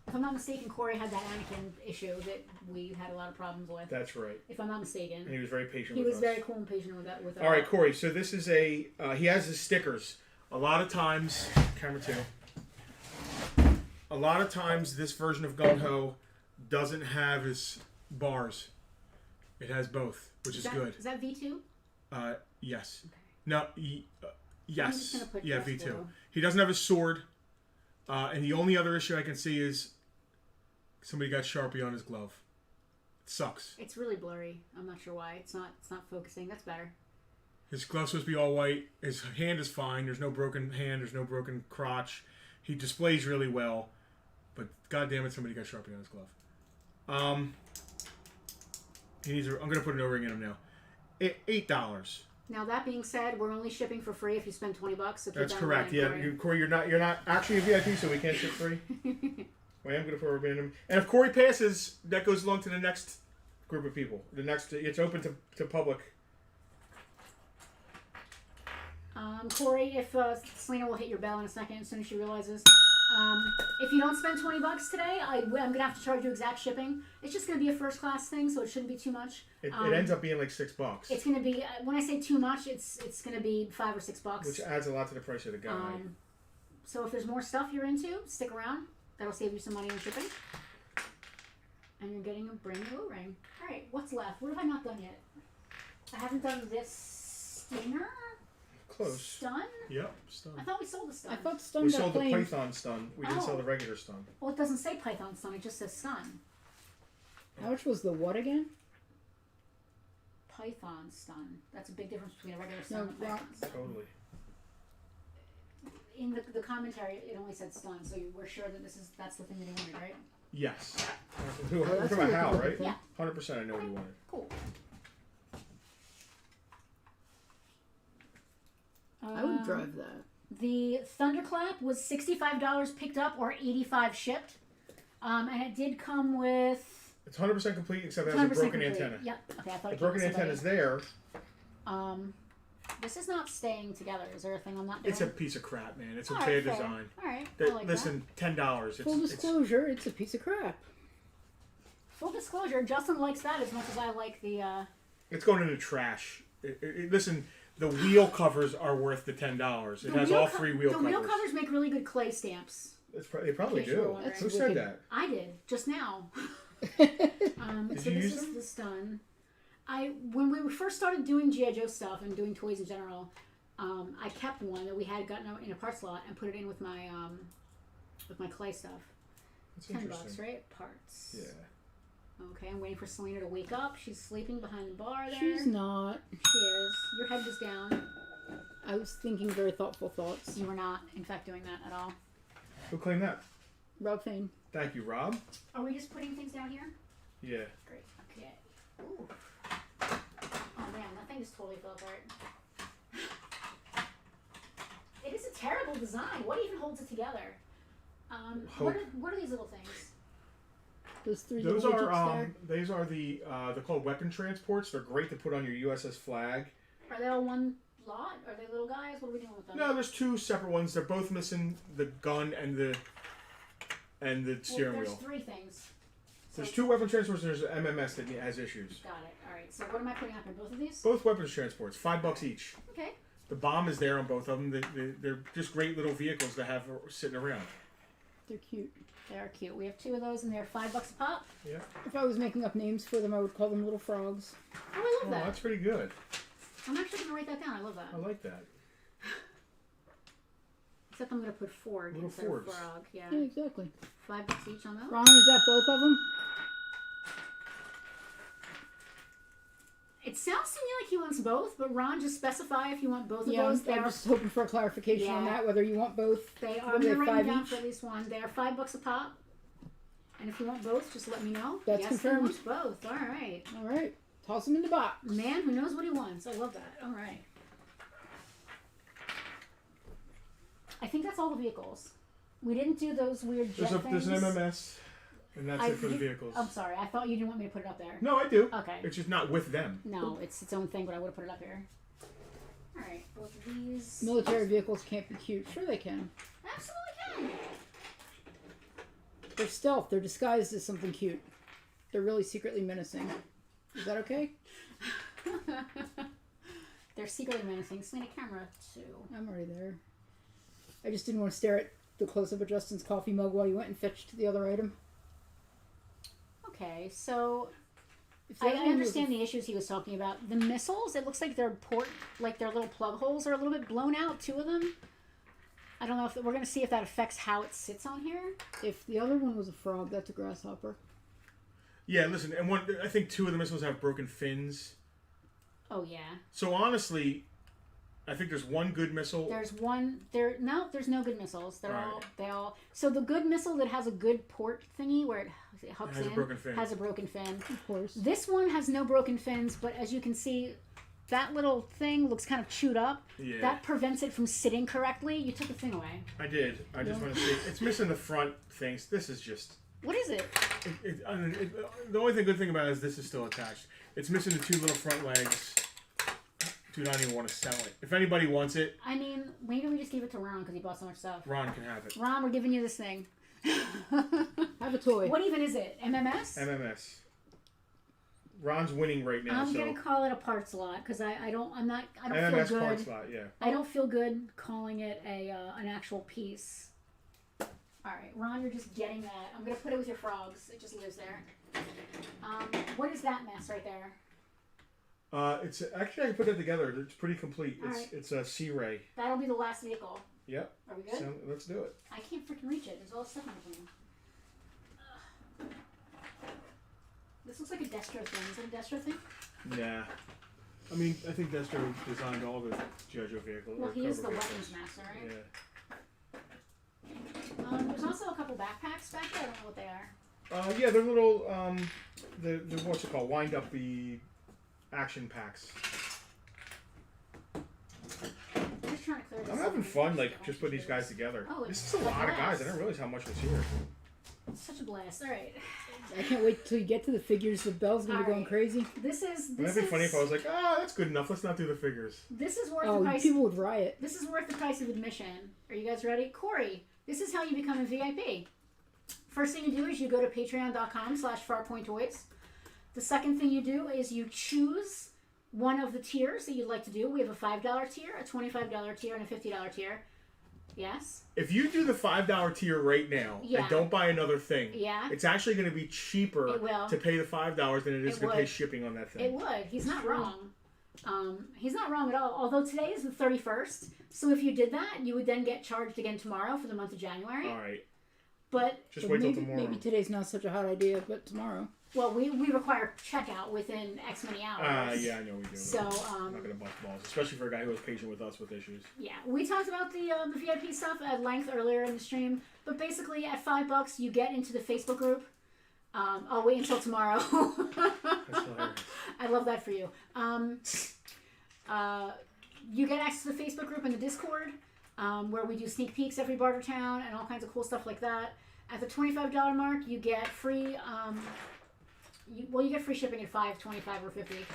If I'm not mistaken, Corey had that Anakin issue that we had a lot of problems with. That's right. If I'm not mistaken. And he was very patient He with was us. very cool and patient with that. With All right, Corey. So this is he has his stickers. A lot of times, camera 2. A lot of times, this version of Gung Ho doesn't have his bars. It has both, which is good. Is that V2? Yes. Okay. No. I'm Yes. just gonna put Yeah, yes V2. below. He doesn't have his sword. And the only other issue I can see is somebody got Sharpie on his glove. It sucks. It's really blurry. I'm not sure why. It's not focusing. That's better. His glove's supposed to be all white. His hand is fine. There's no broken hand. There's no broken crotch. He displays really well. But goddamn it, somebody got Sharpie on his glove. He needs. I'm gonna put an O-ring in him now. $8. Now that being said, we're only shipping for free if you spend $20. So keep That's that in correct. mind, Yeah, Corey. Corey, you're not actually a VIP, so we can't ship free. I am gonna put a rubber in him. And if Corey passes, that goes along to the next group of people. It's open to public. Corey, if Selena will hit your bell in a second as soon as she realizes. If you don't spend $20 today, I'm gonna have to charge you exact shipping. It's just gonna be a first class thing, so it shouldn't be too much. It ends up being like $6, It's gonna be when I say too much, it's gonna be $5 or $6. which adds a lot to the price of the guy. So if there's more stuff you're into, stick around. That'll save you some money on shipping. And you're getting a brand new O-ring. All right, what's left? What have I not done yet? I haven't done this stinger. Close. Stun? Yep, stun. I thought we sold the stun. I thought stun We got sold the claimed. Python stun. We didn't sell the regular stun. Well, it doesn't say Python stun. It just says stun. How much was the what again? Python stun. That's a big difference between a regular stun and No, Python stun. Totally. In the commentary, it only said stun, so we're sure that that's the thing that he wanted, right? Yes. Oh, We're that's talking about what Hal, we're right? looking Yeah. 100% I know what he wanted. Cool. I would drive that. The Thunderclap was $65 picked up or $85 shipped. And it did come with It's 100% complete except it has 100% a broken complete. antenna. Yep. Okay, I thought The it came broken with antenna is somebody. there. This is not staying together. Is there a thing I'm not doing? It's a piece of crap, man. It's a All bad right, fair. design. All right. I That, like listen, $10. Full disclosure, it's a piece of crap. Full disclosure, Justin likes that as much as I like the. It's going in the trash. Listen, the wheel covers are worth the $10. It has all 3 wheel covers. The wheel covers make really good clay stamps. They probably In case you were do. wondering. Who said that? I did just now. Did So you this use is them? this done. When we first started doing G.I. Joe stuff and doing toys in general, I kept one that we had gotten in a parts lot and put it in with my clay stuff. That's $10, interesting. right? Parts. Yeah. Okay, I'm waiting for Selena to wake up. She's sleeping behind the bar there. She's not. She is. Your head was down. I was thinking very thoughtful thoughts. You were not, in fact, doing that at all. Who claimed that? Rob Fane. Thank you, Rob. Are we just putting things down here? Yeah. Great. Okay. Ooh. Oh man, that thing just totally fell apart. It is a terrible design. What even holds it together? What are these little things? Those 3 Those little are widgets there. these are they're called weapon transports. They're great to put on your USS flag. Are they all one lot? Are they little guys? What are we doing with them? No, there's 2 separate ones. They're both missing the gun and the steering there's wheel. 3 things. There's 2 weapon transports and there's an MMS that has issues. Got it. All right. So what am I putting up in both of these? Both weapons transports, $5 each. Okay. The bomb is there on both of them. They're just great little vehicles to have sitting around. They're cute. They are cute. We have 2 of those, and they're $5 a pop. Yeah. If I was making up names for them, I would call them little frogs. Oh, I love that. That's pretty good. I'm actually gonna write that down. I love that. I like that. Except I'm gonna put Forg Little instead Forgs. of Frog. Yeah. Yeah, exactly. $5 each on those. Ron, is that both of them? It sounds to me like he wants both, but Ron, just specify if you want both of Yeah, those. I'm just hoping for a clarification on Yeah. that, whether you want both. They are. What I'm are they, gonna write 5 them down each? for at least one. They are $5 a pop. And if you want both, just let me know. That's yes, confirmed. He wants both. All right. All right. Toss them in the box. Man who knows what he wants. I love that. All right. I think that's all the vehicles. We didn't do those weird jet There's things. an MMS, and that's it for the vehicles. I'm sorry. I thought you didn't want me to put it up there. No, I do. Okay. It's just not with them. No, it's its own thing, but I would have put it up here. All right. Both of these. Military vehicles can't be cute. Sure they can. Absolutely can. They're stealth. They're disguised as something cute. They're really secretly menacing. Is that okay? They're secretly menacing. Selena camera too. I'm already there. I just didn't want to stare at the close-up of Justin's coffee mug while you went and fetched the other item. Okay, so If the I other one was understand the issues he was talking about. The missiles, it looks like their their little plug holes are a little bit blown out. 2 of them. I don't know if we're going to see if that affects how it sits on here. If the other one was a frog, that's a grasshopper. Yeah, listen, and I think 2 of the missiles have broken fins. Oh yeah. So honestly, I think there's one good missile. There's one. There's no good missiles. Right. They all. So the good missile that has a good port thingy where it hooks has in a broken fin. has a broken fin. Of course. This one has no broken fins, but as you can see, that little thing looks kind of chewed up. Yeah. That prevents it from sitting correctly. You took the thing away. I did. I just want to say it's missing the front things. This is just. What is it? The only good thing about it is this is still attached. It's missing the 2 little front legs. Dude, I don't even want to sell it. If anybody wants it, I mean, maybe we just give it to Ron because he bought so much stuff. Ron can have it. Ron, we're giving you this thing. Have a toy. What even is it? MMS? MMS. Ron's winning right now. I'm so. gonna call it a parts lot because I don't MMS feel parts good. lot, yeah. I don't feel good calling it an actual piece. All right, Ron, you're just getting that. I'm gonna put it with your frogs. It just lives there. What is that mess right there? It's actually I can put it together. It's pretty complete. Alright. It's a C-Ray. That'll be the last vehicle. Yep. Are we good? So let's do it. I can't freaking reach it. There's all this stuff on the thing. This looks like a Destro thing. Is it a Destro thing? Nah. I mean, I think Destro designed all the JoJo vehicles. Well, or he is the cover weapons vehicles. master, right? Yeah. There's also a couple backpacks back there. I don't know what they are. Yeah, they're little, the what's it called? Wind up the action packs. I'm just trying to clear this I'm up. having fun, like, just putting these guys together. Oh, This it's is a lot of blast. guys. I didn't realize how much was here. It's such a blast. All right. I can't wait till you get to the figures. The bell's gonna be going crazy. Wouldn't it be funny if I was like, that's good enough. Let's not do the figures. This is worth the price. People would riot. This is worth the price of admission. Are you guys ready? Corey, this is how you become a VIP. First thing you do is you go to patreon.com/farpointtoys. The second thing you do is you choose one of the tiers that you'd like to do. We have a $5 tier, a $25 tier, and a $50 tier. Yes? If you do the $5 tier right now and don't buy another thing, it's actually going to be cheaper to pay the $5 than it is to pay shipping on that thing. It would. He's not wrong. He's not wrong at all. Although today is the 31st, so if you did that, you would then get charged again tomorrow for the month of January. All right. But just wait till tomorrow. Maybe today's not such a hot idea, but tomorrow. Well, we require checkout within X many hours. Yeah, I know we do. So I'm not gonna bust balls, especially for a guy who was patient with us with issues. Yeah, we talked about the VIP stuff at length earlier in the stream, but basically at $5 you get into the Facebook group. I'll wait until tomorrow. That's hilarious. I love that for you. You get access to the Facebook group and the Discord, where we do sneak peeks every Bartertown and all kinds of cool stuff like that. At the $25 mark, you get free. You get free shipping at $5, $25, or $50.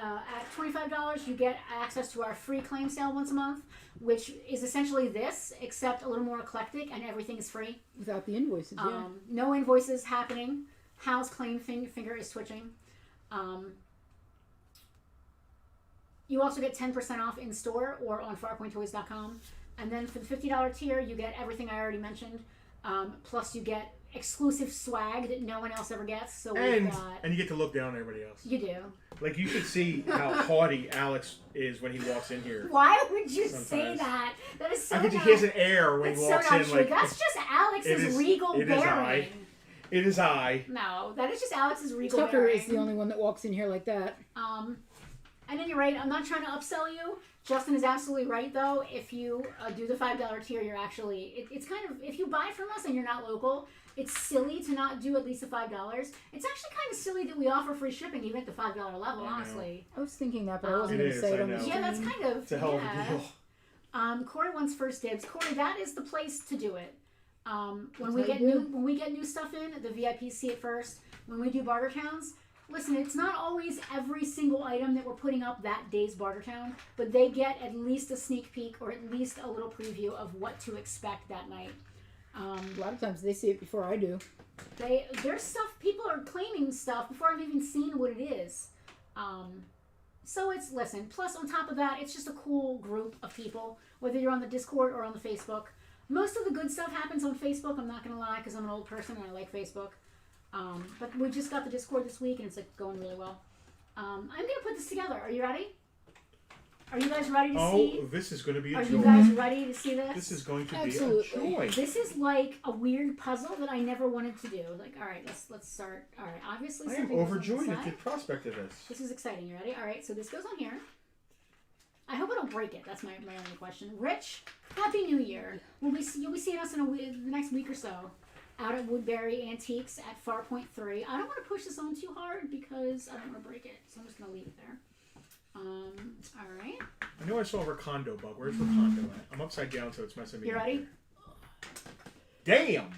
At $25, you get access to our free claim sale once a month, which is essentially this, except a little more eclectic, and everything is free. Without the invoices, No invoices happening. Hal's claim finger is twitching. You also get 10% off in store or on farpointtoys.com. And then for the $50 tier, you get everything I already mentioned. Plus you get exclusive swag that no one else ever gets. So and you get to look down on everybody else. You do. Like, you should see how haughty Alex is when he walks in here. Why would you say that? That is so he has an air when he walks in. Like, that's just Alex's regal bearing. It is I. No, that is just Alex's regal Tucker bearing. is the only one that walks in here like that. At any rate, I'm not trying to upsell you. Justin is absolutely right, though. If you do the $5 tier, you're actually... It's kind of... If you buy from us and you're not local, it's silly to not do at least the $5. It's actually kind of silly that we offer free shipping even at the $5 level, honestly. I was thinking that, but I wasn't going to say it on the stream. Yeah, that's kind of... It's a hell of a deal. Corey wants first dibs. Corey, that is the place to do it. When we get new stuff in, the VIPs see it first. When we do Bartertowns... Listen, it's not always every single item that we're putting up that day's Bartertown, but they get at least a sneak peek or at least a little preview of what to expect that night. A lot of times they see it before I do. There's stuff, people are claiming stuff before I've even seen what it is. So listen, plus on top of that, it's just a cool group of people, whether you're on the Discord or on the Facebook. Most of the good stuff happens on Facebook, I'm not going to lie, because I'm an old person and I like Facebook. But we just got the Discord this week, and it's going really well. I'm going to put this together. Are you ready? Are you guys ready to see? Oh, this is going to be a joy. Are you guys ready to see this? This is going to be a joy. This is like a weird puzzle that I never wanted to do. Like, all right, let's start. All right, obviously I am overjoyed at the prospect of this. This is exciting. You ready? All right, so this goes on here. I hope I don't break it. That's my only question. Rich, Happy New Year. You'll be seeing us in the next week or so. Out at Woodbury Antiques at Farpoint 3. I don't want to push this on too hard because I don't want to break it, so I'm just going to leave it there. All right. I know I saw a Recondo bug. Where's Recondo at? I'm upside down, so it's messing me up. You ready? Damn!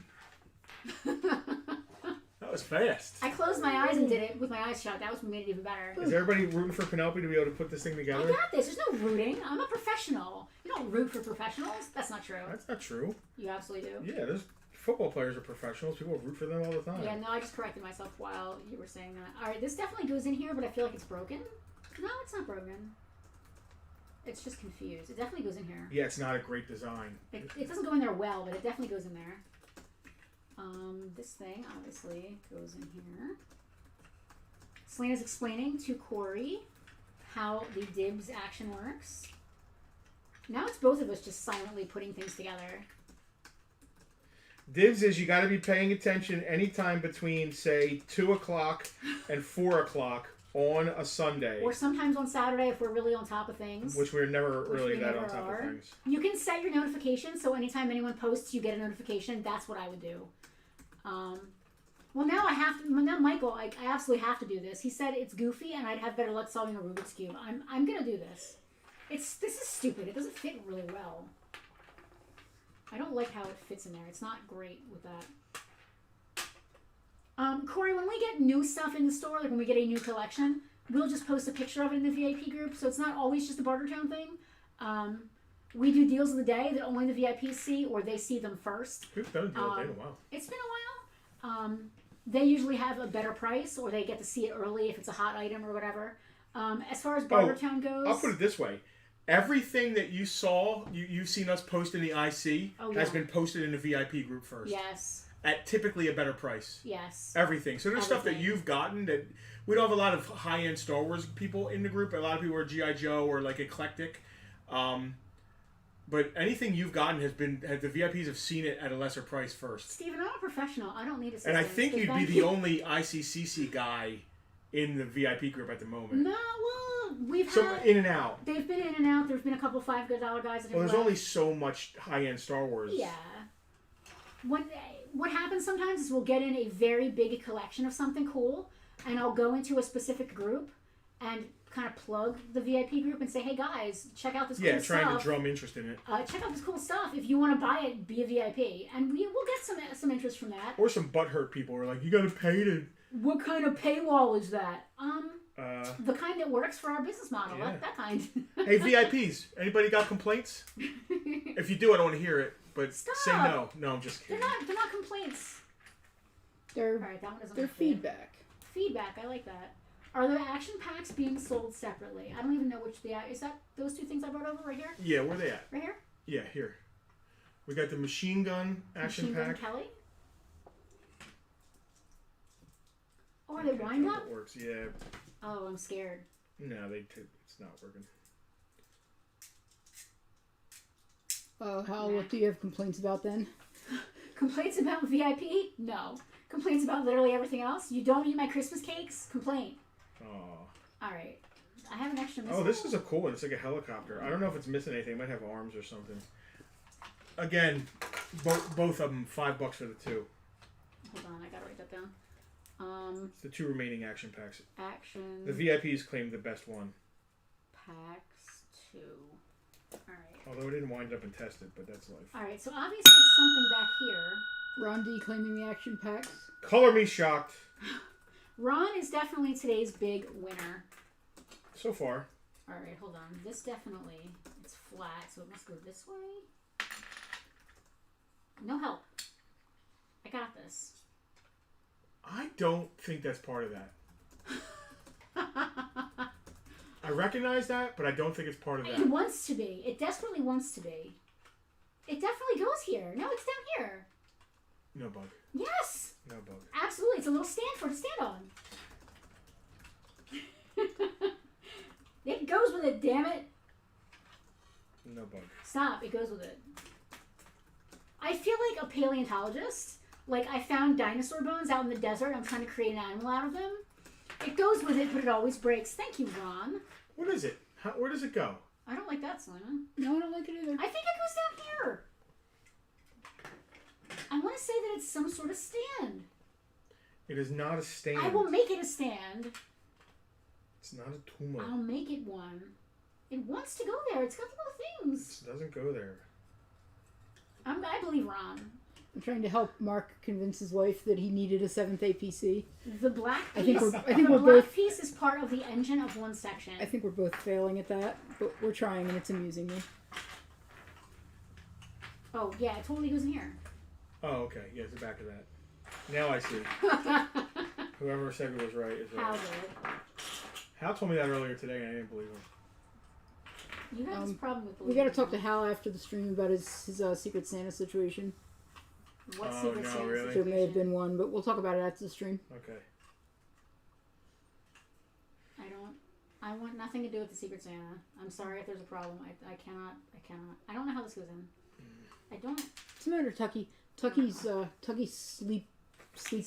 That was fast. I closed my eyes and did it with my eyes shut. That made it even better. Is everybody rooting for Penelope to be able to put this thing together? I got this. There's no rooting. I'm a professional. You don't root for professionals. That's not true. That's not true. You absolutely do. Yeah, there's... Football players are professionals. People root for them all the time. Yeah, no, I just corrected myself while you were saying that. All right, this definitely goes in here, but I feel like it's broken. No, it's not broken. It's just confused. It definitely goes in here. Yeah, it's not a great design. It doesn't go in there well, but it definitely goes in there. This thing, obviously, goes in here. Selena's explaining to Corey how the dibs action works. Now it's both of us just silently putting things together. Dibs is you got to be paying attention anytime between, say, 2 o'clock and 4 o'clock on a Sunday. Or sometimes on Saturday if we're really on top of things. Which we're never really that on top of things. You can set your notifications so anytime anyone posts, you get a notification. That's what I would do. Well, now I have to. Now, Michael, I absolutely have to do this. He said it's goofy and I'd have better luck solving a Rubik's Cube. I'm going to do this. This is stupid. It doesn't fit really well. I don't like how it fits in there. It's not great with that. Corey, when we get new stuff in the store, like when we get a new collection, we'll just post a picture of it in the VIP group. So it's not always just a Bartertown thing. We do deals of the day that only the VIPs see, or they see them first. We've done a deal of the day in a while. It's been a while. They usually have a better price, or they get to see it early if it's a hot item or whatever. As far as Bartertown goes, I'll put it this way. Everything that you saw, you've seen us post in the IC, has been posted in the VIP group first. Yes. At typically a better price. Yes. Everything. So there's stuff that you've gotten that we don't have a lot of high-end Star Wars people in the group. A lot of people are G.I. Joe or like eclectic. But anything you've gotten the VIPs have seen it at a lesser price first. Steven, I'm a professional. I don't need assistance. And I think you'd be the only ICCC guy in the VIP group at the moment. No, well, we've had... in and out. They've been in and out. There's been a couple $5 guys that have there's left. only so much high-end Star Wars. Yeah. What happens sometimes is we'll get in a very big collection of something cool, and I'll go into a specific group and kind of plug the VIP group and say, hey guys, check out this cool stuff. Yeah, trying to drum interest in it. Check out this cool stuff. If you want to buy it, be a VIP. And we'll get some interest from that. Or some butthurt people who are like, you gotta pay to... What kind of paywall is that? The kind that works for our business model. Yeah. That kind. Hey, VIPs, anybody got complaints? If you do, I don't want to hear it. But Stop. say no. No, I'm just kidding. They're not complaints. They're All right, that one doesn't they're look good. feedback. Feedback, I like that. Are the action packs being sold separately? I don't even know which is that those two things I brought over right here? Yeah, where are they at? Right here? Yeah, here. We got the machine gun action Machine Gun pack. Kelly? Oh, are they wind up? It works, yeah. Oh, I'm scared. No, it's not working. Hal, what do you have complaints about then? Complaints about VIP? No. Complaints about literally everything else? You don't eat my Christmas cakes? Complaint. Oh. Alright. I have an extra missile. Oh, this is a cool one. It's like a helicopter. I don't know if it's missing anything. It might have arms or something. Again, both of them, $5 for the two. Hold on, I gotta write that down. It's the two remaining action packs. Action. The VIPs claimed the best one. Packs 2. Alright. Although it didn't wind up and test it, but that's life. Alright, so obviously something back here. Ron D claiming the action packs. Color me shocked. Ron is definitely today's big winner. So far. Alright, hold on. This definitely, it's flat, so it must go this way. No help. I got this. I don't think that's part of that. I recognize that, but I don't think it's part of that. It wants to be. It desperately wants to be. It definitely goes here. No, it's down here. No bug. Yes! No bug. Absolutely. It's a little stand for it to stand on. It goes with it, damn it. No bug. Stop. It goes with it. I feel like a paleontologist. Like, I found dinosaur bones out in the desert. I'm trying to create an animal out of them. It goes with it, but it always breaks. Thank you, Ron. What is it? Where does it go? I don't like that, Selena. No, I don't like it either. I think it goes down here. I want to say that it's some sort of stand. It is not a stand. I will make it a stand. It's not a tumor. I'll make it one. It wants to go there. It's got little things. It doesn't go there. I believe Ron. I'm trying to help Mark convince his wife that he needed a 7th APC. The black piece. I think we're the black both. piece is part of the engine of one section. I think we're both failing at that, but we're trying, and it's amusing me. Oh yeah, it totally goes in here. Oh, okay. Yeah, it's the back of that. Now I see. Whoever said it was right is right. How good. Hal told me that earlier today, and I didn't believe him. You have this problem with. We got to talk to Hal after the stream about his Secret Santa situation. What Oh, Secret no, Santa really? There may have situation? been one, but we'll talk about it after the stream. Okay. I want nothing to do with the Secret Santa. I'm sorry if there's a problem. I cannot. I don't know how this goes in. I don't. What's the matter, Tucky? Tucky's sleep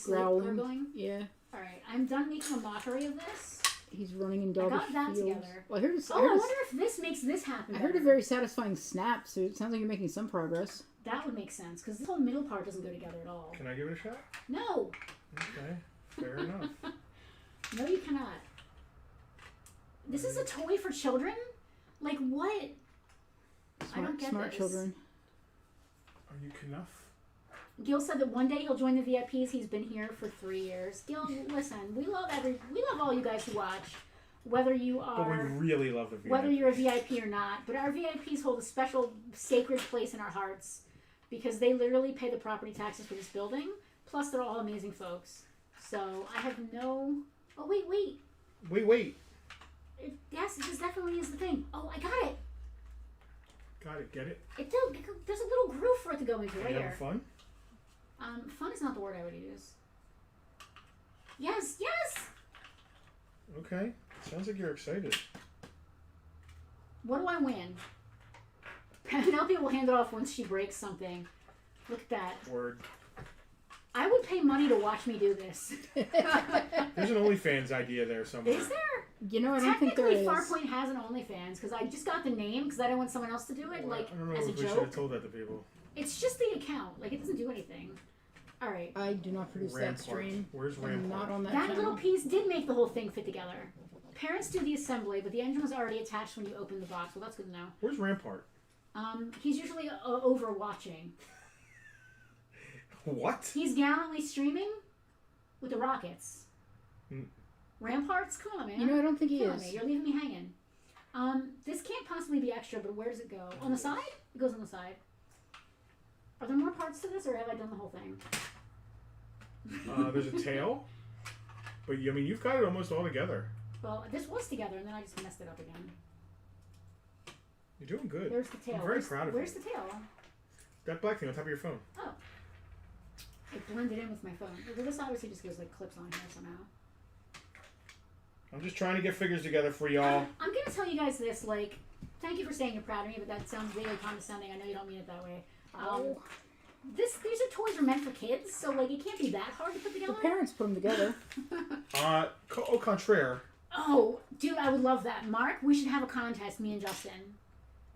growling. gurgling? Yeah, All right, I'm done making a mockery of this. he's running in I doggish got that fields. together. Well, I heard Oh, I wonder if this makes this happen. I heard a better. very satisfying snap, so it sounds like you're making some progress. That would make sense because this whole middle part doesn't go together at all. Can I give it a shot? No, Okay. Fair enough. no, you cannot. This is a toy for children. Like what? I don't get Smart this. children. Are you enough? Gil said that one day he'll join the VIPs. He's been here for 3 years. Gil, listen, we love all you guys who watch, whether you are. But we really love the VIPs. Whether you're a VIP or not. But our VIPs hold a special, sacred place in our hearts because they literally pay the property taxes for this building. Plus, they're all amazing folks. So I have no. Oh wait. Wait. Yes, this definitely is the thing. Oh, I got it. Got it. Get it? There's a little groove for it to go into right You here. having fun? Fun is not the word I would use. Yes. Okay. Sounds like you're excited. What do I win? Penelope will hand it off once she breaks something. Look at that. Word. I would pay money to watch me do this. There's an OnlyFans idea there somewhere. Is there? You know, I don't think there is. Technically, Farpoint has an OnlyFans because I just got the name because I don't want someone else to do it, Well, like I don't know as a if we should joke. have told that to people. It's just the account. Like, it doesn't do anything. All right. I do not produce Rampart. that stream. Where's I'm Rampart? not on that That channel. little piece did make the whole thing fit together. Parents do the assembly, but the engine was already attached when you open the box. Well, that's good to know. Where's Rampart? He's usually over watching. What? He's gallantly streaming with the Rockets. Mm. Ramparts? Come on, man. You know, I don't think he Killing is. me. You're leaving me hanging. This can't possibly be extra, but where does it go? On the side? It goes on the side. Are there more parts to this, or have I done the whole thing? There's a tail. But, I mean, you've got it almost all together. Well, this was together, and then I just messed it up again. You're doing good. There's the tail. I'm very proud of Where's you. the tail? That black thing on top of your phone. Oh. It blended in with my phone. Well, this obviously just goes like clips on here somehow. I'm just trying to get figures together for y'all. I'm going to tell you guys this, like, thank you for saying you're proud of me, but that sounds really condescending. I know you don't mean it that way. These are toys are meant for kids, so, like, it can't be that hard to put The together. parents put them together. Au contraire. Oh, dude, I would love that. Mark, we should have a contest, me and Justin.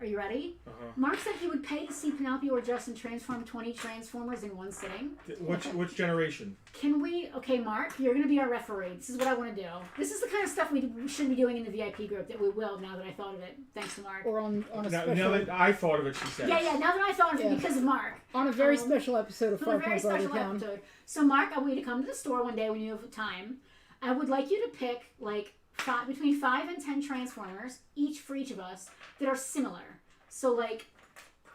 Are you ready? Uh-huh. Mark said he would pay to see Penelope or Justin transform 20 Transformers in one sitting. Which generation? Can we... Okay, Mark, you're going to be our referee. This is what I want to do. This is the kind of stuff we shouldn't be doing in the VIP group that we will now that I thought of it. Thanks to Mark. Or on a Now special... that I thought of it, she said. Yeah, now that I thought of it because of Mark. On a very special episode of For a very Farpoint special Bartertown. episode. So, Mark, I want you to come to the store one day when you have time. I would like you to pick, like, between 5 and 10 Transformers, each for each of us, that are similar. So, like,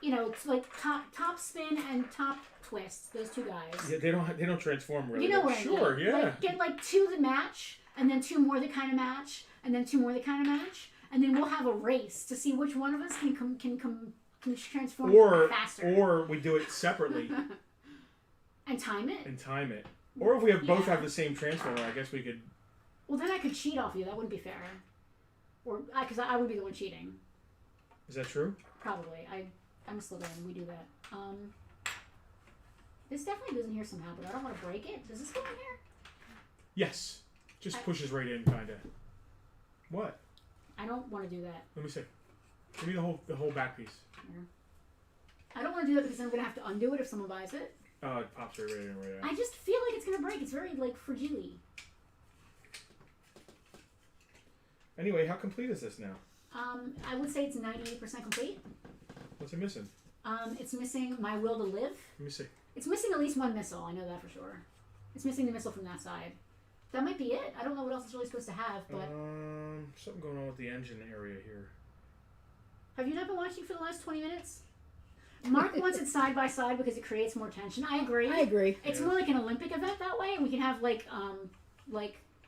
you know, it's like top spin and top twist. Those two guys. Yeah, they don't transform really. You know what I Sure, mean. yeah. Like, get like 2 that match, and then 2 more that kind of match, and then 2 more that kind of match, and then we'll have a race to see which one of us can transform faster. Or we do it separately and time it. Or if we both Yeah. have the same transformer, I guess we could. Well, then I could cheat off you. That wouldn't be fair. Or because I would be the one cheating. Is that true? Probably. I'm a Slytherin. We do that. This definitely goes in here somehow, but I don't want to break it. Does this go in here? Just pushes right in, kinda. What? I don't want to do that. Let me see. Give me the whole back piece. Here. I don't want to do that because I'm gonna have to undo it if someone buys it. Oh, it pops right in, right out. I just feel like it's gonna break. It's very like fragile. Anyway, how complete is this now? I would say it's 98% complete. What's it missing? It's missing my will to live. Let me see. It's missing at least one missile. I know that for sure. It's missing the missile from that side. That might be it. I don't know what else it's really supposed to have, but Something going on with the engine area here. have you not been watching for the last 20 minutes? Mark wants it side by side because it creates more tension. I agree. I agree. It's Yeah. more like an Olympic event that way, and we can have like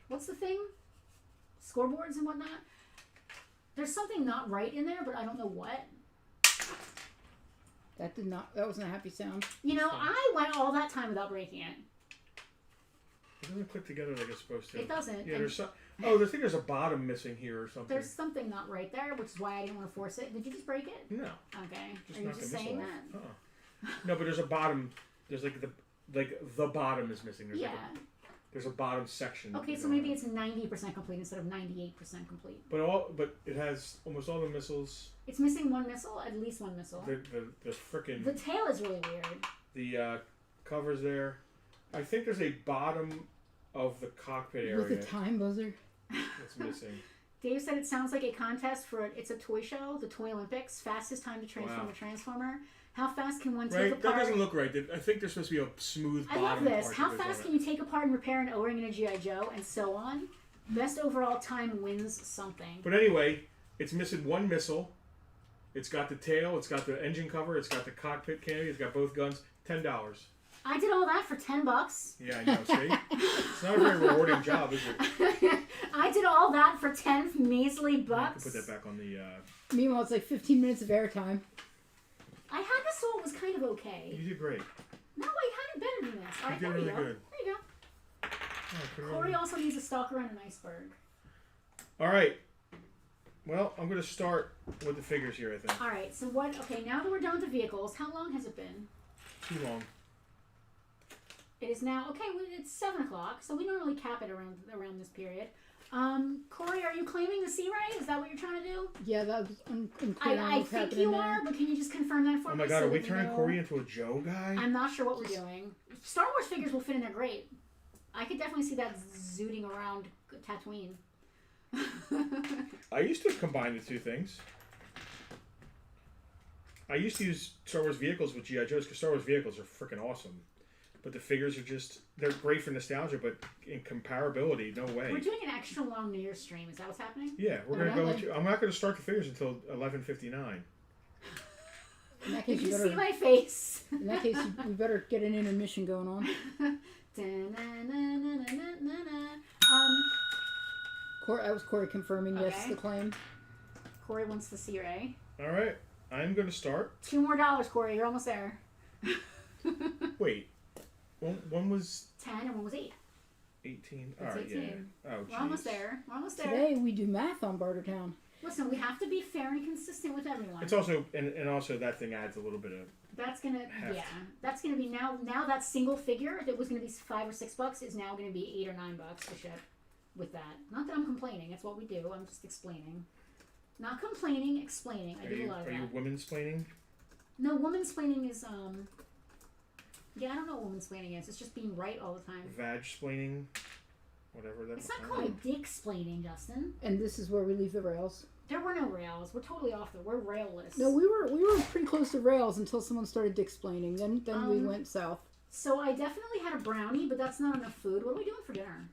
what's the thing? Scoreboards and whatnot. There's something not right in there, but I don't know what. That wasn't a happy sound. You know, I went all that time without breaking it. It doesn't click together like it's supposed to. It doesn't. Yeah, and there's some. Oh, I think there's a bottom missing here or something. there's something not right there, which is why I didn't want to force it. Did you just break it? No. Okay. Just Are you knock just the missile saying off. that? No, but there's a bottom. There's like the bottom is missing. There's Yeah. There's a bottom section. Okay, so maybe it's 90% complete instead of 98% complete. But it has almost all the missiles. It's missing one missile, at least one missile. The frickin' The tail is really weird. the covers there. I think there's a bottom of the cockpit area With a time buzzer. that's missing. Dave said it sounds like a contest for it's a toy show, the Toy Olympics. Fastest time to transform a Transformer. How fast can one take apart? That doesn't look right. I think there's supposed to be a smooth bottom. I love this. Part How fast can you take apart and repair an O-ring in a G.I. Joe, and so on? Best overall time wins something. But anyway, it's missing one missile. It's got the tail. It's got the engine cover. It's got the cockpit canopy. It's got both guns. $10. I did all that for $10. Yeah, I know. See, it's not a very rewarding job, is it? I did all that for 10 measly bucks. You can put that back on the. Meanwhile, it's like 15 minutes of airtime. I had this so it was kind of okay. You did great. No, I had it better than this. All right, You did really good. There you go. Corey also needs a stalker and an iceberg. All right. Well, I'm going to start with the figures here, I think. All right. So what? Okay, now that we're done with the vehicles, how long has it been? Too long. It is now okay. Well, it's 7 o'clock, so we normally cap it around this period. Corey, are you claiming the C-Ray? Is that what you're trying to do? Yeah, that was unclear. I think you are, but can you just confirm that for me? Oh my God, are we turning Corey into a Joe guy? I'm not sure what we're doing. Star Wars figures will fit in there great. I could definitely see that zooting around Tatooine. I used to combine the two things. I used to use Star Wars vehicles with G.I. Joes because Star Wars vehicles are freaking awesome. But the figures are they're great for nostalgia, but in comparability, no way. We're doing an extra long New Year's stream. Is that what's happening? Yeah, we're going to go I'm not going to start the figures until 11:59. In that case, Did you better, see my face? In that case, we better get an intermission going on. That was Corey confirming yes the claim. Corey wants the C-Ray. All right, I'm going to start. $2 more, Corey. You're almost there. Wait. One was 10 and one was 8. 18. That's All right, 18. yeah. Oh, We're almost there. We're almost there. Today we do math on Bartertown. Listen, we have to be fair and consistent with everyone. It's also and also that thing adds a little bit of. That's gonna heft. That's gonna be now that single figure that was gonna be $5 or $6 is now gonna be $8 or $9 to ship. With that, not that I'm complaining. It's what we do. I'm just explaining. Not complaining, explaining. I do a lot of that. Are you woman-splaining? No, woman-splaining is Yeah, I don't know what woman-splaining is. It's just being right all the time. Vag-splaining, whatever that. It's not called dick-splaining, Justin. And this is where we leave the rails. There were no rails. We're totally off there. We're railless. No, we were pretty close to rails until someone started dick-splaining. Then we went south. So I definitely had a brownie, but that's not enough food. What are we doing for dinner?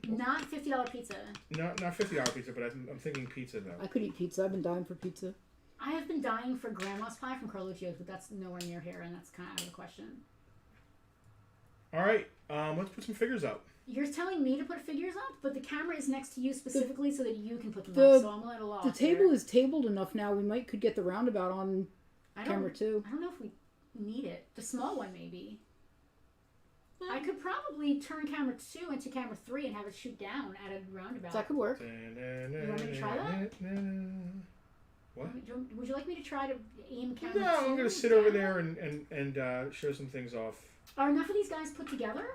Not $50 pizza. Not $50 pizza, but I'm thinking pizza though. I could eat pizza. I've been dying for pizza. I have been dying for grandma's pie from Carluccio's, but that's nowhere near here, and that's kind of out of the question. All right, let's put some figures up. You're telling me to put figures up, but the camera is next to you specifically so that you can put them up. So I'm a little off. The table is tabled enough now. We could get the roundabout on camera too. I don't know if we need it. The small one maybe. I could probably turn camera 2 into camera 3 and have it shoot down at a roundabout. That could work. You want me to try that? What? Would you like me to try to aim camera 2? No, I'm going to sit over there and show some things off. Are enough of these guys put together?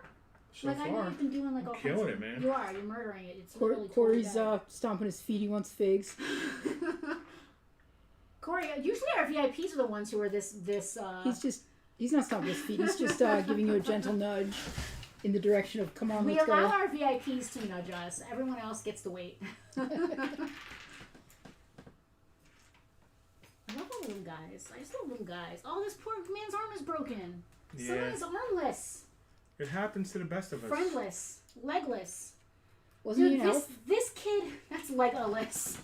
So like far, I know you've been doing like all killing kinds it, man. You are. You're murdering it. It's really Corey's stomping his feet. He wants figs. Corey, usually our VIPs are the ones who are this. He's not stomping his feet. He's just giving you a gentle nudge in the direction of come on, let's go. We allow our VIPs to nudge us. Everyone else gets to wait. I love the little guys. I just love little guys. Oh, this poor man's arm is broken. Yeah. Someone is armless. It happens to the best of us. Friendless. Legless. Wasn't Dude, you know? this kid, that's legless.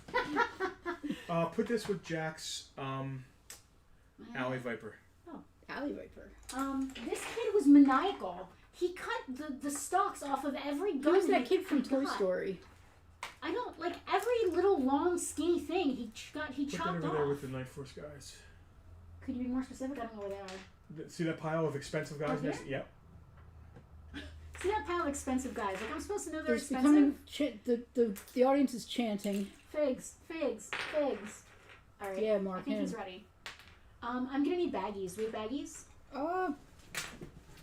Put this with Jack's Alley Viper. Alley Viper. This kid was maniacal. He cut the stalks off of every gun. Who's that kid from Toy Story? I don't like every little long skinny thing. He chopped Put that over off. there with the Night Force guys. Could you be more specific? I don't know where they are. See that pile of expensive guys? Oh, Yep. See that pile of expensive guys? Like I'm supposed to know they're There's expensive. the audience is chanting. Figs, figs, figs. All right. Yeah, Mark. I think he's ready. I'm gonna need baggies. Do we have baggies?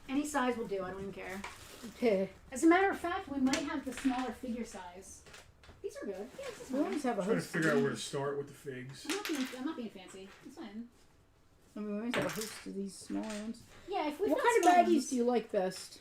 Any size will do. I don't even care. Okay. As a matter of fact, we might have the smaller figure size. These are good. Yeah, We always have a I'm trying to host. figure out where to start with the figs. I'm not being fancy. It's fine. I mean, we always have a host of these small ones. Yeah, if we've What got kind of small baggies ones, do you like best?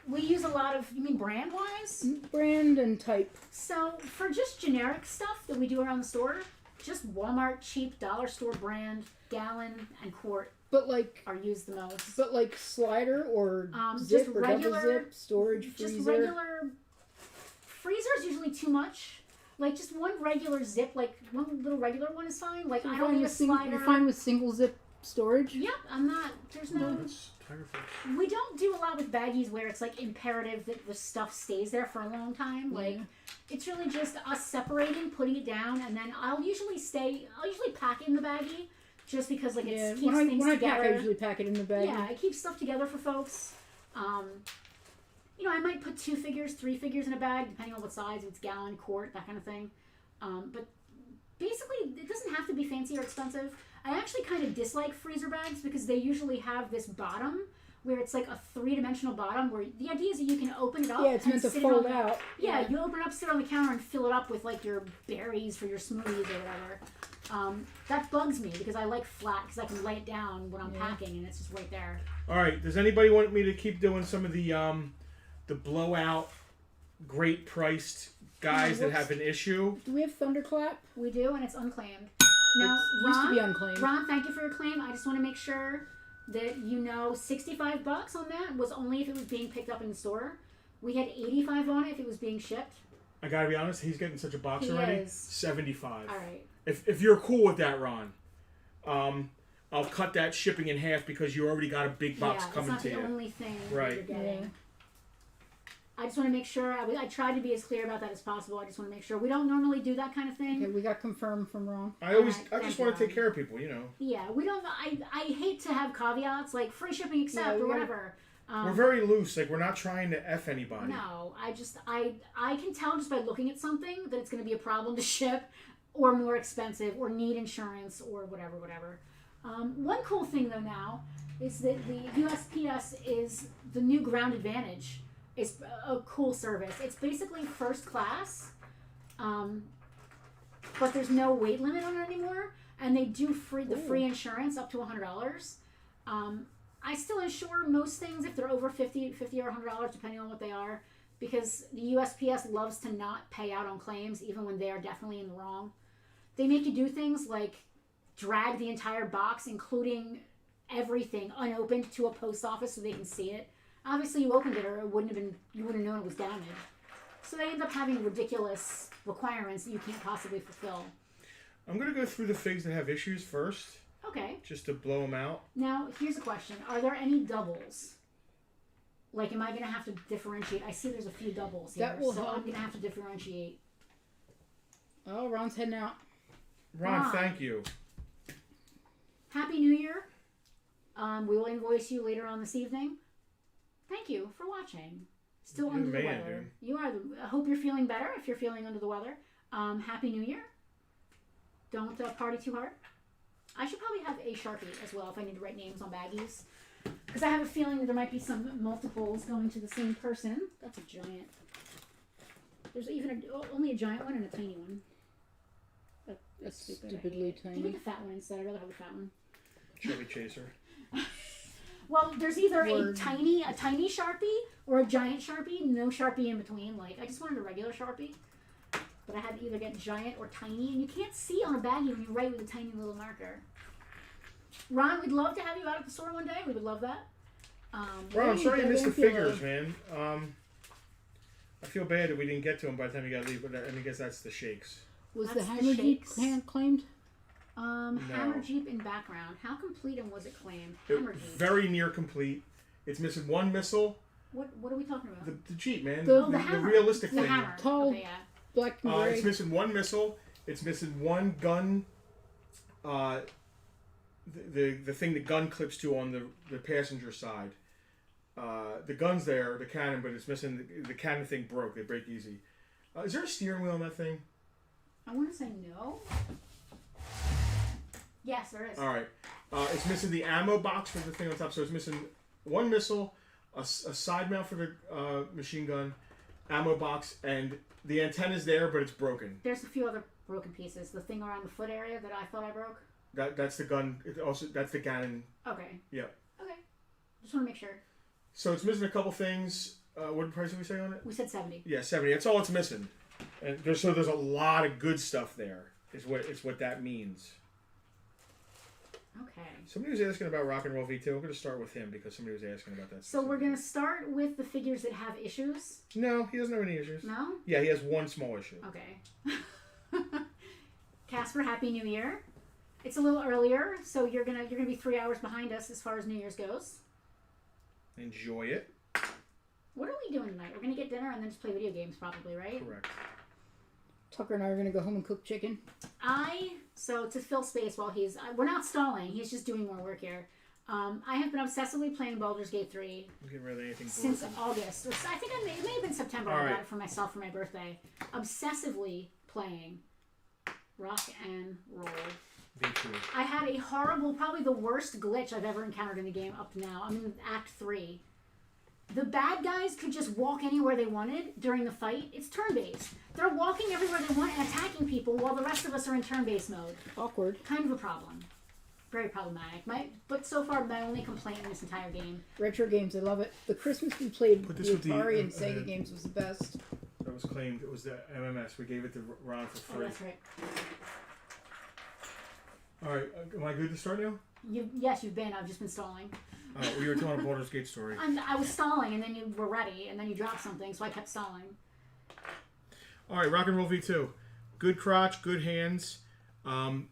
we use a lot of, you mean brand-wise? Brand and type. So, for just generic stuff that we do around the store, just Walmart cheap dollar store brand, gallon, and quart But like, are used the most. but like slider or Just zip or regular, double zip, storage, freezer. Just regular. Freezer is usually too much. Like just one regular zip, like one little regular one is fine. Like I don't need a slider. You're fine with single zip storage? Yep, I'm not. There's no. That's Tigerfish. We don't do a lot with baggies where it's like imperative that the stuff stays there for a long time. Like it's really just us separating, putting it down, and then I'll usually pack in the baggie just because like it keeps things when I together. pack, I usually pack it in the baggie. Yeah, it keeps stuff together for folks. You know, I might put 2 figures, 3 figures in a bag, depending on what size, if it's gallon, quart, that kind of thing. But basically, it doesn't have to be fancy or expensive. I actually kind of dislike freezer bags because they usually have this bottom where it's like a 3-dimensional bottom where the idea is that you can open it up. Yeah, it's meant to fold out. Yeah, you open it up, sit on the counter, and fill it up with like your berries for your smoothies or whatever. That bugs me because I like flat because I can lay it down when I'm packing and it's just right there. All right. Does anybody want me to keep doing some of the blowout, great priced guys that have an issue? Do we have Thunderclap? We do, and it's unclaimed. Now, It used to be unclaimed. Ron, thank you for your claim. I just want to make sure that you know $65 on that was only if it was being picked up in the store. We had $85 on it if it was being shipped. I gotta be honest, he's getting such a box He already. is. 75. All right. If you're cool with that, Ron, I'll cut that shipping in half because you already got a big box coming to it's not you. the only thing Right. you're getting. Yeah. I just want to make sure. I tried to be as clear about that as possible. I just want to make sure. We don't normally do that kind of thing. Okay, we got confirmed from Ron. I just Thank want to you. take care of people, you know. Yeah, we don't. I hate to have caveats like free shipping except or whatever. We're very loose. Like, we're not trying to F anybody. No, I can tell just by looking at something that it's going to be a problem to ship or more expensive or need insurance or whatever. One cool thing though now is that the USPS is the new Ground Advantage. It's a cool service. It's basically first class, but there's no weight limit on it anymore, and they do free insurance up to $100. I still insure most things if they're over $50 or $100, depending on what they are, because the USPS loves to not pay out on claims, even when they are definitely in the wrong. They make you do things like drag the entire box, including everything, unopened to a post office so they can see it. Obviously, you opened it, or you wouldn't have known it was damaged. So they end up having ridiculous requirements that you can't possibly fulfill. I'm gonna go through the figs that have issues first. Okay. Just to blow them out. Now, here's a question: are there any doubles? Like, am I gonna have to differentiate? I see there's a few doubles here, That will so help. I'm gonna have to differentiate. Oh, Ron's heading out. Ron, thank you. Happy New Year. We will invoice you later on this evening. Thank you for watching. Still You're under the the man, weather. dude. You are I hope you're feeling better if you're feeling under the weather. Happy New Year. Don't party too hard. I should probably have a Sharpie as well if I need to write names on baggies. Because I have a feeling that there might be some multiples going to the same person. That's a giant. There's even only a giant one and a tiny one. That's stupid. Stupidly Give me tiny. the fat one instead. I'd rather have the fat one. Chevy Chaser. Well, there's either a Word. tiny Sharpie or a giant Sharpie. No Sharpie in between. Like, I just wanted a regular Sharpie. But I had to either get giant or tiny. And you can't see on a baggie when you write with a tiny little marker. Ron, we'd love to have you out at the store one day. We would love that. Ron, I'm sorry you missed the Philadelphia. figures, man. I feel bad that we didn't get to them by the time you got to leave, but I guess that's the shakes. Was That's the the Hammer Jeep shakes. claimed? Hammer Jeep in background. How complete and was it claimed? It- Hammer Jeep. very near complete. It's missing one missile. What are we talking about? The Jeep, man. The- the hammer. realistic The thing. hammer. Tall. Okay, yeah. Black and gray. It's missing one missile. It's missing one gun. The thing the gun clips to on the passenger side. The gun's there, the cannon, but it's missing the cannon thing broke. They break easy. Is there a steering wheel on that thing? I want to say no. Yes, there is. All right. It's missing the ammo box for the thing on top, so it's missing one missile, a side mount for the machine gun, ammo box, and the antenna's there, but it's broken. There's a few other broken pieces. The thing around the foot area that I thought I broke. That's the gun. Also, that's the Gannon. Okay. Yep. Okay. Just want to make sure. So it's missing a couple things. What price did we say on it? We said 70. Yeah, 70. That's all it's missing. And there's a lot of good stuff there. Is what that means. Okay. Somebody was asking about Rock and Roll V2. We're going to start with him because somebody was asking about that. So we're going to start with the figures that have issues? No, he doesn't have any issues. No? Yeah, he has one small issue. Okay. Casper, Happy New Year. It's a little earlier, so you're gonna be 3 hours behind us as far as New Year's goes. Enjoy it. What are we doing tonight? We're gonna get dinner and then just play video games, probably, right? Correct. Tucker and I are going to go home and cook chicken. So to fill space while we're not stalling. He's just doing more work here. I have been obsessively playing Baldur's Gate 3 Get rid of anything since broken. August. Or I think it may have been September. I got it for myself for my birthday. Obsessively playing Rock and Roll. V2. I had a horrible, probably the worst glitch I've ever encountered in the game up to now. I'm in Act 3. The bad guys could just walk anywhere they wanted during the fight. It's turn-based. They're walking everywhere they want and attacking people while the rest of us are in turn-based mode. Awkward. Kind of a problem. Very problematic. But so far, my only complaint in this entire game. Retro games, I love it. The Christmas we played Put the this with the, Atari and Sega games was the best. That was claimed. It was the MMS. We gave it to Ron for Oh, free. that's right. All right. Am I good to start now? Yes, you've been. I've just been stalling. We were telling a Baldur's Gate story. I was stalling, and then you were ready, and then you dropped something, so I kept stalling. All right. Rock and Roll V2. Good crotch. Good hands.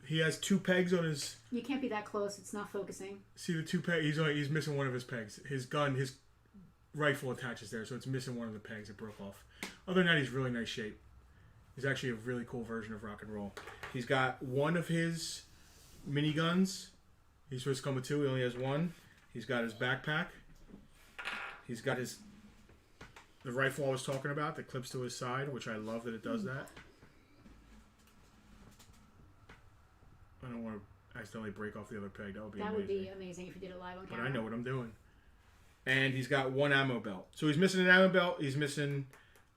He has 2 pegs on his... You can't be that close. It's not focusing. See the 2 pegs? He's missing one of his pegs. His gun, his rifle attaches there, so it's missing one of the pegs. It broke off. Other than that, he's really nice shape. He's actually a really cool version of Rock and Roll. He's got one of his miniguns. He's supposed to come with 2. He only has 1. He's got his backpack. He's got the rifle I was talking about that clips to his side, which I love that it does that. I don't want to accidentally break off the other peg. That would be amazing. That would be amazing if you did it live on camera. But I know what I'm doing. And he's got 1 ammo belt. So he's missing an ammo belt. He's missing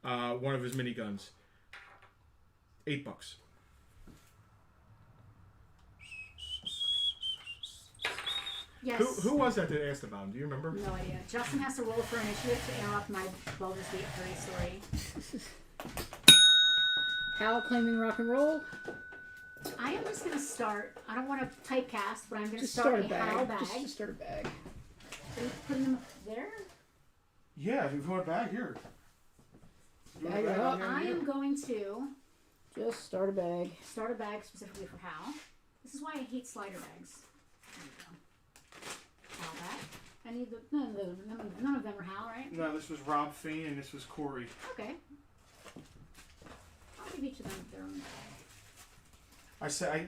one of his miniguns. $8. Yes. Who was that asked about him? Do you remember? No idea. Justin has to roll for initiative to interrupt my Baldur's Gate 3 story. Hal claiming Rock and Roll. I am just going to start. I don't want to typecast, but I'm going to Just start start a a Hal bag. bag. Just start a bag. Are you putting them there? Yeah, if you want a bag, here. Bag it up. I am going to Just start a bag. start a bag specifically for Hal. This is why I hate slider bags. There we go. Hal bag. I need none of them are Hal, right? No, this was Rob Fane and this was Corey. Okay. I'll give each of them their own bag.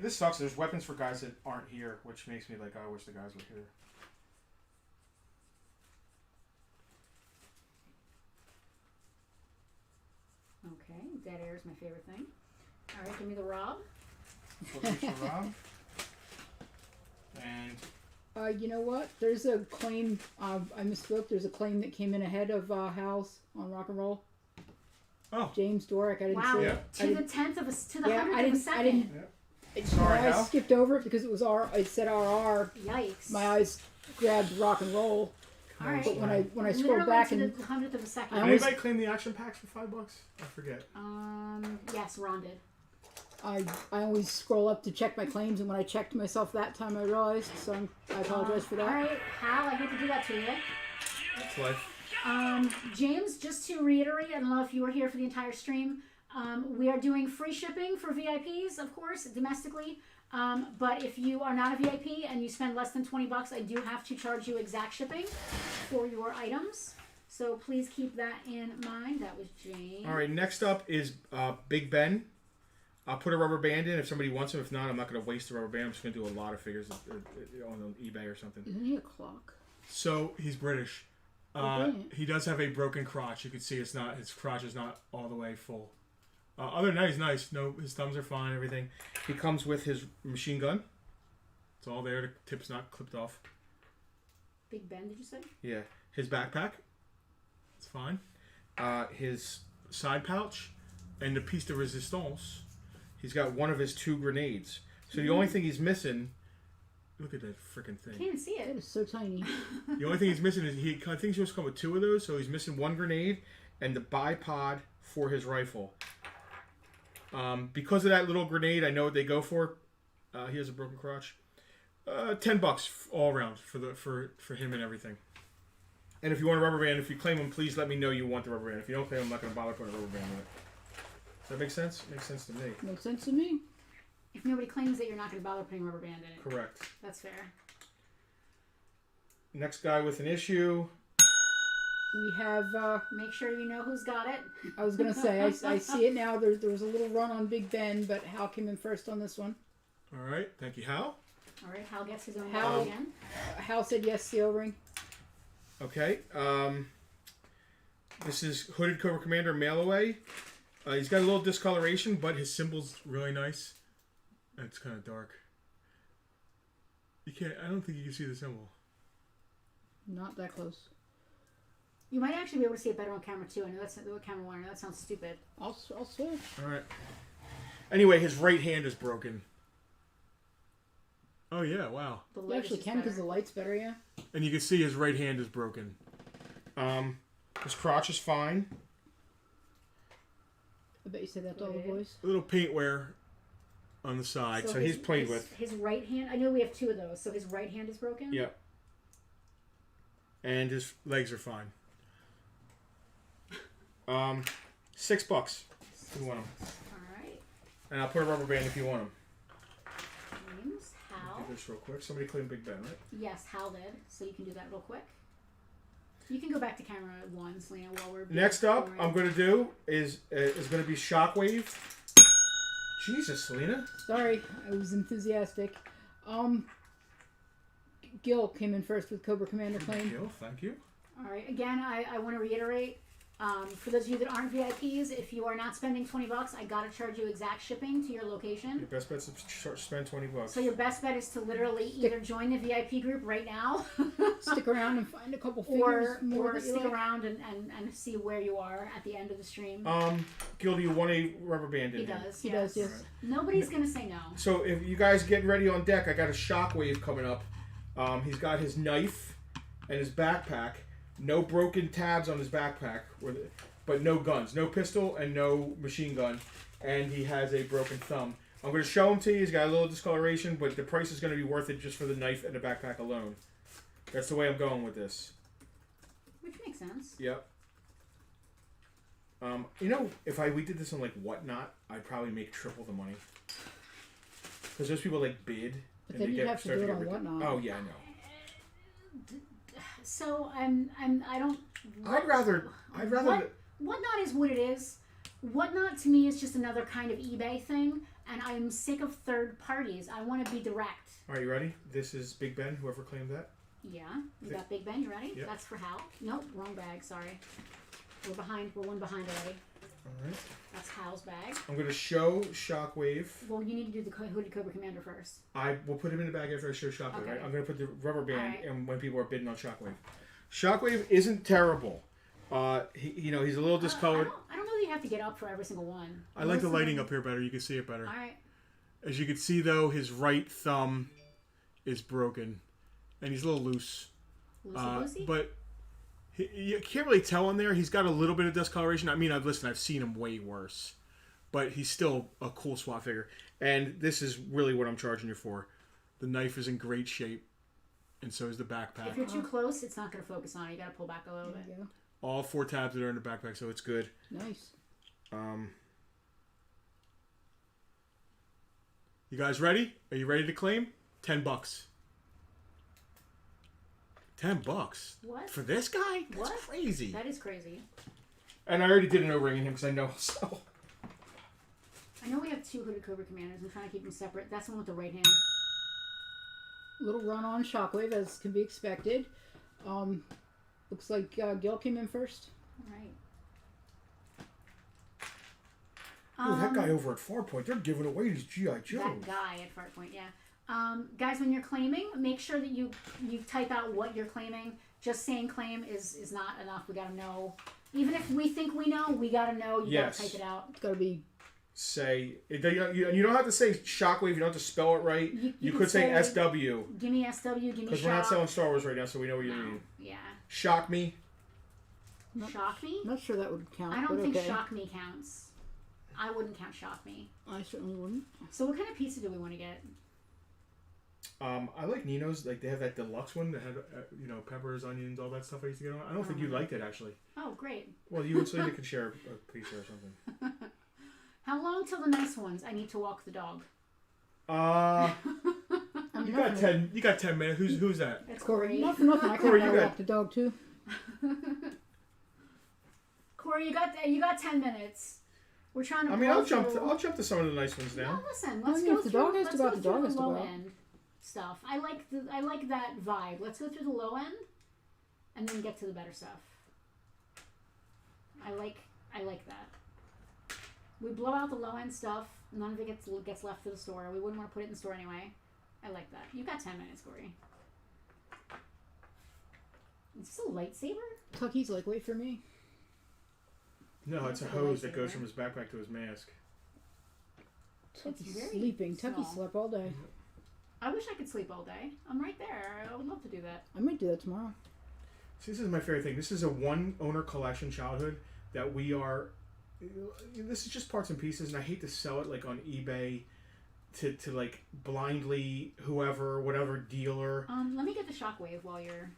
This sucks. There's weapons for guys that aren't here, which makes me like, I wish the guys were here. Okay, dead air is my favorite thing. All right, give me the Rob. For Rob. And You know what? There's a claim. I misspoke. There's a claim that came in ahead of Hal's on Rock and Roll. oh, James Dorick. I didn't Wow, see Yeah. it. to the 100th I of a second. Sorry, My eyes Hal. skipped over it because it was it said RR. Yikes. My eyes grabbed Rock and Roll. All right. But when I scrolled Literally back to and the 100th of a second. I always- Anybody claim the action packs for $5? I forget. Yes, Ron did. I always scroll up to check my claims, and when I checked myself that time, I realized. So I apologize for that. All right, Hal, I hate to do that to you. That's life. James, just to reiterate, I don't know if you were here for the entire stream. We are doing free shipping for VIPs, of course, domestically. But if you are not a VIP and you spend less than $20, I do have to charge you exact shipping for your items. So please keep that in mind. That was James. All right, next up is Big Ben. I'll put a rubber band in if somebody wants them. If not, I'm not going to waste the rubber band. I'm just going to do a lot of figures on eBay or something. Isn't he a clock? So he's British. brilliant. He does have a broken crotch. You can see his crotch is not all the way full. Other than that, he's nice. No, his thumbs are fine. Everything. He comes with his machine gun. It's all there. The tip's not clipped off. Big Ben, did you say? Yeah. His backpack. It's fine. His side pouch and the piece de resistance. He's got one of his 2 grenades. So the only thing he's missing Look at that freaking I thing. can't even see It it. is so tiny. The only thing he's missing is I think he's supposed to come with 2 of those, so he's missing 1 grenade and the bipod for his rifle. Because of that little grenade, I know what they go for. He has a broken crotch. $10 all around for him and everything. And if you want a rubber band, if you claim him, please let me know you want the rubber band. If you don't claim him, I'm not going to bother putting a rubber band on it. Does that make sense? Makes sense to me. Makes sense to me. If nobody claims it, you're not going to bother putting a rubber band in it. Correct. That's fair. Next guy with an issue. We have. Make sure you know who's got it. I was gonna say I see it now. There was a little run on Big Ben, but Hal came in first on this one. All right. Thank you, Hal. All right, Hal gets his own Hal- ball again. Hal said yes, the O-ring. Okay. This is Hooded Cobra Commander Mail Away. He's got a little discoloration, but his symbol's really nice. It's kind of dark. You can't. I don't think you can see the symbol. Not that close. You might actually be able to see it better on camera too. I know that's the camera one. That sounds stupid. I'll switch. All right. Anyway, his right hand is broken. Oh yeah! Wow. The You light actually is can because better. the light's better, yeah. And you can see his right hand is broken. His crotch is fine. I bet you say that to all the boys. A little paint wear on the side, so he's played with. His right hand. I know we have 2 of those, so his right hand is broken. Yep. And his legs are fine. $6 if you want them. All right. And I'll put a rubber band if you want them. Names Hal. Do this real quick. Somebody claimed Big Ben, right? Yes, Hal did. So you can do that real quick. You can go back to camera 1, Selena, while we're. Next up, boring. I'm going to do is going to be Shockwave. Jesus, Selena. Sorry, I was enthusiastic. Gil came in first with Cobra Commander claim. Thank you. All right. Again, I want to reiterate. For those of you that aren't VIPs, if you are not spending $20, I gotta charge you exact shipping to your location. Your best bet is to spend $20. So your best bet is to literally either join the VIP group right now, Stick around and find a couple figures more or that you stick like. around and see where you are at the end of the stream. Gil, do you want a rubber band in He here? does. He does, yes. Nobody's gonna say no. So if you guys getting ready on deck, I got a Shockwave coming up. He's got his knife and his backpack. No broken tabs on his backpack, but no guns. No pistol and no machine gun. And he has a broken thumb. I'm going to show him to you. He's got a little discoloration, but the price is going to be worth it just for the knife and the backpack alone. That's the way I'm going with this. Which makes sense. Yep. You know, if we did this on like Whatnot, I'd probably make triple the money. Because those people like bid. But and then they you'd have to start do it get on ripped. Whatnot. Oh yeah, I know. So I don't. I'd rather. Whatnot is what it is. Whatnot to me is just another kind of eBay thing, and I'm sick of third parties. I want to be direct. All right, you ready? This is Big Ben. Whoever claimed that. Yeah, you got Big Ben. You ready? Yep. That's for Hal. Nope, wrong bag. Sorry. We're behind. We're one behind already. All right. That's Hal's bag. I'm going to show Shockwave. Well, you need to do the Hooded Cobra Commander first. I will put him in the bag after I show Shockwave. Okay. Right? I'm going to put the rubber band All right. and when people are bidding on Shockwave. Shockwave isn't terrible. He's a little discolored. I don't know that you have to get up for every single one. I like the lighting up here better. You can see it better. All right. As you can see, though, his right thumb is broken, and he's a little loose. Loosey-goosey? But you can't really tell in there. He's got a little bit of discoloration. I mean, I've seen him way worse, but he's still a cool SWAT figure. And this is really what I'm charging you for. The knife is in great shape, and so is the backpack. If you're too close, it's not going to focus on it. You got to pull back a little bit. There you go. All 4 tabs that are in the backpack, so it's good. Nice. You guys ready? Are you ready to claim? $10. $10 What? for this guy? That's What? crazy. That is crazy. And I already did an O-ring in him because I know. So I know we have 2 Hooded Cobra Commanders. I'm trying to keep them separate. That's the one with the right hand. Little run on Shockwave, as can be expected. Looks like Gil came in first. All right. Ooh, that guy over at Farpoint, they're giving away these G.I. Joes. That guy at Farpoint, yeah. Guys, when you're claiming, make sure that you type out what you're claiming. Just saying claim is not enough. We got to know. Even if we think we know, we got to know. You Yes. got to type it out. It's got to be say you don't have to say Shockwave. You don't have to spell it right. You could say SW. Give me SW. Give me Because Shock. we're not selling Star Wars right now, so we know what you're reading. Yeah. Shock me. Shock me? Not sure that would count. I don't think okay. Shock me counts. I wouldn't count Shock me. I certainly wouldn't. So what kind of pizza do we want to get? I like Nino's. Like they have that deluxe one that had peppers, onions, all that stuff I used to get on. I don't think you liked it actually. Oh, great. Well, you and Selena could share a pizza or something. How long till the next ones? I need to walk the dog. You got 10. You got 10 minutes. Who's that? It's Corey. Corey. Not for nothing. I Corey, can't you got- walk the dog too. Corey, you got 10 minutes. We're trying to. I'll jump to some of the nice ones now. No, listen. Oh, Let's yeah, go if the through. dog has Let's to go go out, the through dog the has to low go out. end stuff. I like that vibe. Let's go through the low end, and then get to the better stuff. I like that. We blow out the low end stuff. None of it gets left for the store. We wouldn't want to put it in the store anyway. I like that. You got 10 minutes, Corey. Is this a lightsaber? Tucky's like, wait for me. No, it's a hose that goes from his backpack to his mask. Tucky's very sleeping. Tucky small. slept all day. I wish I could sleep all day. I'm right there. I would love to do that. I might do that tomorrow. See, this is my favorite thing. This is a one-owner collection childhood that we are... This is just parts and pieces, and I hate to sell it like on eBay to like blindly whatever dealer. Let me get the shockwave while you're...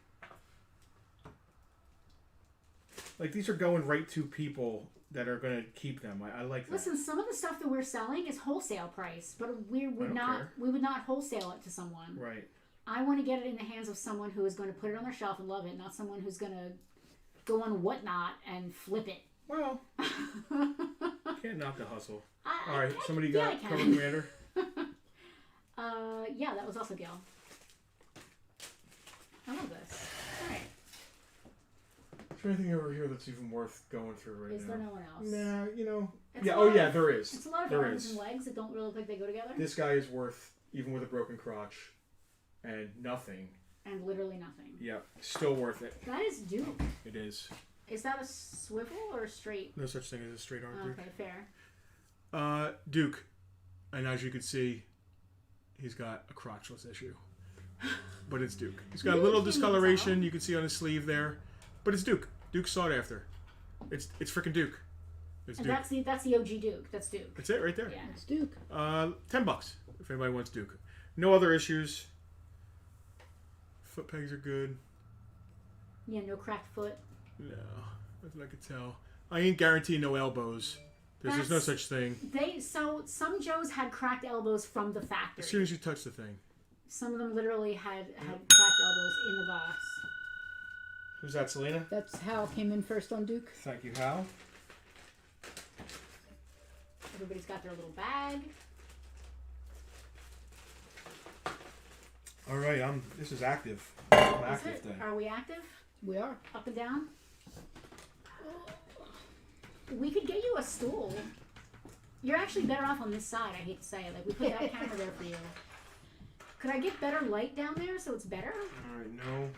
Like, these are going right to people that are going to keep them. I like that. Listen, some of the stuff that we're selling is wholesale price, but we would care. not wholesale it to someone. Right. I want to get it in the hands of someone who is going to put it on their shelf and love it, not someone who's going to go on Whatnot and flip it. Well, can't knock the hustle. I All right, somebody yeah, got I Cover can. Commander. Yeah, that was also Gil. I love this. All right. Is there anything over here that's even worth going through right now? Is there no one else? Nah, It's yeah. a lot Oh, yeah, of- there is. It's a lot of There arms is. and legs that don't really look like they go together. This guy is worth, even with a broken crotch and nothing. And literally nothing. Yeah, still worth it. That is Duke. It is. Is that a swivel or a straight? No such thing as a straight arm Duke. Okay, fair. Duke. And as you can see, he's got a crotchless issue. But it's Duke. He's got a little discoloration you can see on his sleeve there. But it's Duke. Duke's sought after. It's freaking Duke. It's And Duke. that's the OG Duke. That's Duke. That's it right there. Yeah. It's Duke. $10 if anybody wants Duke. No other issues. Foot pegs are good. Yeah, no cracked foot. No, nothing I could tell. I ain't guaranteeing no elbows. There's no such thing. So some Joes had cracked elbows from the factory. As soon as you touch the thing. Some of them literally had cracked elbows in the box. Who's that, Selena? That's Hal came in first on Duke. Thank you, Hal. Everybody's got their little bag. All right, this is active. I'm Is active it? then. Are we active? We are. Up and down? We could get you a stool. You're actually better off on this side, I hate to say it. Like, we put that camera there for you. Could I get better light down there so it's better? All right, no.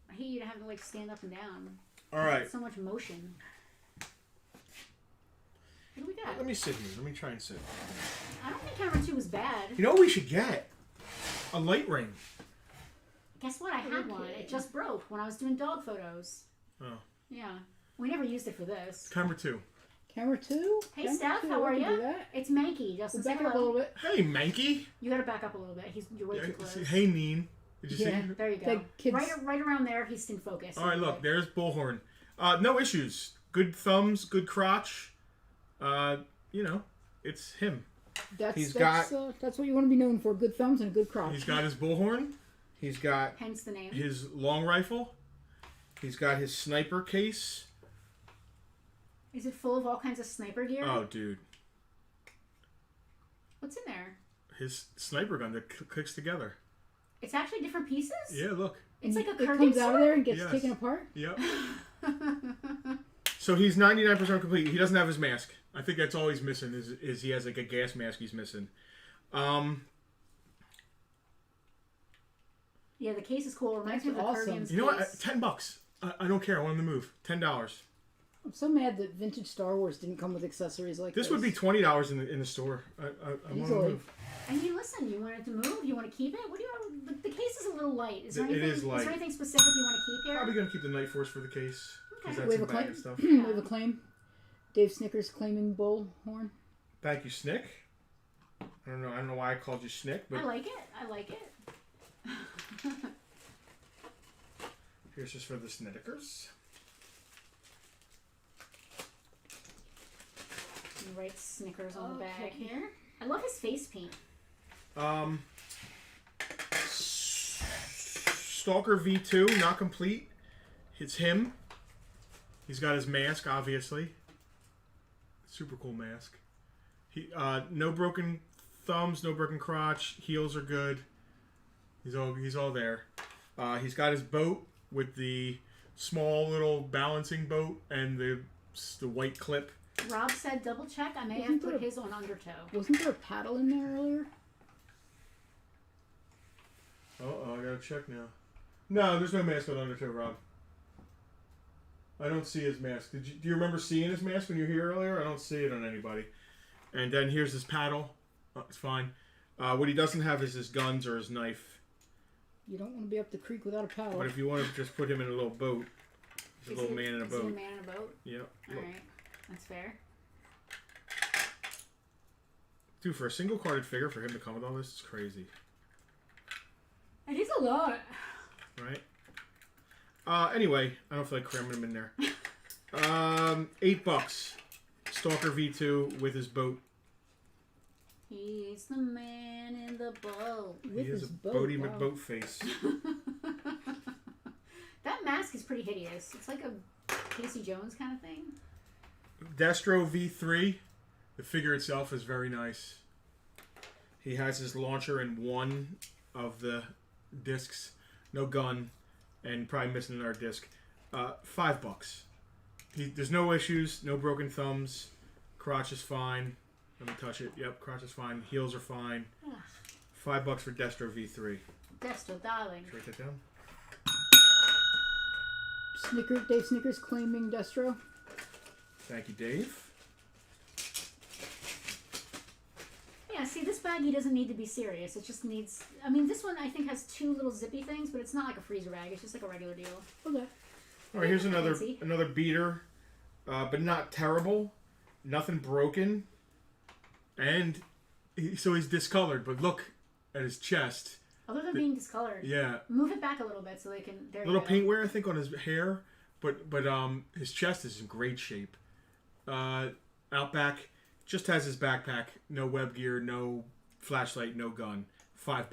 I hate you to have to, like, stand up and down. All right. So much motion. What do we got? Let me sit here. Let me try and sit. I don't think camera 2 was bad. You know what we should get? A light ring. Guess what? I had one. It just broke when I was doing dog photos. Oh. Yeah. We never used it for this. Camera 2. Camera 2? Hey, Camera Steph, 2, how are I can you? do that. It's Mankey. Justin, We'll say back it up a little hello. bit. Hey, Mankey. You gotta back up a little bit. You're way too close. Hey, Neen. Did you Yeah. see? There you go. The kids- Right around there, he's in focus. All right, look. There's Bullhorn. No issues. Good thumbs, good crotch. It's him. That's what you want to be known for. Good thumbs and a good crotch. He's got his Bullhorn. He's got Hence the name. his long rifle. He's got his sniper case. Is it full of all kinds of sniper gear? Oh, dude. What's in there? His sniper gun that clicks together. It's actually different pieces? Yeah, look. It's like a It Kurgan comes out of sword? there and gets Yes. taken apart. Yep. So he's 99% complete. He doesn't have his mask. I think that's all he's missing is he has like a gas mask he's missing. Yeah, the case is cool. It reminds me of the That's awesome. Kurgan's You know what? case. $10. I don't care. I want him to move. $10. I'm so mad that vintage Star Wars didn't come with accessories like this. This would be $20 in the store. I want to move. I mean, listen, you want it to move? You want to keep it? What do you want? The case is a little light. Is there It anything, is light. Is there anything specific you want to keep here? Probably going to keep the Night Force for the case. Okay. Because We that's have a some bag claim. and stuff. We have a claim. Dave Snickers claiming bullhorn. Thank you, Snick. I don't know why I called you Snick, but I like it. here's just for the Snickers. You write Snickers on the bag here. I love his face paint. Stalker V2, not complete. It's him. He's got his mask, obviously. Super cool mask. No broken thumbs, no broken crotch. Heels are good. He's all there. He's got his boat with the small little balancing boat and the white clip. Rob said double check. I may have put his on undertow. Wasn't there a paddle in there earlier? I gotta check now. No, there's no mask on undertow, Rob. I don't see his mask. Do you remember seeing his mask when you were here earlier? I don't see it on anybody. And then here's his paddle. It's fine. What he doesn't have is his guns or his knife. You don't want to be up the creek without a paddle. But if you want to just put him in a little boat, he's a little man in a boat. Is he a man in a boat? Yep. Alright. That's fair. Dude, for a single carded figure, for him to come with all this, it's crazy. It is a lot. Right? Anyway, I don't feel like cramming him in there. $8. Stalker V2 with his boat. He's the man in the boat. With He is his a boat. Bodie Wow. McBoat face. That mask is pretty hideous. It's like a Casey Jones kind of thing. Destro V3. The figure itself is very nice. He has his launcher in one of the discs. No gun. And probably missing another disc. $5. There's no issues. No broken thumbs. Crotch is fine. Let me touch it. Yep, crotch is fine. Heels are fine. $5 for Destro V3. Destro, darling. Write that down. Dave Snickers claiming Destro. Thank you, Dave. Yeah, see, this baggie doesn't need to be serious. It just needs... I mean, this one, I think, has two little zippy things, but it's not like a freezer bag. It's just like a regular deal. Okay. All right, here's Fancy. another beater, but not terrible. Nothing broken. And so he's discolored, but look at his chest. Other than being discolored. Yeah. Move it back a little bit so they can... There Little you go. paint wear, I think, on his hair, but his chest is in great shape. Outback just has his backpack, no web gear, no flashlight, no gun. $5.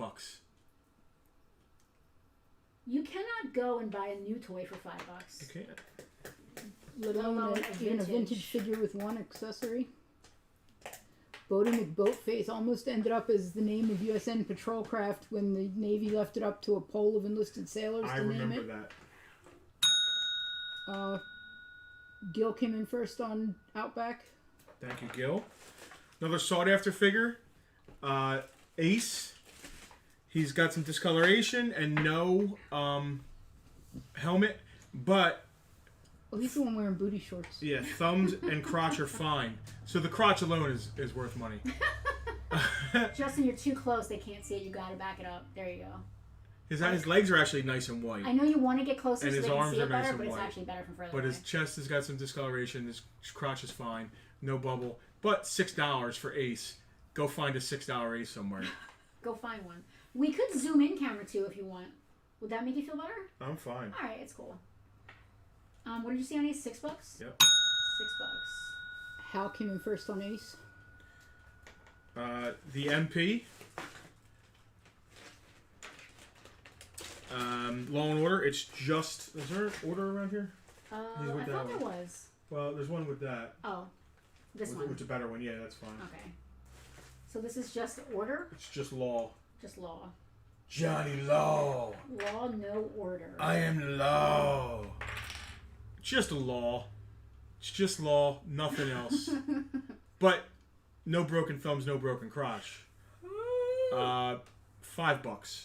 You cannot go and buy a new toy for $5. You can't. Let alone even a vintage. vintage figure with one accessory. Bodie McBoatface almost ended up as the name of USN Patrolcraft when the Navy left it up to a poll of enlisted sailors I to name remember it. that. Gil came in first on Outback. Thank you, Gil. Another sought after figure. Ace. He's got some discoloration and no helmet, but Oh, he's the one wearing booty shorts. yeah, thumbs and crotch are fine. So the crotch alone is worth money. Justin, you're too close. They can't see it. You got to back it up. There you go. His legs are actually nice and white. I know you want to get closer And so his they can arms see are it nice better, and but it's white. actually better from further But away. his chest has got some discoloration. His crotch is fine. No bubble. But $6 for Ace. Go find a $6 Ace somewhere. Go find one. We could zoom in camera too if you want. Would that make you feel better? I'm fine. All right, it's cool. What did you see on Ace? $6? Yep. $6. Hal came in first on Ace. The MP. Law and Order. It's just... Is there an order around here? I He's with that thought there one. was. Well, there's one with that. Oh, this one. Which is a better one. Yeah, that's fine. Okay. So this is just order? It's just law. Just law. Johnny Law. Law, no order. I am law. Just a law. It's just law, nothing else. But no broken thumbs, no broken crotch. $5.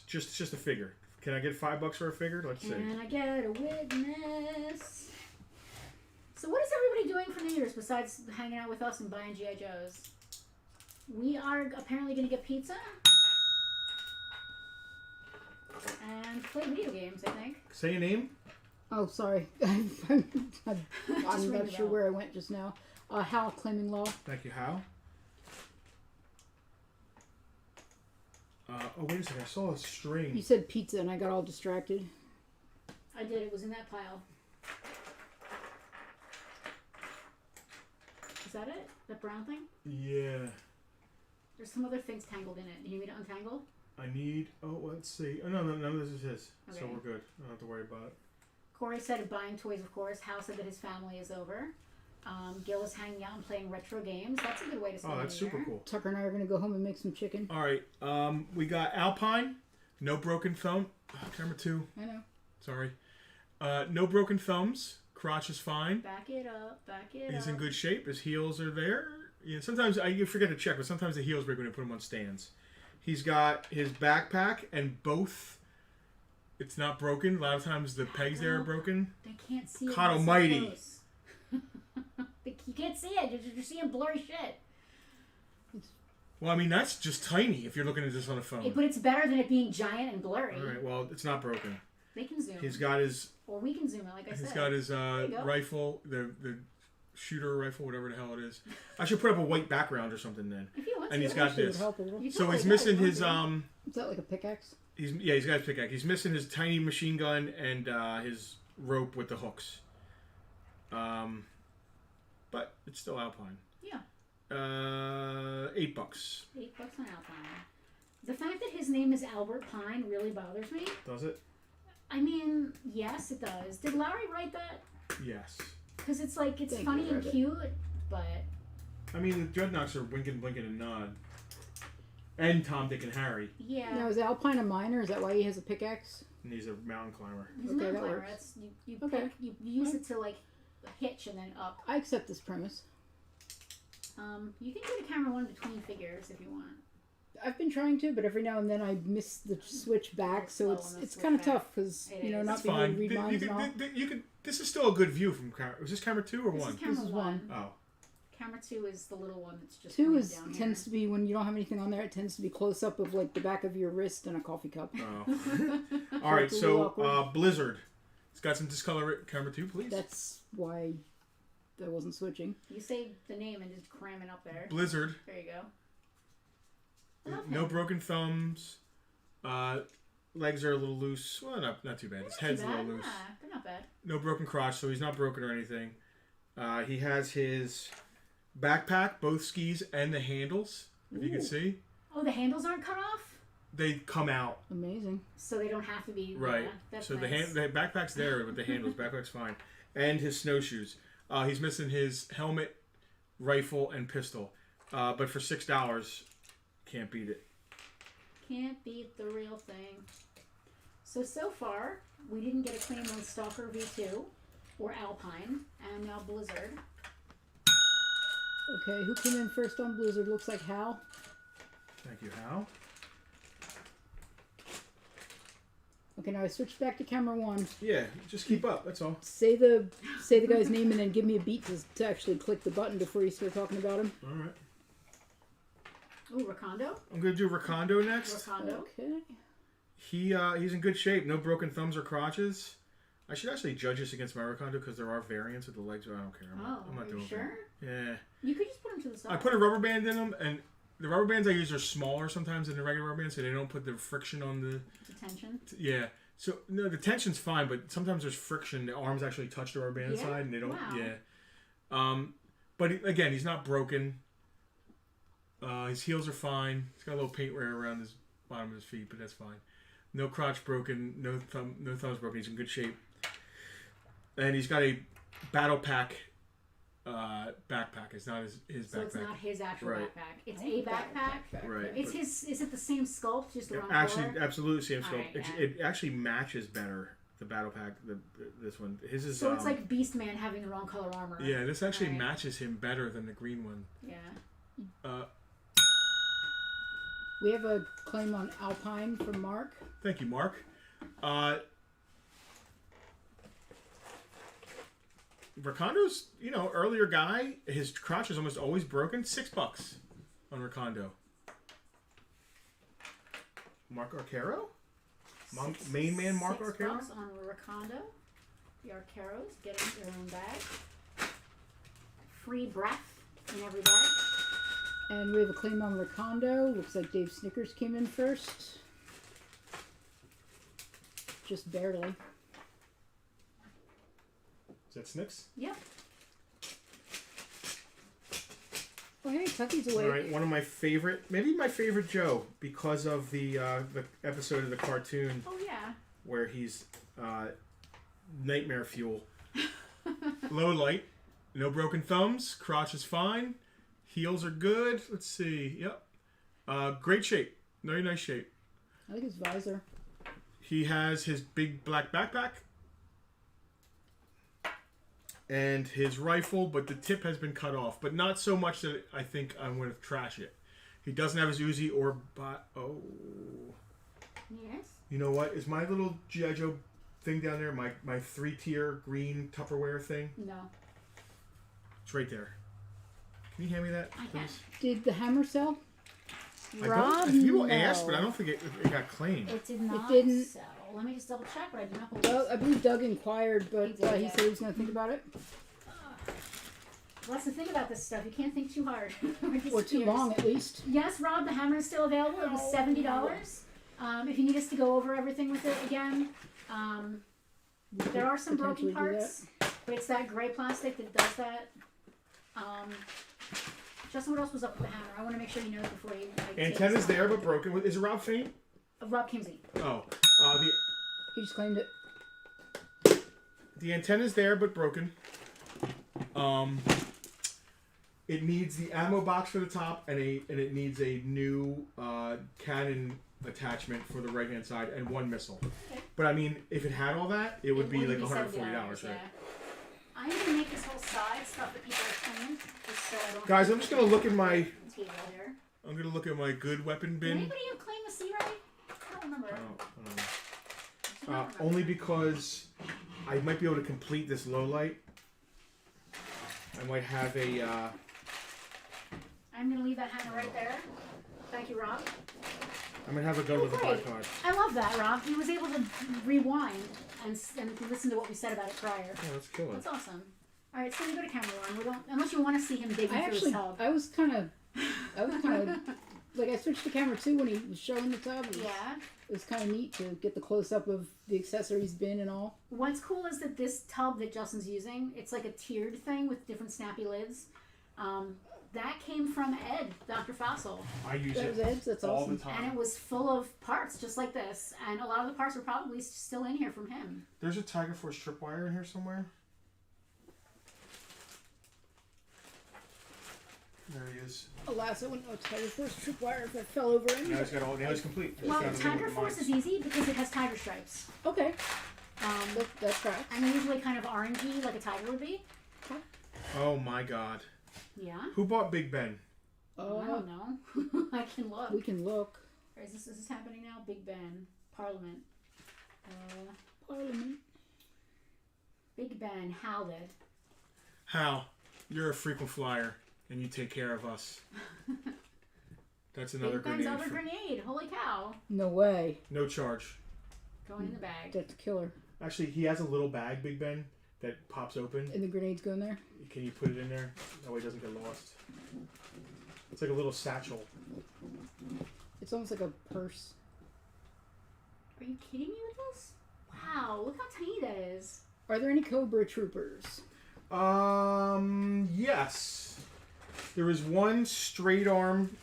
Just a figure. Can I get $5 for a figure? Let's see. Can I get a witness? So what is everybody doing for New Year's besides hanging out with us and buying G.I. Joes? We are apparently going to get pizza. And play video games, I think. Say your name. Oh, sorry. I'm not sure where I went just now. Hal, claiming law. Thank you, Hal. Oh, wait a second. I saw a string. You said pizza, and I got all distracted. I did. It was in that pile. Is that it? That brown thing? Yeah. There's some other things tangled in it. You need me to untangle? I need... Oh, let's see. Oh, no, this is his. Okay. So we're good. I don't have to worry about it. Corey said buying toys, of course. Hal said that his family is over. Gil is hanging out and playing retro games. That's a good way to spend Oh, that's the year. super cool. Tucker and I are going to go home and make some chicken. All right. We got Alpine. No broken thumb. Camera 2. I know. Sorry. No broken thumbs. Crotch is fine. Back it up. Back it up. He's in good shape. His heels are there. Yeah, sometimes you forget to check, but sometimes the heels break when you put them on stands. He's got his backpack and both. It's not broken. A lot of times the pegs there are broken. They can't see it. God almighty. So you can't see it. You're seeing blurry shit. Well, I mean, that's just tiny if you're looking at this on a phone. But it's better than it being giant and blurry. All right, well, it's not broken. They can zoom. He's got his... Or we can zoom it, like I said. He's got his rifle, the shooter rifle, whatever the hell it is. I should put up a white background or something then. If you want and to. he's got this. So he's missing his... Is that like a pickaxe? He's got his pickaxe. He's missing his tiny machine gun and his rope with the hooks. But it's still Alpine. Yeah. $8. $8 on Alpine. The fact that his name is Albert Pine really bothers me. Does it? I mean, yes, it does. Did Larry write that? Yes. Because it's like, it's funny and cute, but... I mean, the Dreadnoughts are winking, blinking, and nod. And Tom, Dick, and Harry. Yeah. Now, is Alpine a miner? Is that why he has a pickaxe? And he's a mountain climber. He's a mountain climber. That's, you use it to, like, hitch and then up. I accept this premise. You can do the camera one between figures if you want. I've been trying to, but every now and then I miss the switch back, so it's kind of tough because not being able to read minds and all. This is still a good view from camera. Was this camera 2 or 1? This is camera 1. Oh. Camera 2 is the little one that's just 2 down tends to be when you don't have anything on there. It tends to be close up of like the back of your wrist and a coffee cup. Oh. All right, so Blizzard. It's got some discolor. Camera 2, please. That's why I wasn't switching. You say the name and just cram it up there. Blizzard. There you go. No broken thumbs. Legs are a little loose. Well, not too bad. His head's a little loose. Yeah, they're not bad. No broken crotch, so he's not broken or anything. He has his backpack, both skis, and the handles. If you can see. Oh, the handles aren't cut off? They come out. Amazing. So they don't have to be. Right. Yeah, that's so nice. the backpack's there with the handles. Backpack's fine. And his snowshoes. He's missing his helmet, rifle, and pistol. But for $6, can't beat it. Can't beat the real thing. So far, we didn't get a claim on Stalker V2 or Alpine, and now Blizzard. Okay, who came in first on Blizzard? Looks like Hal. Thank you, Hal. Okay, now I switched back to camera 1. Yeah, just keep up. That's all. Say the guy's name and then give me a beat to actually click the button before you start talking about him. All right. Ooh, Rakondo? I'm gonna do Rakondo next. Rakondo. Okay. He's in good shape. No broken thumbs or crotches. I should actually judge this against my Rakondo because there are variants with the legs. But I don't care. I'm not doing sure? it. Yeah. You could just put them to the side. I put a rubber band in them, and the rubber bands I use are smaller sometimes than the regular rubber bands, so they don't put the friction on the tension. Yeah. So no, the tension's fine, but sometimes there's friction. The arms actually touch the rubber band side, and they don't. Wow. Yeah. But again, he's not broken. His heels are fine. He's got a little paint wear around his bottom of his feet, but that's fine. No crotch broken. No thumbs broken. He's in good shape. And he's got a battle pack backpack. It's not his backpack. So it's not his actual Right. backpack. It's a backpack. Right. It's his. Is it the same sculpt, just the wrong Actually, color? absolutely same scope. Alright, It actually matches better. The battle pack. This one. His is. So it's like Beast Man having the wrong color armor. Yeah, this actually Right. matches him better than the green one. Yeah. We have a claim on Alpine from Mark. Thank you, Mark. Rakondo's, earlier guy. His crotch is almost always broken. $6 on Rakondo. Mark Arcaro? Main man Mark Arcaro? $6 on Rakondo. The Arcaros getting their own bag. Free breath in every bag. And we have a claim on Rakondo. Looks like Dave Snickers came in first. Just barely. Is that Snicks? Yep. Oh, hey, Tucky's awake. All right, one of my favorite, maybe my favorite Joe, because of the episode of the cartoon. Oh, yeah. Where he's nightmare fuel. Low light, no broken thumbs, crotch is fine, heels are good. Let's see, yep. Great shape, very nice shape. I like his visor. He has his big black backpack and his rifle, but the tip has been cut off, but not so much that I think I'm going to trash it. He doesn't have his Uzi or... Oh. Yes? You know what? Is my little G.I. Joe thing down there, my 3-tier green Tupperware thing? No. It's right there. Can you hand me that, I please? Did the hammer sell? Rob, people no. asked, but I don't think it got claimed. It did not. It didn't. So let me just double check, but I do not believe. Well, I believe Doug inquired, but He did, he yeah. said he was going to think about it. Well, that's the thing about this stuff. You can't think too hard. Or too long, at least. Yes, Rob, the hammer is still available. It was $70. If you need us to go over everything with it again, there are some broken Potentially do parts, but it's that gray plastic that does that. Justin, what else was up with the hammer? I want to make sure you know before you. Antenna's there, but broken. Is it Rob Faint? Rob Kimsey. Oh. He just claimed it. The antenna's there, but broken. It needs the ammo box for the top, and it needs a new cannon attachment for the right-hand side, and one missile. Okay. But I mean, if it had all that, it would be like $140, right? Yeah. I'm gonna make this whole side stuff that people are claiming. So I don't. Guys, I'm just gonna look at my. Table here. I'm gonna look at my good weapon bin. Did anybody have claim the C right? I don't remember. I don't know. Only because I might be able to complete this low light. I might have a. I'm going to leave that hammer right there. Thank you, Rob. I'm going to have a gun with a bipod. I love that, Rob. He was able to rewind and listen to what we said about it prior. Oh, let's kill it. That's awesome. All right, so we go to camera one. We don't, unless you want to see him digging through his tub. I was kind of, like I switched to camera 2 when he was showing the tub. Yeah. It was kind of neat to get the close up of the accessories bin and all. What's cool is that this tub that Justin's using, it's like a tiered thing with different snappy lids. That came from Ed, Dr. Fossil. I use it Ed's, that's all awesome. the time. And it was full of parts just like this. And a lot of the parts are probably still in here from him. There's a Tiger Force tripwire in here somewhere. There he is. Alas, I wouldn't know Tiger Force tripwire if I fell over it. Now he's got all. Now he's complete. Well, Tiger Force is easy because it has tiger stripes. Okay. That's correct. And usually kind of orangey like a tiger would be. Oh my God. Yeah. Who bought Big Ben? I don't know. I can look. We can look. Is this happening now? Big Ben. Parliament. Parliament. Big Ben. Hal did. Hal, you're a frequent flyer, and you take care of us. That's another Big Ben's grenade. other grenade. Holy cow. No way. No charge. Going in the bag. That's a killer. Actually, he has a little bag, Big Ben, that pops open. And the grenades go in there? Can you put it in there? That way it doesn't get lost. It's like a little satchel. It's almost like a purse. Are you kidding me with this? Wow, look how tiny that is. Are there any Cobra troopers? Yes. There is one straight arm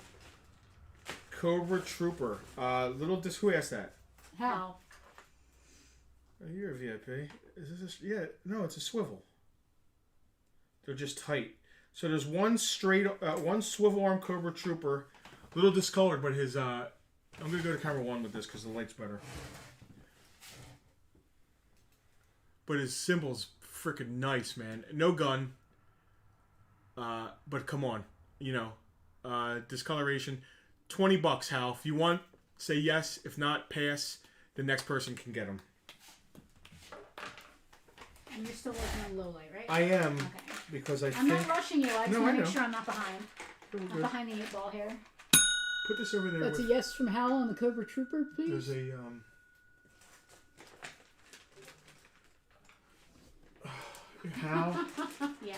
Cobra trooper. Who asked that? How? Oh, you're a VIP. Is this yeah, no, it's a swivel. They're just tight. So there's one one swivel arm Cobra trooper, a little discolored, but his I'm gonna go to camera 1 with this because the light's better. But his symbol's freaking nice, man. No gun. But come on, discoloration. $20, Hal. If you want, say yes. If not, pass. The next person can get them. And you're still working on low light, right? I am, Okay. because I I'm think... not rushing you. I just No, want I to make know. sure I'm not behind. We're I'm good. behind the 8 ball here. Put this over there That's a with... yes from Hal on the Cobra Trooper, please. There's a, Hal, Yeah.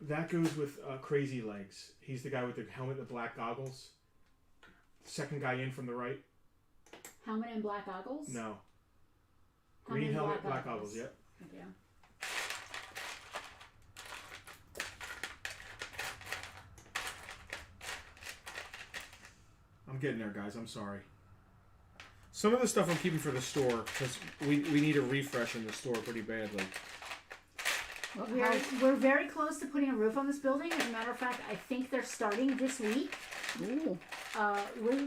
that goes with Crazy Legs. He's the guy with the helmet and the black goggles. Second guy in from the right. Helmet and black goggles? No. Helmet Green and helmet, black black goggles. goggles, yep. Thank you. I'm getting there, guys. I'm sorry. Some of the stuff I'm keeping for the store, because we need a refresh in the store pretty badly. We're very close to putting a roof on this building. As a matter of fact, I think they're starting this week. Ooh.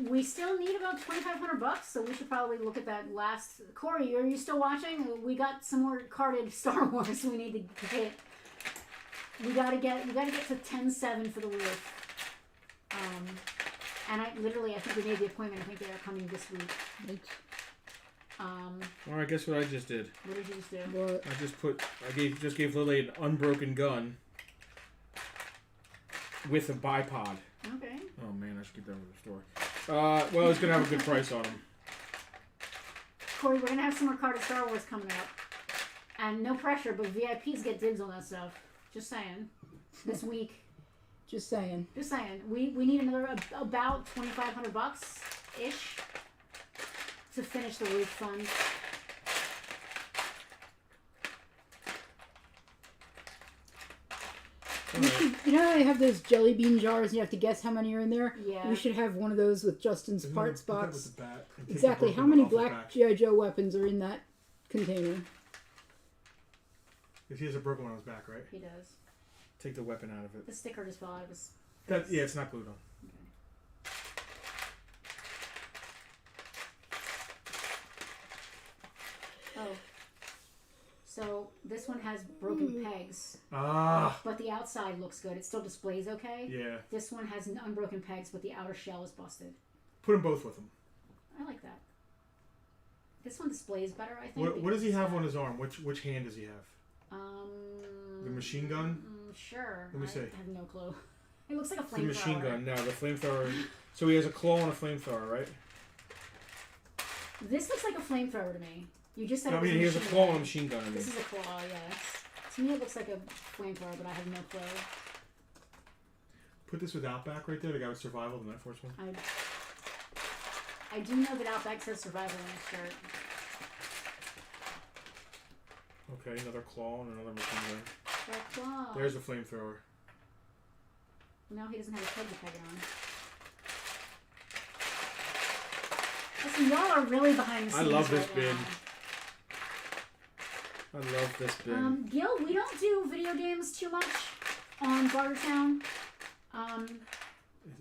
We still need about $2,500, so we should probably look at that last. Corey, are you still watching? We got some more carded Star Wars we need to hit. We gotta get to 10-7 for the roof. And I think we made the appointment. I think they are coming this week. Alright, guess what I just did? What did you just do? What? Just gave Lily an unbroken gun with a bipod. Okay. Oh man, I should get that from the store. Well, it's gonna have a good price on them. Corey, we're gonna have some more carded Star Wars coming up. And no pressure, but VIPs get dibs on that stuff. Just saying. This week. Just saying. Just saying. We need another about $2,500 ish to finish the roof fund. You know how they have those jelly bean jars and you have to guess how many are in there? Yeah. We should have one of those with Justin's parts box. With the bat and take the Exactly. broken How many one off the black back. G.I. Joe weapons are in that container? If he has a broken one on his back, right? He does. Take the weapon out of it. The sticker just fell out of his. Yeah, it's not glued on. Oh. So this one has broken pegs, Ah, but the outside looks good. It still displays okay. yeah. This one has unbroken pegs, but the outer shell is busted. Put them both with him. I like that. This one displays better, I think. What does he have because, on his arm? Which hand does he have? The machine gun? Sure. Let me see. I have no clue. It looks like a flamethrower. The machine gun. No, the flamethrower. So he has a claw and a flamethrower, right? This looks like a flamethrower to me. You just said No, it I was mean, he has a machine claw gun. and a machine gun. I mean. This is a claw, yes. To me, it looks like a flamethrower, but I have no clue. Put this with Outback right there, the guy with Survival, the Night Force one. I do know that Outback says survival on his shirt. Okay, another claw and another machine gun. That claw. There's the flamethrower. No, he doesn't have a peg to peg it on. Listen, y'all are really behind the scenes. I love this right bin. now. I love this bin. Gil, we don't do video games too much on Bartertown. How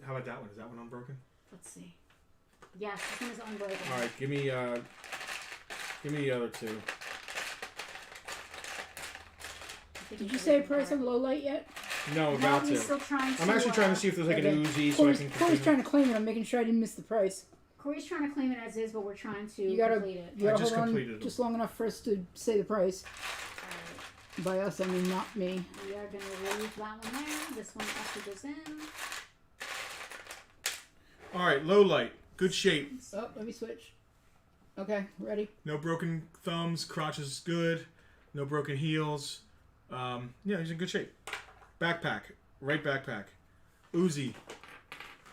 about that one? Is that one unbroken? Let's see. Yes, this one is unbroken. All right, give me the other two. Did you say price on low light yet? No, about he's to. still trying to. I'm actually trying to see if there's like an Okay. Uzi so I can. Corey's trying to claim it. I'm making sure I didn't miss the price. Corey's trying to claim it as is, but we're trying to You gotta, complete it. you gotta I just hold on completed it. just long enough for us to say the price. Alright, By us, I mean not me. we are going to leave that one there. This one actually goes in. All right, low light, good shape. Oh, let me switch. Okay, ready? No broken thumbs, crotch is good. No broken heels. Yeah, he's in good shape. Backpack, right backpack. Uzi,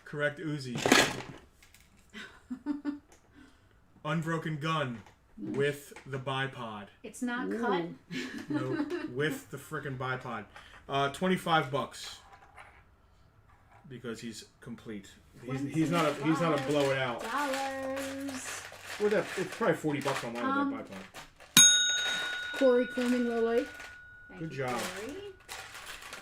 correct Uzi. Unbroken gun with the bipod. It's not Ooh. cut. No, with the frickin' bipod. $25 because he's complete. He's not a blow it out. Dollars. Well, it's probably $40 online with that bipod. Corey claiming low light. Thank Good you, job. Corey.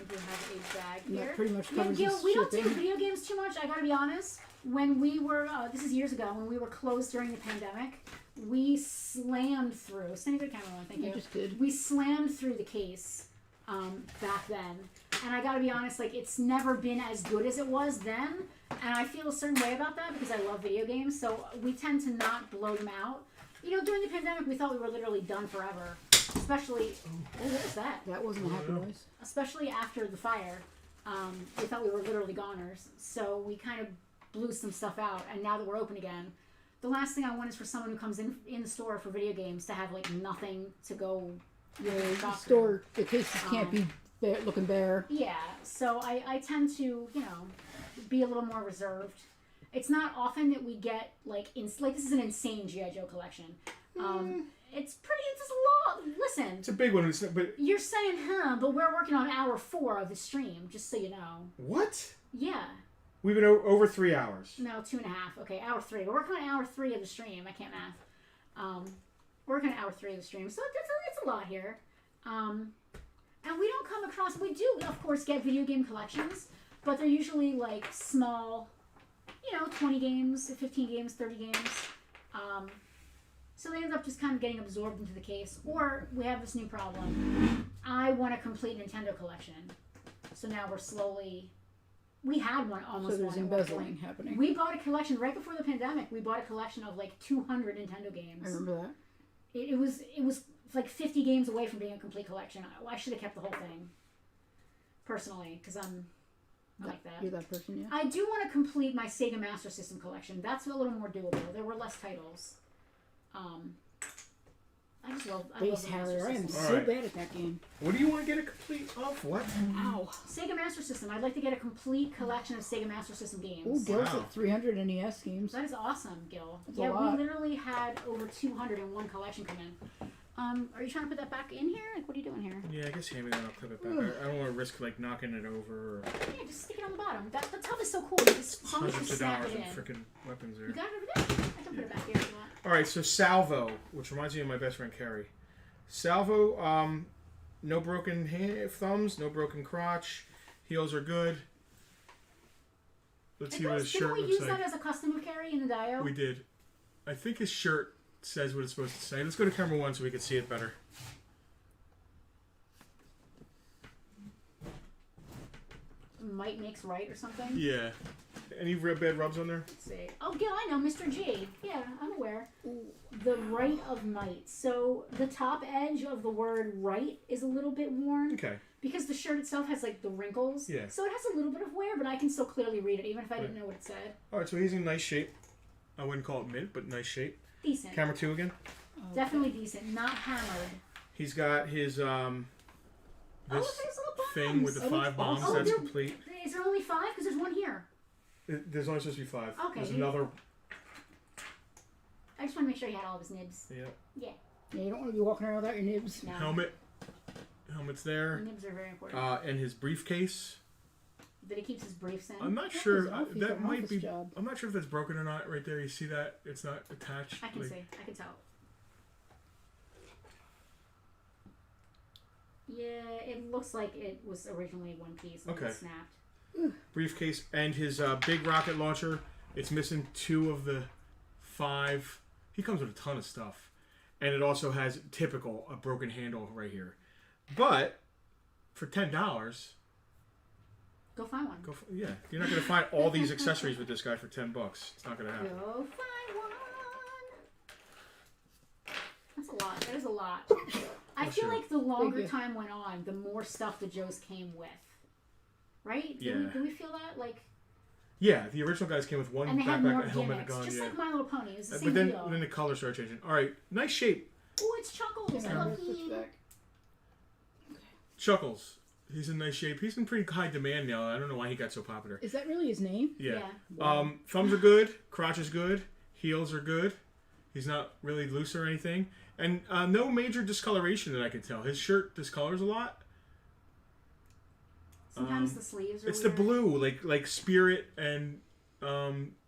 We do have a bag And here. that pretty much Yeah, covers Gil, his we don't do shipping. video games too much. I gotta be honest. When we were, this is years ago, when we were closed during the pandemic, we slammed through. Stand your camera on, thank you. I just did. We slammed through the case back then, and I gotta be honest, like it's never been as good as it was then, and I feel a certain way about that because I love video games. So we tend to not blow them out. You know, during the pandemic, we thought we were literally done forever. especially. Oh, what was that? That wasn't a happy noise. Especially after the fire, we thought we were literally goners. So we kind of blew some stuff out, and now that we're open again, the last thing I want is for someone who comes in the store for video games to have like nothing to go. Yeah, the store, the cases can't be looking bare. Yeah, so I tend to, be a little more reserved. It's not often that we get like this is an insane G.I. Joe collection. It's a lot. Listen, It's a big one, but you're saying, but we're working on hour 4 of the stream, just so you know. what? Yeah. We've been over 3 hours. No, 2.5. Okay, hour 3. We're working on hour 3 of the stream. I can't math. We're working on hour 3 of the stream, so it's a lot here. And we don't come across. We do, of course, get video game collections, but they're usually like small, 20 games, 15 games, 30 games. So they end up just kind of getting absorbed into the case. Or we have this new problem. I want a complete Nintendo collection. So now we're slowly. We had one almost. So there's embezzling happening. We bought a collection right before the pandemic. We bought a collection of like 200 Nintendo games. I remember that. It was like 50 games away from being a complete collection. I should have kept the whole thing. Personally, because I'm like that. You're that person, yeah. I do want to complete my Sega Master System collection. That's a little more doable. There were less titles. I just love. Base the Master Harrier. I am System. so bad at that game. What do you want to get a complete of? What? Ow. Sega Master System. I'd like to get a complete collection of Sega Master System games. Ooh, Gil's Wow. at 300 NES games. That is awesome, Gil. That's a Yeah, lot. we literally had over 200 in one collection come in. Are you trying to put that back in here? Like, what are you doing here? Yeah, I guess hand me that. I'll clip it back. I don't want to risk like knocking it over. Or Yeah, just stick it on the bottom. The tub is so cool. You just as long as you hundreds of snap dollars it in in. freaking weapons there. You got it over there? I can put it back here if you want. All right, so Salvo, which reminds me of my best friend Carrie. Salvo, no broken thumbs, no broken crotch, heels are good. Let's see what his Didn't shirt we looks use like. that as a custom of Carrie in the Dio? We did. I think his shirt says what it's supposed to say. Let's go to camera 1 so we can see it better. Might makes right or something? Yeah. Any bad rubs on there? Let's see. Oh, Gil, I know, Mr. G. Yeah, I'm aware. The right of might. So the top edge of the word right is a little bit worn. Okay. Because the shirt itself has like the wrinkles. Yeah. So it has a little bit of wear, but I can still clearly read it, even if I didn't know what it said. All right, so he's in nice shape. I wouldn't call it mint, but nice shape. Decent. Camera 2 again. Definitely decent. Not hammered. He's got his There's this little thing bombs. with the 5 bombs. Oh, That's there- complete. Is there only 5? Because there's one here. There's only supposed to be 5. Okay. There's another. I just want to make sure he had all of his nibs. Yeah. Yeah. Yeah, you don't want to be walking around without your nibs. No. Helmet's there. Nibs are very important. And his briefcase. That he keeps his briefs in. I'm not That sure. was Alfie's That might office be. job. I'm not sure if that's broken or not. Right there, you see that? It's not attached. I can like- see. I can tell. Yeah, it looks like it was originally one piece and Okay. it snapped. Briefcase and his big rocket launcher. It's missing 2 of the 5. He comes with a ton of stuff, and it also has typical a broken handle right here. But for $10, Go find one. yeah, you're not gonna find all these accessories with this guy for $10. It's not gonna happen. Go find one. That's a lot. That is a lot. I Oh, feel sure. like the longer you. time went on, the more stuff the Joes came with. Right? Yeah. Do we feel that? Like, Yeah, the original guys came with one and they had more backpack, a helmet, a gimmicks. gun. Just Yeah, like My Little Pony. It's the but same then deal. the color started changing. All right, nice shape, Oh, it's Chuckles. I love Switch him. back. Chuckles. He's in nice shape. He's in pretty high demand now. I don't know why he got so popular. Is that really his name? Yeah. Yeah. Thumbs are good. Crotch is good. Heels are good. He's not really loose or anything. And no major discoloration that I can tell. His shirt discolors a lot. Sometimes the sleeves are It's weird. the blue, like Spirit and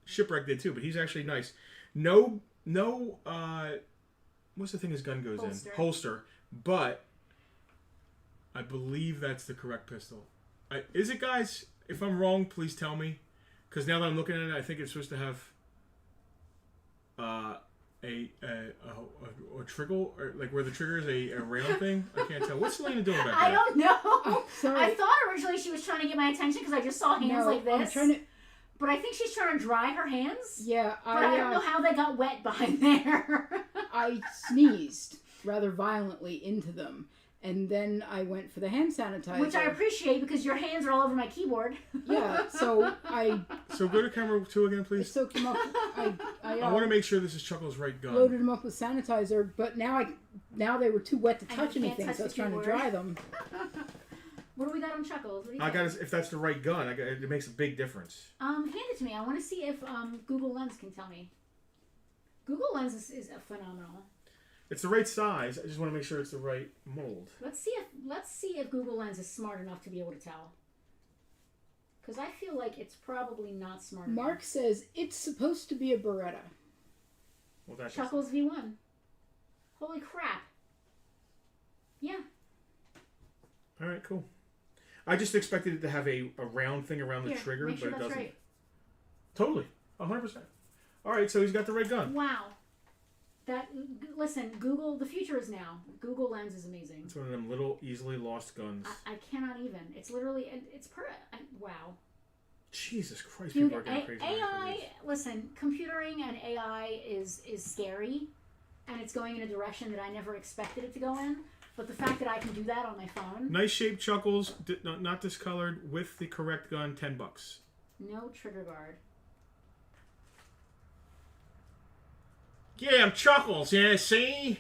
Shipwreck did too. But he's actually nice. No. What's the thing his gun goes Holster. in? Holster. But I believe that's the correct pistol. Is it, guys? If I'm wrong, please tell me. Because now that I'm looking at it, I think it's supposed to have a trigger, or like where the trigger is a round thing. I can't tell. What's Selena doing back there? I don't know. Sorry. I thought originally she was trying to get my attention because I just saw hands like I'm this. trying to. But I think she's trying to dry her hands. Yeah, But I don't know how they got wet behind there. I sneezed. rather violently into them. And then I went for the hand sanitizer. Which I appreciate because your hands are all over my keyboard. Yeah, so I... So go to camera 2 again, I please. soaked them up. I want to make sure this is Chuckle's right gun. loaded them up with sanitizer, but now they were too wet to And touch you can't anything, touch so I was the trying to keyboard. dry them. What do we got on Chuckles? What do you I think? got if that's the right gun. It makes a big difference. Hand it to me. I want to see if Google Lens can tell me. Google Lens is a phenomenal. It's the right size. I just want to make sure it's the right mold. Let's see if Google Lens is smart enough to be able to tell. Because I feel like it's probably not smart Mark enough. says it's supposed to be a Beretta. Well, that's Chuckles V1. Holy crap. Yeah. all right. Cool. I just expected it to have a round thing around the Here, trigger, make sure but it that's doesn't. right. Totally, 100%. All right, so he's got the right gun. Wow. Listen, Google, the future is now. Google Lens is amazing. It's one of them little, easily lost guns. I cannot even. It's literally, wow. Jesus Christ, Dude, people are getting crazy. AI, listen, computering and AI is scary, and it's going in a direction that I never expected it to go in. But the fact that I can do that on my phone, Nice shaped Chuckles, not discolored, with the correct gun, $10. no trigger guard. Yeah, I'm Chuckles. Yeah, see?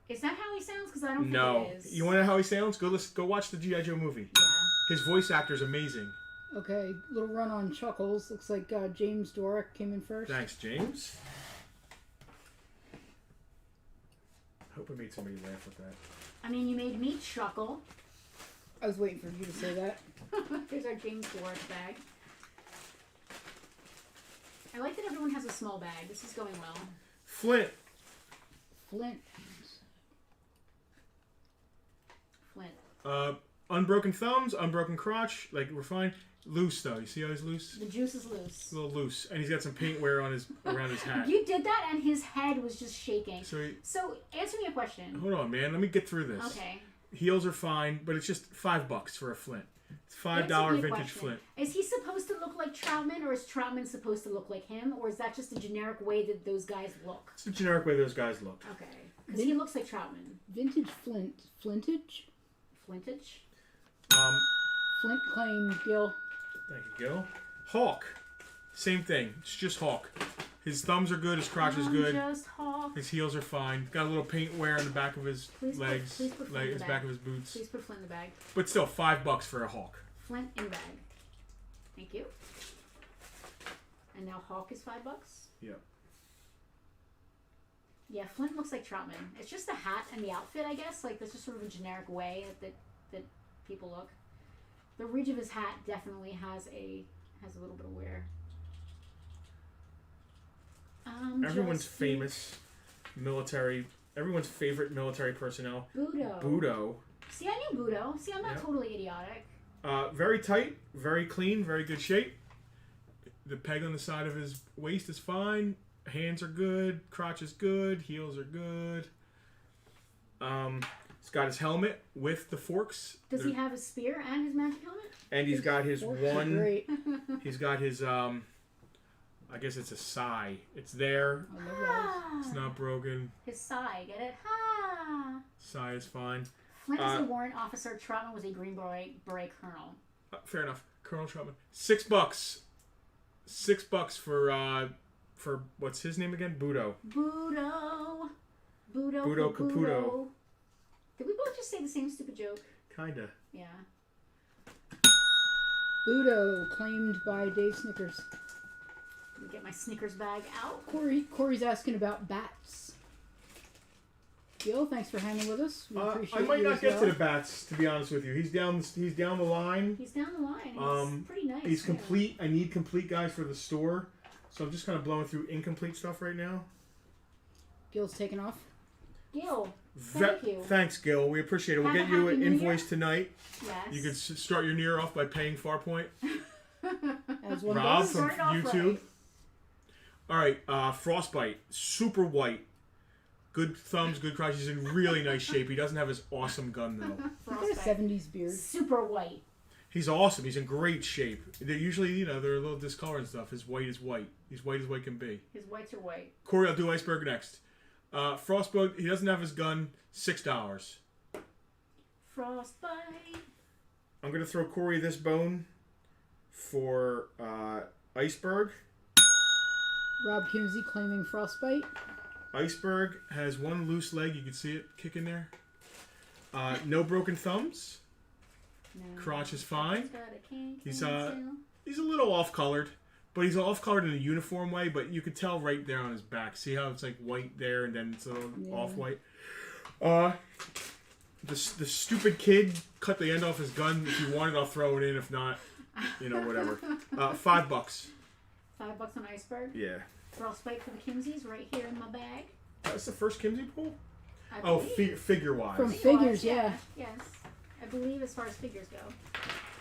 Is that how he sounds? Because I don't think No. it is. You want to know how he sounds? Go watch the G.I. Joe movie. Yeah. His voice actor's amazing. Okay, little run on Chuckles. Looks like James Dorick came in first. Thanks, James. Hope I made somebody laugh with that. I mean, you made me chuckle. I was waiting for you to say that. Here's our James Dorick bag. I like that everyone has a small bag. This is going well. Flint. Flint. Unbroken thumbs, unbroken crotch. Like, we're fine. Loose, though. You see how he's loose? The juice is loose. A little loose. And he's got some paint wear on around his hat. You did that, and his head was just shaking. So, answer me a question. hold on, man. Let me get through this. Okay. Heels are fine, but it's just $5 for a Flint. It's $5 Answer me a vintage question. Flint. Is he supposed to look like Troutman, or is Troutman supposed to look like him, or is that just a generic way that those guys look? It's the generic way those guys look. Okay. Because he looks like Troutman. Vintage Flint. Flintage? Flintage? Flint claim, Gil. Thank you, Gil. Hawk. Same thing. It's just Hawk. His thumbs are good. His crotch is good. Just Hawk. His heels are fine. Got a little paint wear on the back of his Please legs, put Flint in the his bag. back of his boots. Please put Flint in the bag. But still, $5 for a Hawk. Flint in bag. Thank you. And now Hawk is $5? Yep. Yeah, Flint looks like Troutman. It's just the hat and the outfit, I guess. Like, that's just sort of a generic way that people look. The ridge of his hat definitely has a little bit of wear. Everyone's Just famous military. Everyone's favorite military personnel. Budo. Budo. See, I knew Budo. See, I'm not Yep. totally idiotic. Very tight, very clean, very good shape. The peg on the side of his waist is fine. Hands are good. Crotch is good. Heels are good. He's got his helmet with the forks. Does he have his spear and his magic helmet? And he's got his Forks are one. Great. He's got his I guess it's a sai. It's there. I love those. It's not broken. His sai, get it? Ha! Sai is fine. Flint is a warrant officer. Troutman was a Green Beret colonel. Fair enough. Colonel Troutman. $6. $6 for what's his name again? Budo. Budo Caputo. Did we both just say the same stupid joke? Kinda. Yeah. Budo, claimed by Dave Snickers. Let me get my Snickers bag out. Corey's asking about bats. Gil, thanks for hanging with us. We appreciate I might you not as get well. to the bats, to be honest with you. He's down the line. He's down the line. He's pretty nice. He's yeah. complete. I need complete guys for the store. So I'm just kind of blowing through incomplete stuff right now. Gil's taking off. Gil, thank you. Thanks, Gil. We appreciate it. We'll Have get a you happy an New invoice Year. tonight. Yes. You can start your New Year off by paying Farpoint. As one Rob does. from Start off YouTube. right. All right, Frostbite, super white, good thumbs, good crotch. He's in really nice shape. He doesn't have his awesome gun though. He's got a 70s beard. Super white. He's awesome. He's in great shape. They're usually, they're a little discolored and stuff. His white is white. He's white as white can be. His whites are white. Corey, I'll do iceberg next. Frostbite, he doesn't have his gun, $6. Frostbite. I'm going to throw Corey this bone for Iceberg. Rob Kimsey claiming frostbite. Iceberg has one loose leg. You can see it kicking there. No broken thumbs. No. Crotch is fine. He's He's a little off-colored, but he's off-colored in a uniform way, but you could tell right there on his back. See how it's like white there and then it's a little off-white? The stupid kid cut the end off his gun. If you want it, I'll throw it in. If not, whatever. $5. $5 on Iceberg. Yeah. Frostbite for the Kimseys right here in my bag. That's the first Kimsey pull? I Oh, believe. figure-wise. From figures, yeah. Yes. I believe as far as figures go.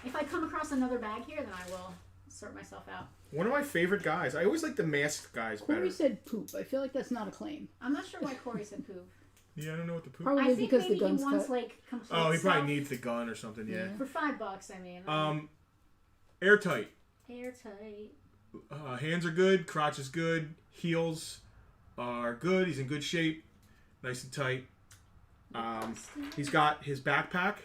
If I come across another bag here, then I will sort myself out. One of my favorite guys. I always like the masked guys better. Corey said poop. I feel like that's not a claim. I'm not sure why Corey said poop. Yeah, I don't know what the poop. Probably I think because maybe the gun's he wants cut. like complete Oh, he probably stuff. needs the gun or something. Yeah. For $5, I mean. Airtight. Airtight. Hands are good. Crotch is good. Heels are good. He's in good shape. Nice and tight. He's got his backpack.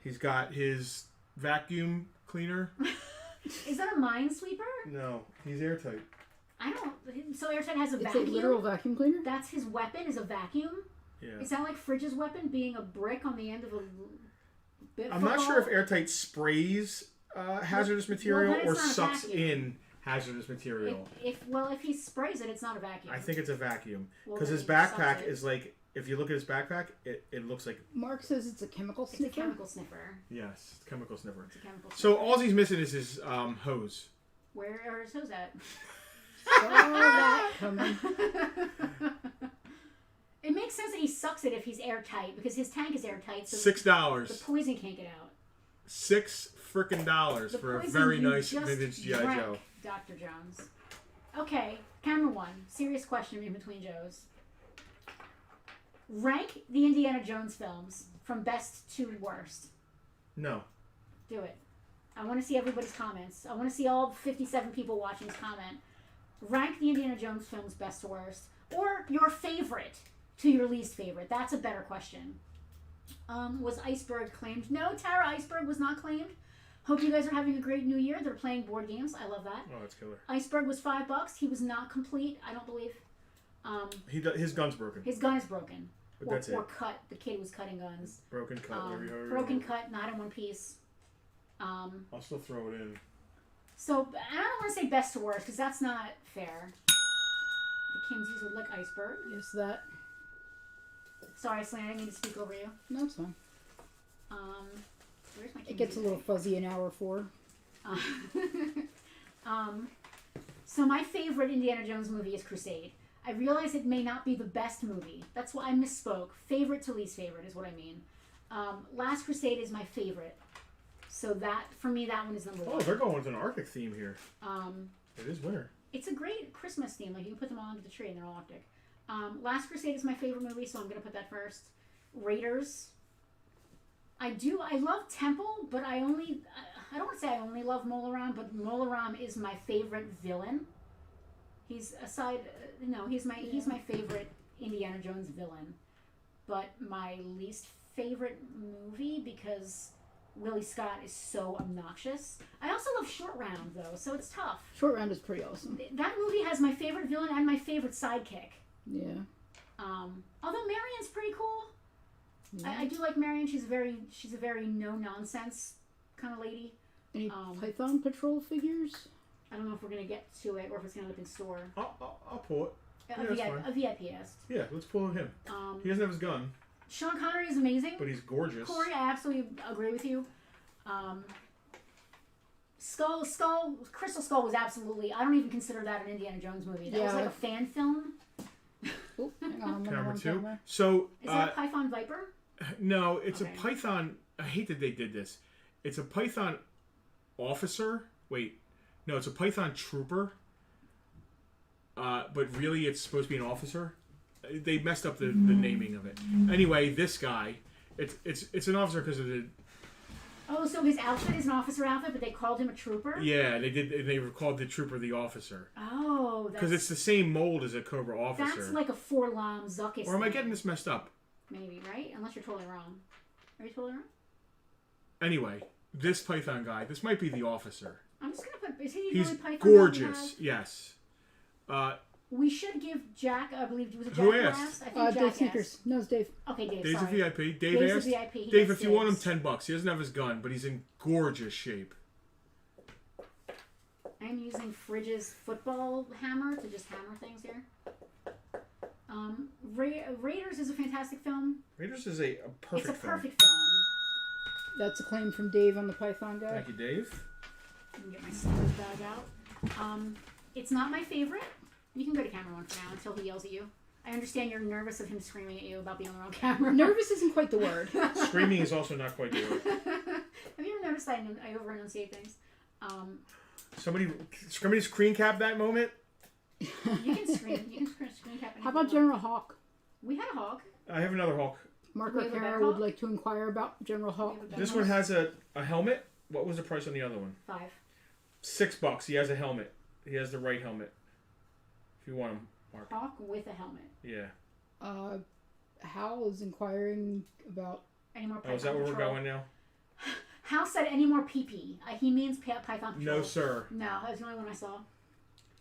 He's got his vacuum cleaner. Is that a minesweeper? No, he's airtight. I don't. So Airtight has a It's vacuum. a literal vacuum cleaner? That's his weapon. Is a vacuum. Yeah. Is that like Fridge's weapon, being a brick on the end of a bit? I'm not sure if airtight sprays hazardous material then or it's not a sucks vacuum. in hazardous material. If he sprays it, it's not a vacuum. I think it's a vacuum Well, because then his he sucks backpack it. is like. If you look at his backpack, it looks like Mark says it's a chemical It's a sniffer. chemical sniffer. yes, chemical sniffer. It's a chemical sniffer. So all he's missing is his hose. Where are his hose at? Saw that coming. It makes sense that he sucks it if he's airtight because his tank is airtight. So the $6. poison can't get out. $6 frickin' dollars The for a poison very you nice just vintage G.I. drank, Joe. Dr. Jones. Okay, camera one. Serious question in between Joes. Rank the Indiana Jones films from best to worst. No. Do it. I want to see everybody's comments. I want to see all 57 people watching's comment. Rank the Indiana Jones films best to worst. Or your favorite to your least favorite. That's a better question. Was Iceberg claimed? No, Tara, Iceberg was not claimed. Hope you guys are having a great new year. They're playing board games. I love that. Oh, that's killer. Iceberg was $5. He was not complete, I don't believe. His gun's broken. His gun is broken. But that's or it. cut. The kid was cutting guns. Broken cut. However Broken cut, not in one piece. I'll still throw it in. So, I don't want to say best to worst, because that's not fair. The Kimseys would like Iceberg. Yes, that. Sorry, Slan, I didn't mean to speak over you. No, it's fine. Where's my It gets a little Kimsey? fuzzy in hour 4. So my favorite Indiana Jones movie is Crusade. I realize it may not be the best movie. That's why I misspoke. Favorite to least favorite is what I mean. Last Crusade is my favorite. So that, for me, that one is number one. Oh, they're going with an Arctic theme here. Um, It is winter. It's a great Christmas theme. Like, you can put them all under the tree and they're all Arctic. Last Crusade is my favorite movie, so I'm going to put that first. Raiders. I love Temple, but I don't want to say I only love Mola-Ram, but Mola-Ram is my favorite villain. He's he's my favorite Indiana Jones villain. But my least favorite movie, because Willie Scott is so obnoxious. I also love Short Round, though, so it's tough. Short Round is pretty awesome. That movie has my favorite villain and my favorite sidekick. Yeah. Although Marion's pretty cool. Yeah. I do like Marion. She's a very no nonsense kind of lady. Any Python Patrol figures? I don't know if we're gonna get to it or if it's gonna end up in store. I'll pull it. A that's fine. VIPist. Yeah, let's pull him. He doesn't have his gun, Sean Connery is amazing. but he's gorgeous. Corey, I absolutely agree with you. Crystal Skull was absolutely. I don't even consider that an Indiana Jones movie. That was Yeah. like a fan film. Oh, hang on. I'm on the Camera wrong 2. camera. So, Is that Python Viper? no, it's Okay. a Python. I hate that they did this. It's a Python officer. Wait, no, it's a Python trooper. But really, it's supposed to be an officer. They messed up the naming of it. Anyway, this guy, it's an officer because of Oh, so his outfit is an officer outfit, but they called him a trooper? Yeah, they did. They called the trooper the officer. Oh, because it's the same mold as a Cobra officer. That's like a Forlam Zuckus. Or am I getting this messed up? Maybe, right? Unless you're totally wrong. Are you totally wrong? Anyway, this Python guy, this might be the officer. I'm just gonna put. Is he He's the only Python gorgeous. Yes. We should give Jack. I believe was it Jack Who asked? last? I think Jack Dave Snickers. No, it's Dave. Okay, Dave. Dave's sorry. a VIP. Dave's asked. a VIP. He Dave, gets if you want him dibs. $10, he doesn't have his gun, but he's in gorgeous shape. I'm using Fridge's football hammer to just hammer things here. Raiders is a fantastic film. Raiders is a perfect It's a film. perfect film. That's a claim from Dave on the Python guy. Thank you, Dave. I can get my storage bag out. It's not my favorite. You can go to camera one for now until he yells at you. I understand you're nervous of him screaming at you about being on the wrong camera. Nervous isn't quite the word. Screaming is also not quite the word. Have you ever noticed that I over-enunciate things? Somebody screen cap that moment. You can scream. You can screen cap. How about General Hawk? We had a hawk. I have another Hawk. Mark We have a O'Hara Red would Hawk? like to inquire about General Hawk. We have a This Red one Hawk. has a helmet. What was the price on the other one? $5. $6. He has a helmet. He has the right helmet. If you want him, Mark. Hawk with a helmet. Yeah. Hal is inquiring about. Any more Python Oh, is that where we're Patrol? going now? Hal said any more PP. He means Python Patrol. No, sir. No, that's the only one I saw.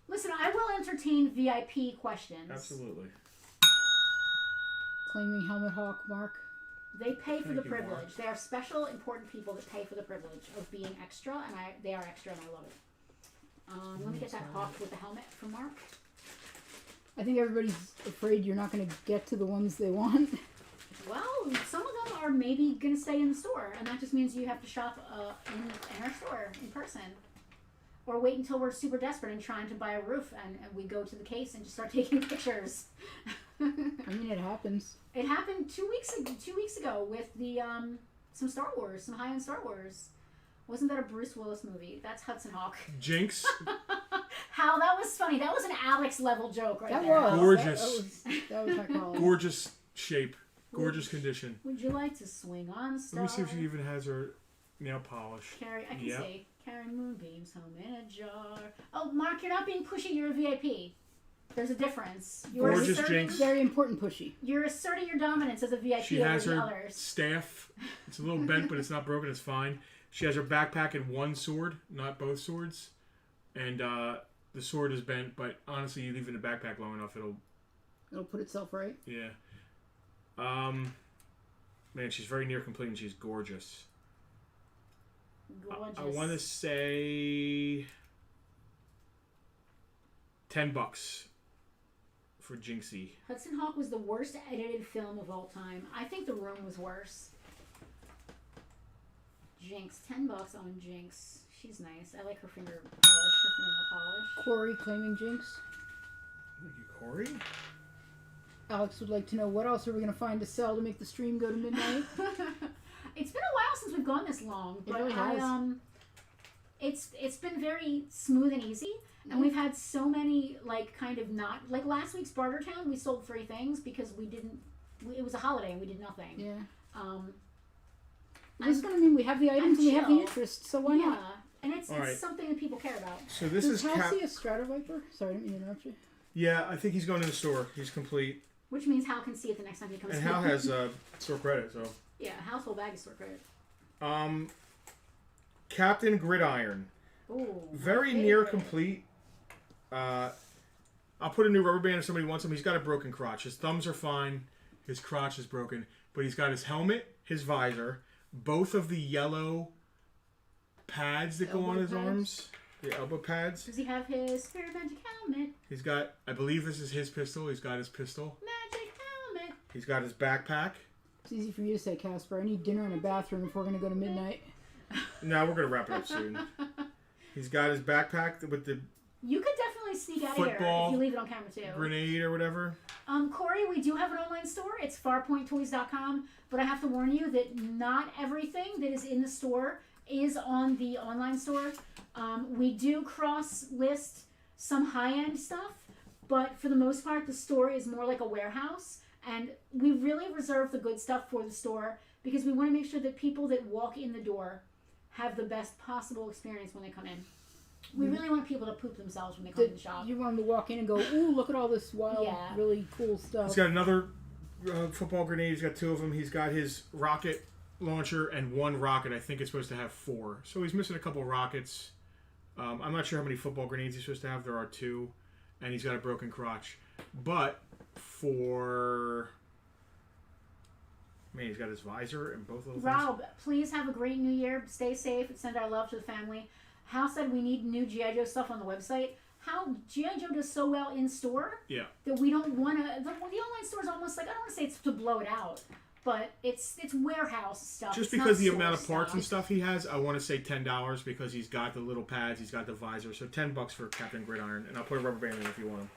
Listen, I will entertain VIP questions. Absolutely. Claiming Helmet Hawk, Mark. They pay for Thank the you, privilege. Mark. They are special, important people that pay for the privilege of being extra, and they are extra, and I love it. Let me get that hawk with the helmet for Mark. I think everybody's afraid you're not going to get to the ones they want. Well, some of them are maybe going to stay in the store, and that just means you have to shop in our store in person. Or wait until we're super desperate and trying to buy a roof, and we go to the case and just start taking pictures. I mean, it happens. It happened 2 weeks ago with the some Star Wars, some high-end Star Wars. Wasn't that a Bruce Willis movie? That's Hudson Hawk. Jinx. How that was funny. That was an Alex level joke right That there. was Gorgeous. That was my call. Gorgeous shape. Gorgeous condition. Would you like to swing on Star? Let me see if she even has her nail polish. Carry, I can Yep. see. Carry moonbeams home in a jar. Oh, Mark, you're not being pushy. You're a VIP. There's a difference. You're Gorgeous asserting, Jinx. Very important pushy. You're asserting your dominance as a VIP She over has the her others. staff. It's a little bent, but it's not broken. It's fine. She has her backpack and one sword, not both swords. And the sword is bent, but honestly, you leave it in the backpack long enough, It'll put itself right. yeah. Man, she's very near complete and she's gorgeous. Gorgeous. I want to say $10 for Jinxie. Hudson Hawk was the worst edited film of all time. I think The Room was worse. Jinx, $10 on Jinx. She's nice. I like her finger polish, her fingernail polish. Corey claiming Jinx. Thank you, Corey. Alex would like to know what else are we going to find to sell to make the stream go to midnight. It's been a while since we've gone this long, It but really has. it's been very smooth and easy, and we've had so many kind of not like last week's Bartertown. We sold 3 things because it was a holiday and we did nothing. Yeah. I'm- This one, I mean, we have the items and we have the chill. interest, so why yeah, not? and it's All right. something that people care about. So this Does is Hal see a Stratoviper? Sorry, I didn't mean to interrupt you. Yeah, I think he's going to the store. He's complete. Which means Hal can see it the next time he comes. And in. Hal has store credit, so. yeah, household bag is store credit. Captain Gridiron. Ooh, Very my near favorite. complete. I'll put a new rubber band if somebody wants him. He's got a broken crotch. His thumbs are fine. His crotch is broken. But he's got his helmet, his visor, both of the yellow pads that go on Elbow his pads? arms. The elbow pads. Does he have his spirit magic helmet? He's got, I believe this is his pistol. He's got his pistol. Magic helmet. He's got his backpack. It's easy for you to say, Casper. I need dinner and a bathroom if we're going to go to midnight. No, we're going to wrap it up soon. He's got his backpack with the You could definitely sneak out of here Football, if you leave it on camera too. grenade or whatever. Corey, we do have an online store. It's farpointtoys.com, but I have to warn you that not everything that is in the store is on the online store. We do cross-list some high-end stuff, but for the most part, the store is more like a warehouse, and we really reserve the good stuff for the store because we want to make sure that people that walk in the door have the best possible experience when they come in. We really want people to poop themselves when they come in the shop. You want them to walk in and go, ooh, look at all this wild, really cool stuff. He's got another football grenade. He's got 2 of them. He's got his rocket launcher and 1 rocket. I think it's supposed to have 4. So he's missing a couple of rockets. I'm not sure how many football grenades he's supposed to have. There are 2. And he's got a broken crotch. But for... Man, he's got his visor and both of those Rob, please have a great new year. Stay safe. Send our love to the family. Hal said we need new G.I. Joe stuff on the website. How G.I. Joe does so well in store that we don't want to... The online store is almost like, I don't want to say it's to blow it out, but it's warehouse stuff. Just because the amount of parts and stuff he has, I want to say $10 because he's got the little pads, he's got the visor. So $10 for Captain Gridiron, and I'll put a rubber band in if you want him.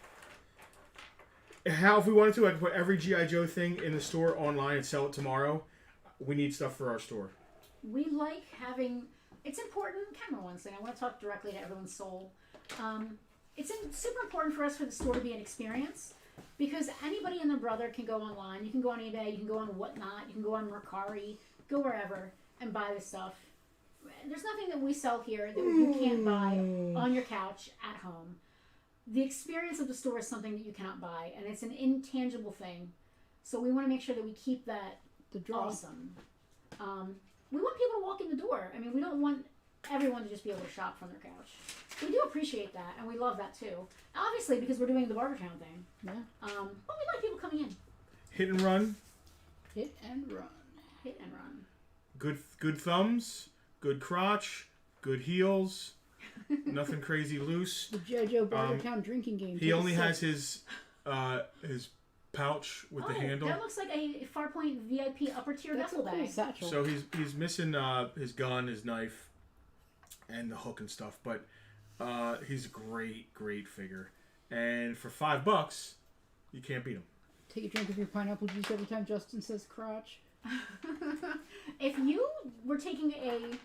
How, if we wanted to, I could put every G.I. Joe thing in the store online and sell it tomorrow. We need stuff for our store. We like having... It's important... Camera one thing. I want to talk directly to everyone's soul. It's super important for us for the store to be an experience because anybody and their brother can go online. You can go on eBay. You can go on Whatnot. You can go on Mercari. Go wherever and buy this stuff. There's nothing that we sell here that you can't buy on your couch at home. The experience of the store is something that you cannot buy, and it's an intangible thing. So we want to make sure that we keep that awesome. We want people to walk in the door. I mean, we don't want everyone to just be able to shop from their couch. We do appreciate that, and we love that too. Obviously, because we're doing the Bartertown thing. Yeah. But we like people coming in. Hit and run. Hit and run. Hit and run. Good thumbs. Good crotch. Good heels. Nothing crazy loose. The G.I. Joe Bartertown drinking game. He only has his pouch with the handle. That looks like a Farpoint VIP upper tier duffel bag. Cool satchel. So he's missing his gun, his knife, and the hook and stuff. But he's a great figure. And for $5, you can't beat him. Take a drink of your pineapple juice every time Justin says crotch. If you were taking a...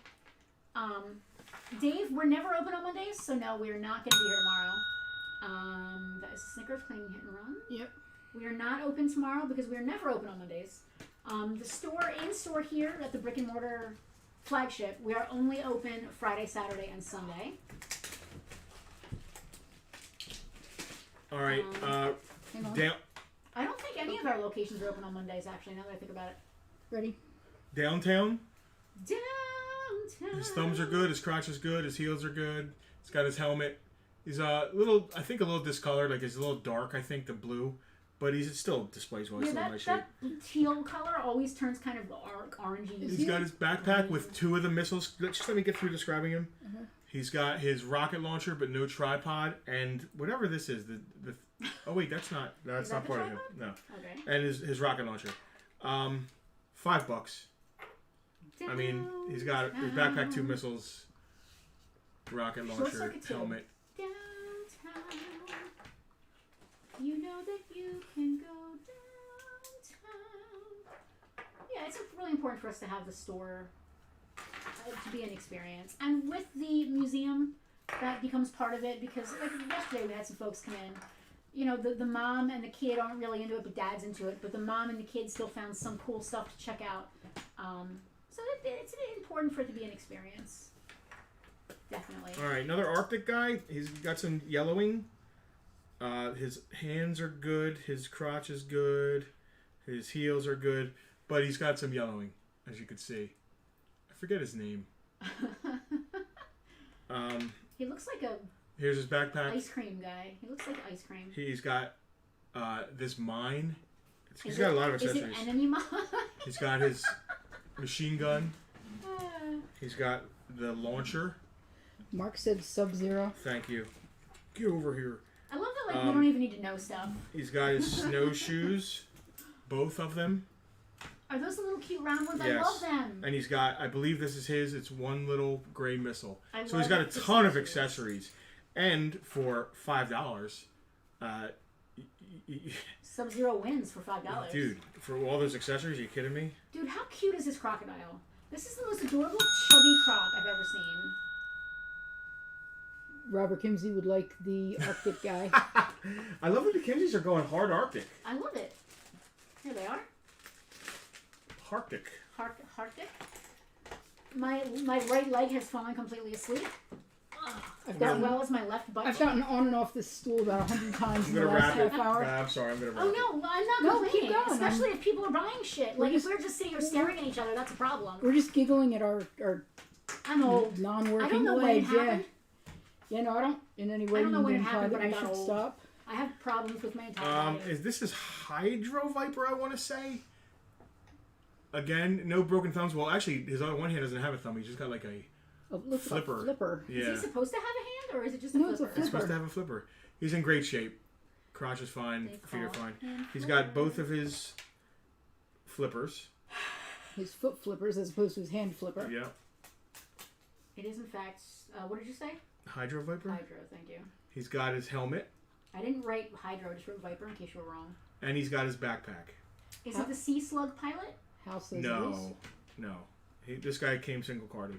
Dave, we're never open on Mondays, so no, we're not going to be here tomorrow. That is Snickers claiming hit and run. Yep. We are not open tomorrow because we are never open on Mondays. The store in-store here at the brick and mortar flagship, we are only open Friday, Saturday, and Sunday. All right. Hang on. I don't think any of our locations are open on Mondays, actually, now that I think about it. Ready? Downtown. Downtown. His thumbs are good. His crotch is good. His heels are good. He's got his helmet. He's a little discolored. Like it's a little dark. I think the blue, but he's still displays well. He's still in my shape. That teal color always turns kind of orangey. He's got his backpack with 2 of the missiles. Just let me get through describing him. He's got his rocket launcher, but no tripod, and whatever this is. Oh wait, that's not part of him. No. Okay. And his rocket launcher. $5. I mean, he's got his backpack, 2 missiles, rocket launcher, helmet. Downtown. You know that you can go downtown. Yeah, it's really important for us to have the store to be an experience. And with the museum, that becomes part of it because like yesterday we had some folks come in. You know, the mom and the kid aren't really into it, but dad's into it. But the mom and the kid still found some cool stuff to check out. So it's important for it to be an experience. Definitely. All right, another Arctic guy. He's got some yellowing. His hands are good. His crotch is good. His heels are good. But he's got some yellowing, as you can see. I forget his name. He looks like a... Here's his backpack. Ice cream guy. He looks like ice cream. He's got this mine. He's got a lot of accessories. Is it enemy mine? He's got his machine gun. He's got the launcher. Mark said Sub-Zero. Thank you. Get over here. I love that we don't even need to know stuff. He's got his snowshoes. Both of them. Are those the little cute round ones? Yes. I love them. And he's got, I believe this is his, it's one little gray missile. So he's love got a ton of accessories. And for $5, Sub-Zero wins for $5. dude, for all those accessories, are you kidding me? Dude, how cute is this crocodile? This is the most adorable chubby croc I've ever seen. Robert Kimsey would like the Arctic guy. I love that the Kimseys are going hard Arctic. I love it. Here they are. Arctic. Arctic. My right leg has fallen completely asleep. I've As gotten, well as my left butt. I've gotten on and off this stool about 100 times in the last half hour. I'm sorry, I'm gonna wrap Oh it. no, I'm not No, keep complaining. going. Especially if people are buying shit. Like We're if we're just sitting here staring at each other, that's a problem. We're just giggling at our I'm old. non-working I don't know when it legs. Yeah. happened. Yeah, no, I don't in any way I don't know when it imply happened, that but I we got should old. stop. I have problems with my entire body. This is Hydro Viper, I want to say. Again, no broken thumbs. Well, actually, his other one hand doesn't have a thumb. He's just got like a Look, flipper. A flipper. Yeah. Is he supposed to have a hand, or is it just a No, it's flipper? a He's supposed to have a flipper. He's in great shape. Crotch is fine. They Feet are call fine. him He's got both of his flippers. His foot flippers as opposed to his hand flipper. Yeah. It is, in fact, what did you say? Hydro Viper. Hydro, thank you. He's got his helmet. I didn't write Hydro, I just wrote Viper in case you were wrong. And he's got his backpack. Is it the Sea Slug pilot? How says this? No. This guy came single carded.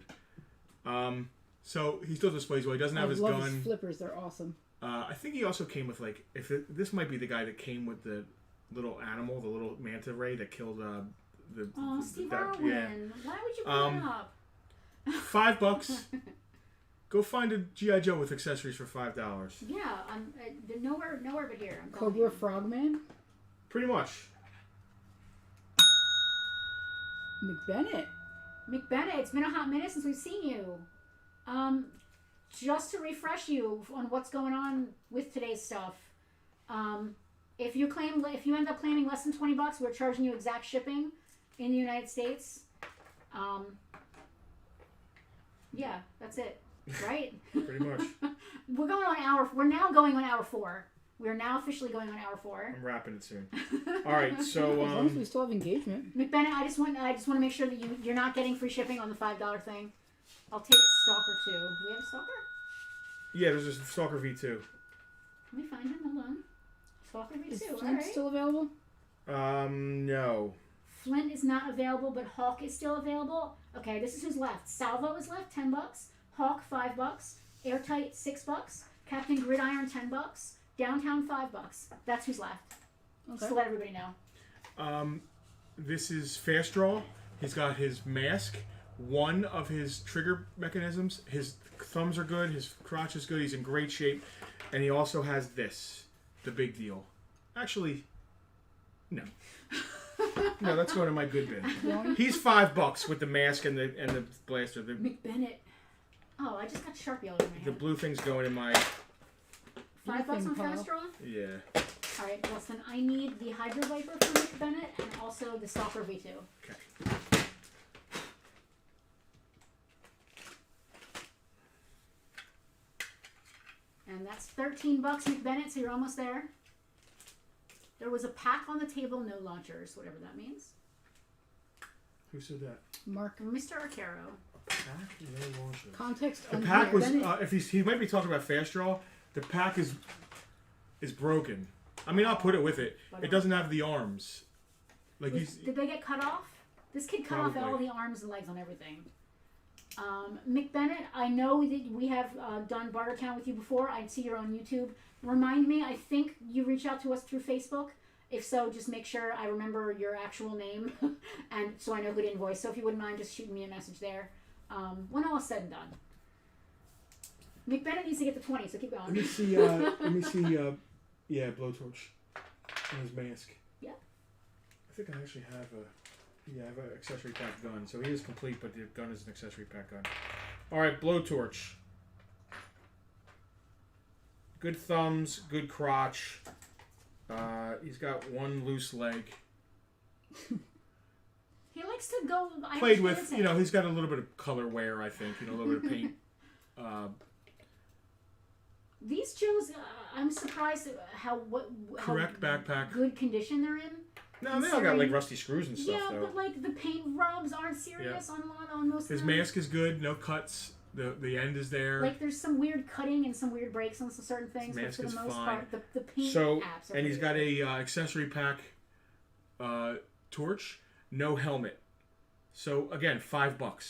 So he still displays well. He doesn't have his love gun. his flippers. They're awesome. I think he also came with like this might be the guy that came with the little animal, the little manta ray that killed Steve that, Irwin. yeah. Why would you bring that up? $5. Go find a GI Joe with accessories for $5. Yeah, they're nowhere but here. I'm telling Cobra you. Frogman. Pretty much. McBennett. McBennett, it's been a hot minute since we've seen you. Just to refresh you on what's going on with today's stuff. If you end up claiming less than $20, we're charging you exact shipping in the United States. Yeah, that's it. Right? Pretty much. We're now going on hour 4. We're now officially going on hour 4. I'm wrapping it soon. All right, so As long as we still have engagement. McBennett, I just want to make sure that you're not getting free shipping on the $5 thing. I'll take Stalker 2. Do we have a Stalker? yeah, there's a Stalker V2. Let me find him. Hold on. Stalker V2. Is All Flint right. still available? No. Flint is not available, but Hawk is still available. Okay, this is who's left. Salvo is left, $10. Hawk, $5. Airtight, $6. Captain Gridiron, $10. Downtown, $5. That's who's left. Okay. Just to let everybody know. This is Fast Draw. He's got his mask. One of his trigger mechanisms. His thumbs are good. His crotch is good. He's in great shape. And he also has this. The big deal. Actually, no. No, that's going to my good bin. He's $5 with the mask and the blaster. The McBennett. Oh, I just got Sharpie all over my the head. blue thing's going in my... $5 on Paul. Fast Draw? Yeah. Alright, well then I need the Hydro Viper for McBennett and also the Stalker V2. Okay. And that's $13 McBennett, so you're almost there. There was a pack on the table, no launchers, whatever that means. Who said that? Mark. Mr. Arcaro. Pack? No launcher. Context. The unclear. pack was... Bennett- if he might be talking about Fast Draw, the pack is broken. I mean, I'll put it with it. It doesn't have the arms. Like Did they get cut off? This kid cut off Probably. all the arms and legs on everything. McBennett, I know that we have done Bartertown with you before. I see you're on YouTube. Remind me, I think you reach out to us through Facebook. If so, just make sure I remember your actual name and so I know who to invoice. So if you wouldn't mind just shooting me a message there when all is said and done. McBennett needs to get the 20, so keep going. Let me see. Yeah, blowtorch on his mask. Yeah. I think I actually have I have an accessory pack gun. So he is complete, but the gun is an accessory pack gun. All right, blowtorch. Good thumbs, good crotch. He's got one loose leg. He likes to go Irish Played with, dancing. he's got a little bit of color wear, I think. A little bit of paint. These Joes, I'm surprised at how Correct backpack. good condition they're in. No, they all got like rusty screws and stuff, Yeah, though. but like the paint rubs aren't serious on most His of them. mask is good, no cuts. The end is there. Like there's some weird cutting and some weird breaks on some certain things, but mask for the is most fine. part, the paint So, apps are and he's pretty got a accessory pack torch, no helmet. So again, $5. Blowtorch,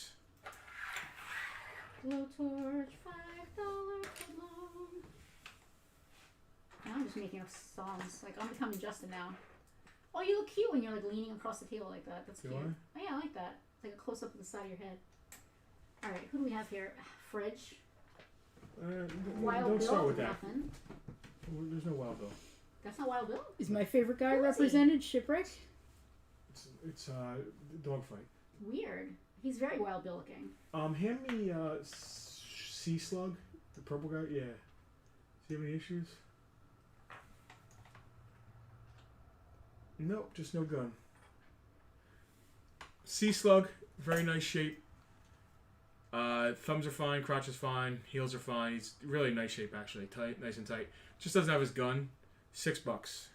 $5 cologne. Now I'm just making up songs. Like I'm becoming Justin now. Oh, you look cute when you're like leaning across the table like that. That's Do cute. I? Oh yeah, I like that. It's like a close up of the side of your head. All right, who do we have here? Fridge. Don't Wild start Bill. with that. Nothing. There's no Wild Bill. That's not Wild Bill. Is my favorite guy Who is he? represented? Shipwreck? It's dogfight. Weird. He's very Wild Bill looking. Hand me Sea Slug, the purple guy. Yeah. Do you have any issues? Nope, just no gun. Sea Slug, very nice shape. Thumbs are fine, crotch is fine, heels are fine. He's really nice shape actually, tight, nice and tight. Just doesn't have his gun. $6.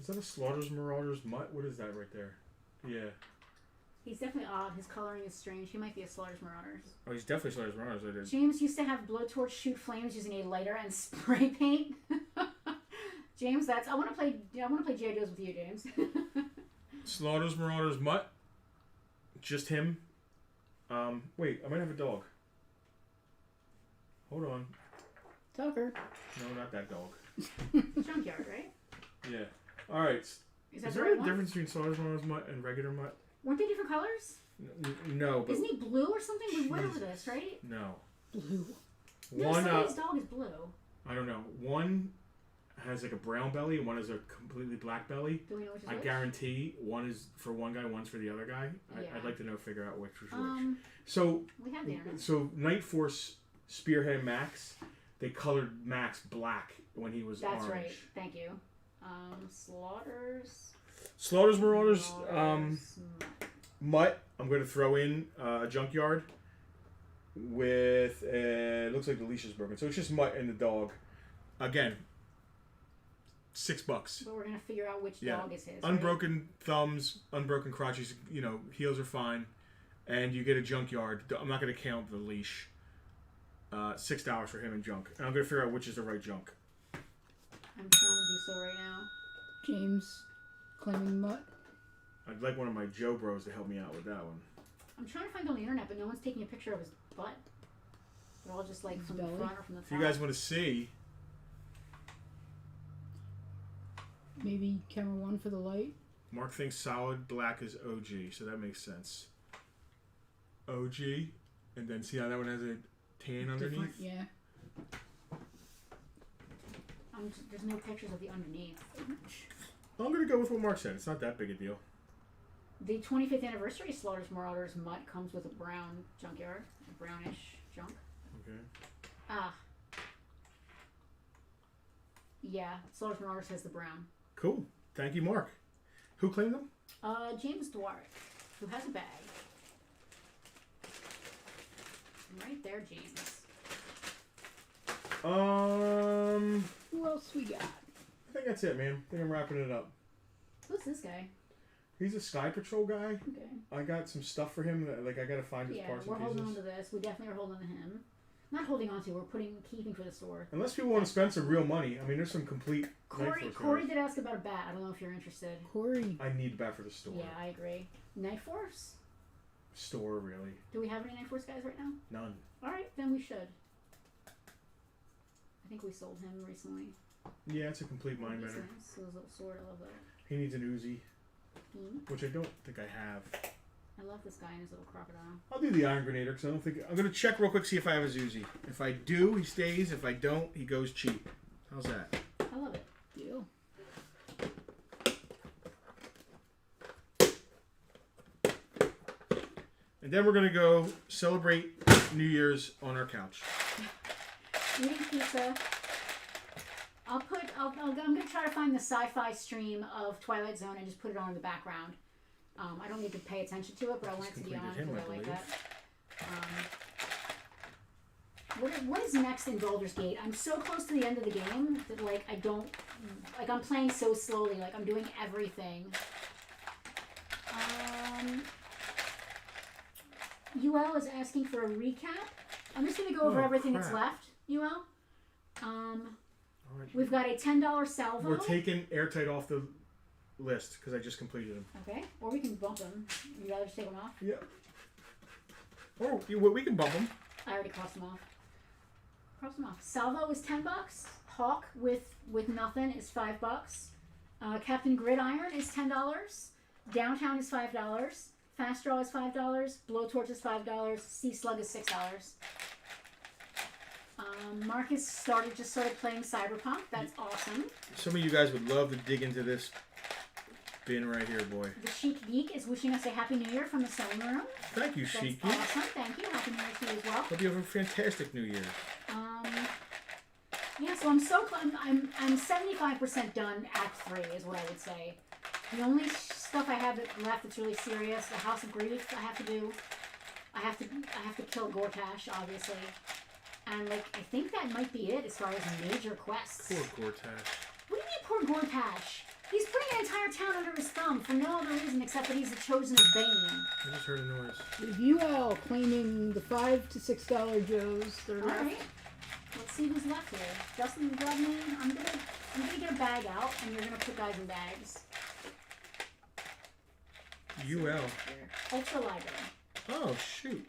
Is that a Slaughter's Marauders mutt? What is that right there? Yeah. He's definitely odd. His coloring is strange. He might be a Slaughter's Marauders. Oh, he's definitely Slaughter's Marauders. I did. James used to have blowtorch shoot flames using a lighter and spray paint. James, I want to play G.I. Joes with you, James. Slaughter's Marauders mutt. Just him. Wait, I might have a dog. Hold on. Tucker. No, not that dog. Junkyard, right? Yeah. All right. Is that Is the there right a one? difference between Slaughter's Marauders mutt and regular mutt? Weren't they different colors? No, but Isn't he blue or something? We went over Jesus. this, right? no. Blue. No, One. somebody's dog is blue. I don't know. One has like a brown belly, and one has a completely black belly. Do we know which is I which? guarantee one is for one guy, one's for the other guy. Yeah. I'd like to figure out which is which. We have the internet. So Night Force Spearhead Max, they colored Max black when he was That's orange. right. Thank you. Slaughter's Marauders, Marauders. mutt. I'm going to throw in a junkyard with it looks like the leash is broken, so it's just mutt and the dog. Again, $6. But we're gonna figure out which dog is his. Right? Unbroken thumbs, unbroken crotches. You know, heels are fine, and you get a junkyard. I'm not going to count the leash. $6 for him and junk, and I'm going to figure out which is the right junk. I'm trying to do so right now. James claiming mutt. I'd like one of my Joe Bros to help me out with that one. I'm trying to find it on the internet, but no one's taking a picture of his butt. They're all just like from Belly? the front or from the If top. you guys want to see, Maybe camera one for the light. Mark thinks solid black is OG, so that makes sense. OG, and then see how that one has a tan underneath? Different, yeah. There's no pictures of the underneath. I'm going to go with what Mark said. It's not that big a deal. The 25th anniversary Slaughter's Marauders mutt comes with a brown junkyard, a brownish junk. Okay. Ah. Yeah, Slaughter's Marauders has the brown. Cool. Thank you, Mark. Who claimed them? James Dwarick, who has a bag. Right there, James. Who else we got? I think that's it, man. I think I'm wrapping it up. Who's this guy? He's a Sky Patrol guy. Okay. I got some stuff for him that, I got to find his Yeah, parts we're and holding pieces. on to this. We definitely are holding on to him. Not holding on to, we're keeping for the store. Unless people want to spend some real money. I mean, there's some complete Corey Night Force cars. did ask about a bat. I don't know if you're interested. Corey. I need a bat for the store. Yeah, I agree. Night Force? Store, really. Do we have any Night Force guys right now? None. Alright, then we should. I think we sold him recently. Yeah, it's a complete mind He's bender. nice. His little sword, I love that. He needs an Uzi, Hmm? which I don't think I have. I love this guy and his little crocodile. I'll do the Iron Grenader because I don't think... I'm going to check real quick, see if I have his Uzi. If I do, he stays. If I don't, he goes cheap. How's that? I love it. Deal. And then we're going to go celebrate New Year's on our couch. Eating pizza. I'm gonna try to find the sci-fi stream of Twilight Zone and just put it on in the background. I don't need to pay attention to it, but I want it to be on completed him, because I I like believe. that. What is next in Baldur's Gate? I'm so close to the end of the game that like I don't like I'm playing so slowly. Like I'm doing everything. UL is asking for a recap. I'm just gonna go over Oh, everything that's crap. left. UL. All right. We've got a $10 salvo. We're taking Airtight off the list because I just completed him. Okay, or we can bump them. You'd rather just take them off? Yeah. Or we can bump him. I already crossed them off. Cross them off. Salvo is $10. Hawk with nothing is $5. Captain Gridiron is $10. Downtown is $5. Fast Draw is $5. Blowtorch is $5. Sea Slug is $6. Marcus started playing Cyberpunk. That's awesome. Some of you guys would love to dig into this bin right here, boy. The Chic Geek is wishing us a Happy New Year from the sewing room. Thank you, That's Chic Geek. awesome. Thank you. Happy New Year to you as well. Hope you have a fantastic New Year. Yeah, so I'm 75% done. Act 3 is what I would say. The only stuff I have left that's really serious, the House of Grief I have to do. I have to kill Gortash, obviously. And I think that might be it as far as major quests. Poor Gortash. What do you mean, poor Gortash? He's putting an entire town under his thumb for no other reason except that he's the chosen of Bane. I just heard a noise. With UL claiming the $5 to $6 Joes. All right. Let's see who's left here. Justin, you grab me. I'm gonna get a bag out, and you're gonna put guys in bags. UL. Ultra Library. Oh shoot.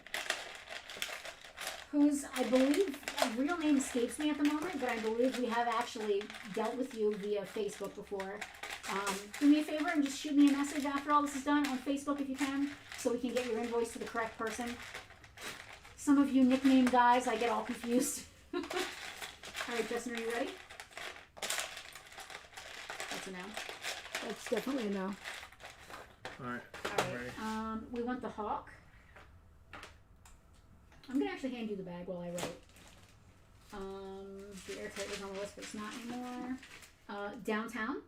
Whose, I believe, real name escapes me at the moment, but I believe we have actually dealt with you via Facebook before. Do me a favor and just shoot me a message after all this is done on Facebook if you can, so we can get your invoice to the correct person. Some of you nickname guys, I get all confused. Alright, Justin, are you ready? That's a no. That's definitely a no. Alright. Alright, we want the Hawk. I'm gonna actually hand you the bag while I write. The airtight was on the list, but it's not anymore. Downtown.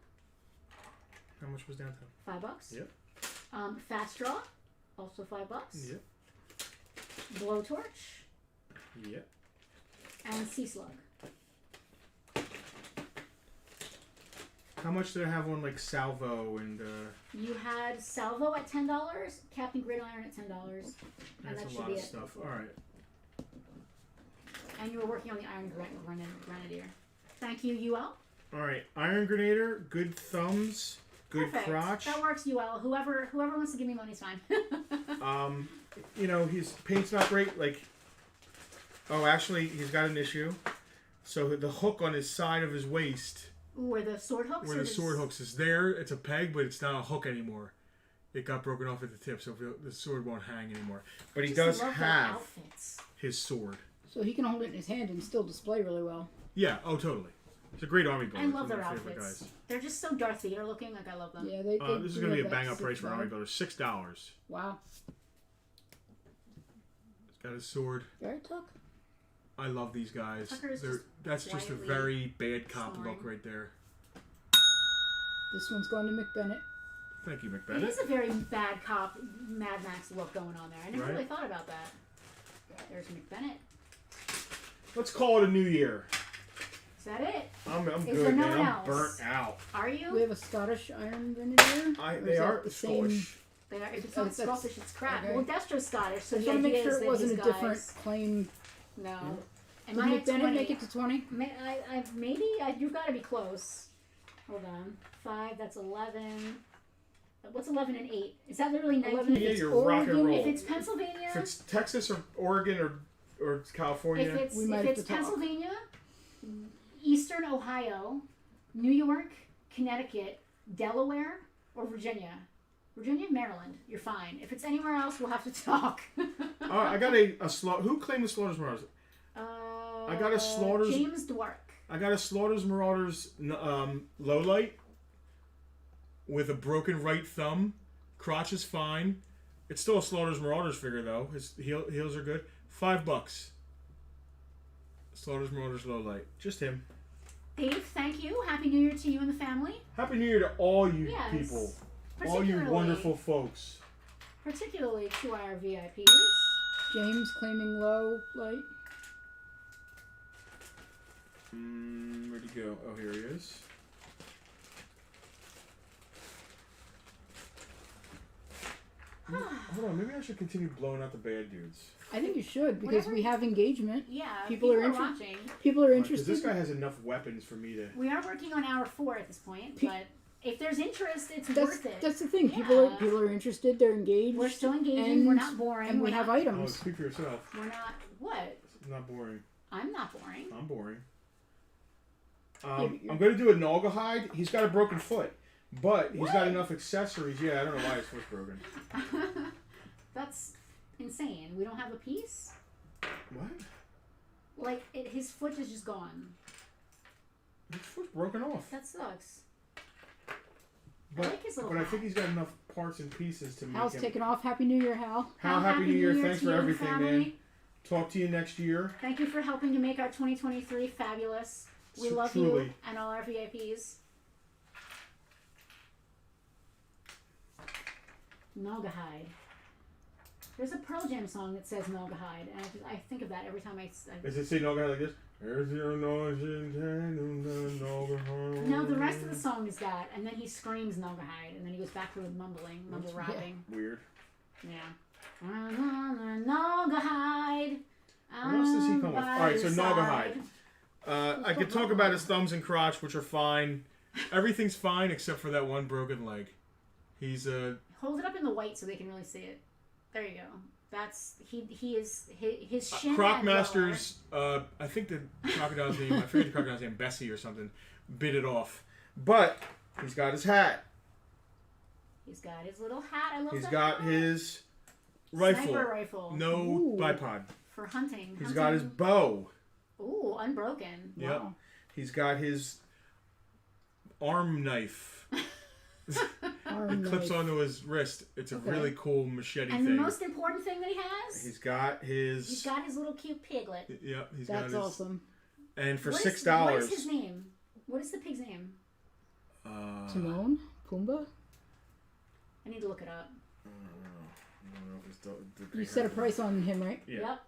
How much was downtown? $5. Yep. Fast Draw, also $5. Yep. Blowtorch. Yep. And Sea Slug. How much did I have on like Salvo and You had Salvo at $10, Captain Gridiron at $10, and that's that a should lot be of it. stuff. Alright. And you were working on the Iron Grenadier. Thank you, UL. Alright. Iron Grenader, good thumbs, good Perfect. crotch. That works, UL. Whoever wants to give me money is fine. His paint's not great, like actually he's got an issue. So the hook on his side of his waist, Where the sword hooks? where the sword hooks is there, it's a peg, but it's not a hook anymore. It got broken off at the tip, so the sword won't hang anymore. But he does have his sword. So he can hold it in his hand and still display really well. Yeah, totally. It's a great army builder. I love their One of my favorite outfits. guys. They're just so Darth Vader looking. Like, I love them. Yeah, This is going to be a bang-up price for an army builder. $6. Wow. He's got his sword. Very Tuck. I love these guys. That's just a quietly very bad cop snoring. look right there. This one's going to McBennett. Thank you, It McBennett. is a very bad cop, Mad Max look going on there. I never Right. really thought about that. There's McBennett. Let's call it a new year. Is that it? I'm there good, no man. one I'm else? burnt out. Are We you? have a Scottish Iron Grenadier. Or They is are that the same? Scottish. They are, if it's Oh, not that's- Scottish, it's crap. okay. Well, Destro's Scottish, so I just the want to idea make sure is it that wasn't his a guys, different claim. No. Am Did I at McBennett 20? make it to 20? You've got to be close. Hold on. 5, that's 11. What's 11 and 8? Is that literally 19? 11 Yeah, if it's you're rock and Oregon. roll. If it's Pennsylvania, If it's Texas or Oregon or California, if We might have it's to talk. Pennsylvania, Eastern Ohio, New York, Connecticut, Delaware, or Virginia. Virginia, Maryland, you're fine. If it's anywhere else, we'll have to talk. I got a slaughter. Who claimed the Slaughters Marauders? I got a Slaughters. James Dwark. I got a Slaughters Marauders low light with a broken right thumb. Crotch is fine. It's still a Slaughters Marauders figure though. His heels are good. $5. Slaughters Marauders low light. Just him. Dave, thank you. Happy New Year to you and the family. Happy New Year to all you Yes. people. All you wonderful folks. Particularly to our VIPs. James claiming low light. Where'd he go? Oh, here he is. Hold on, maybe I should continue blowing out the bad dudes. I think you should because Whatever we have engagement. Yeah, People are watching. People are Because interested. this guy has enough weapons for me to. We are working on hour 4 at this point, but if there's interest, it's That's, worth it. that's the thing. Yeah. People are interested. They're engaged. We're still engaging. and- We're not boring. And we we're have not, Oh, items. speak for yourself. We're not. What? I'm not boring. I'm not boring. I'm boring. Yeah, but you're- I'm going to do a Nalgahide. He's got a broken foot. But he's got What? enough accessories. Yeah, I don't know why his foot's broken. That's insane. We don't have a piece? What? Like, his foot is just gone. His foot's broken off. That sucks. But, I like his little but I hat. think he's got enough parts and pieces to make Hal's him. taking off. Happy New Year, Hal. Hal, Happy New Year. Thanks to for you and everything, family. man. Talk to you next year. Thank you for helping to make our 2023 fabulous. We love Truly. you and all our VIPs. Naugahyde. There's a Pearl Jam song that says Naugahyde, and I think of that every time I Does it say no guy like this? There's your noise in No, the rest of the song is that, and then he screams Naugahyde, and then he goes back to mumble rapping. Weird. Yeah. Naugahyde. What else does he come with? Alright, so Naugahyde. I could talk about his thumbs and crotch, which are fine. Everything's fine except for that one broken leg. He's Hold it up in the white so they can really see it. There you go. That's he is his shin. Croc and Masters. I think the crocodile's name. I forget the crocodile's name. Bessie or something. Bit it off, but he's got his hat. He's got his little hat. I love He's the got hat. his rifle. Sniper rifle. No Ooh. bipod. For hunting. He's got his bow. Ooh, unbroken. Yep. Wow. He's got his arm knife. It clips onto his wrist. It's a really cool machete And thing. the most important thing that he has? He's got his little cute piglet. Yep, he's That's got his awesome. And for What $6. What is his name? What is the pig's name? Timon? Pumbaa? I need to look it up. I don't know if it's the You set a price on him, right? Yeah. Yep.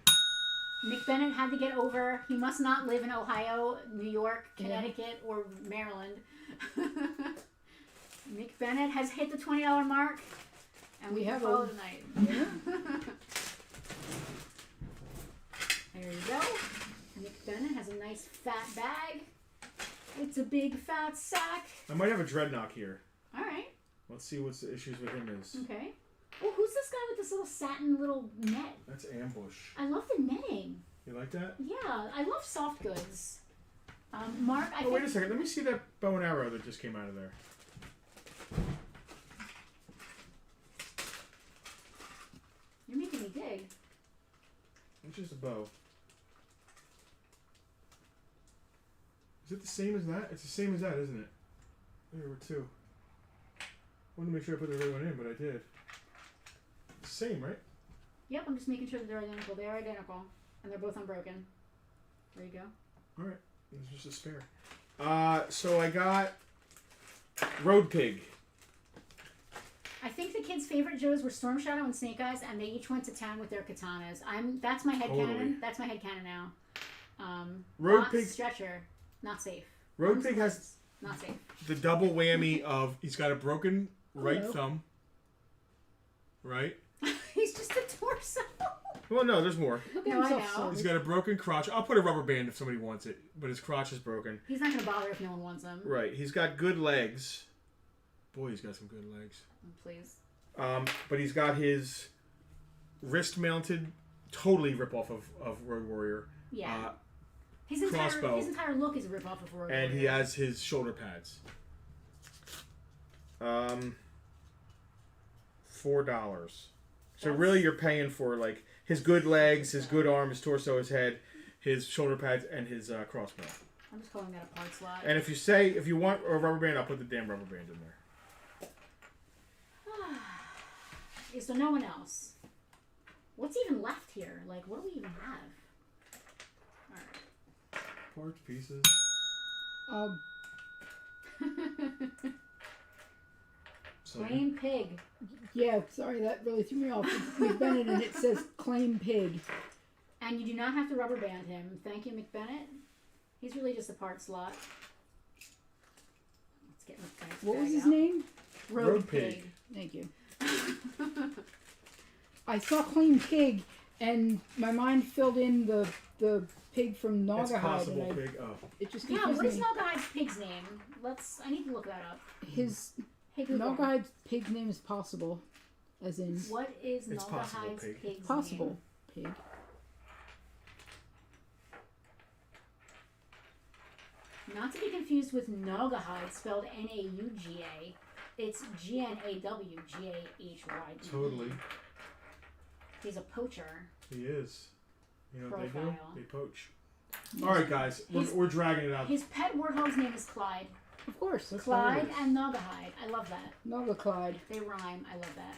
Nick Bennett had to get over. He must not live in Ohio, New York, Connecticut, or Maryland. Nick Bennett has hit the $20 mark, and we have call it a night. Yeah. There you go. Nick Bennett has a nice fat bag. It's a big fat sack. I might have a dreadnought here. All right. Let's see what the issues with him is. Okay. Oh, who's this guy with this little satin little net? That's ambush. I love the netting. You like that? Yeah, I love soft goods. Mark, I think... wait a second. Let me see that bow and arrow that just came out of there. You're making me dig. It's just a bow. Is it the same as that? It's the same as that, isn't it? There were two. I wanted to make sure I put the right one in, but I did. It's the same, right? Yep, I'm just making sure that they're identical. They are identical. And they're both unbroken. There you go. Alright. There's just a spare. So I got Road Pig. I think the kids' favorite Joes were Storm Shadow and Snake Eyes, and they each went to town with their katanas. That's my headcanon. Totally. That's my headcanon now. Road not Pig. Stretcher. Not safe. Road Pig has Not safe. the double whammy of he's got a broken right Hello. thumb. Right? He's just a torso. Well, no, there's more. Look No, at I himself. know. so- He's got a broken crotch. I'll put a rubber band if somebody wants it, but his crotch is broken. He's not going to bother if no one wants him. Right. He's got good legs. Boy, he's got some good legs. Please. But he's got his wrist-mounted, totally rip-off of Road Warrior. Yeah. Crossbow. His entire look is a rip-off of Road And he Warrior. has his shoulder pads. $4. So really you're paying for like his good legs, his good arm, his torso, his head, his shoulder pads, and his crossbow. I'm just calling that a part slot. And if you want a rubber band, I'll put the damn rubber band in there. Is there no one else? What's even left here? Like, what do we even have? Alright. Parts, pieces. Plain pig. Yeah, sorry, that really threw me off. It's McBennett and it says claim pig. And you do not have to rubber band him. Thank you, McBennett. He's really just a part slot. Let's get this guy's What was bag his out. name? Road Pig. Thank you. I saw claim pig and my mind filled in the pig from It's Naugahyde. possible, And pig. Oh. it just Yeah, confused what is me. Naugahyde's pig's name? I need to look that up. His Hey, Google. Naugahyde's pig's name is possible. As in What is It's possible, Naugahyde's pig. pig's possible name? pig. Not to be confused with Naugahyde, spelled Nauga. It's GNAWGAHY. Totally. He's a poacher. He is. You know what they do? Profile. They poach. All right, guys. We're dragging it out. His pet warthog's name is Clyde. Of course. Clyde and Nogahide. I love that. Noga Clyde. They rhyme. I love that.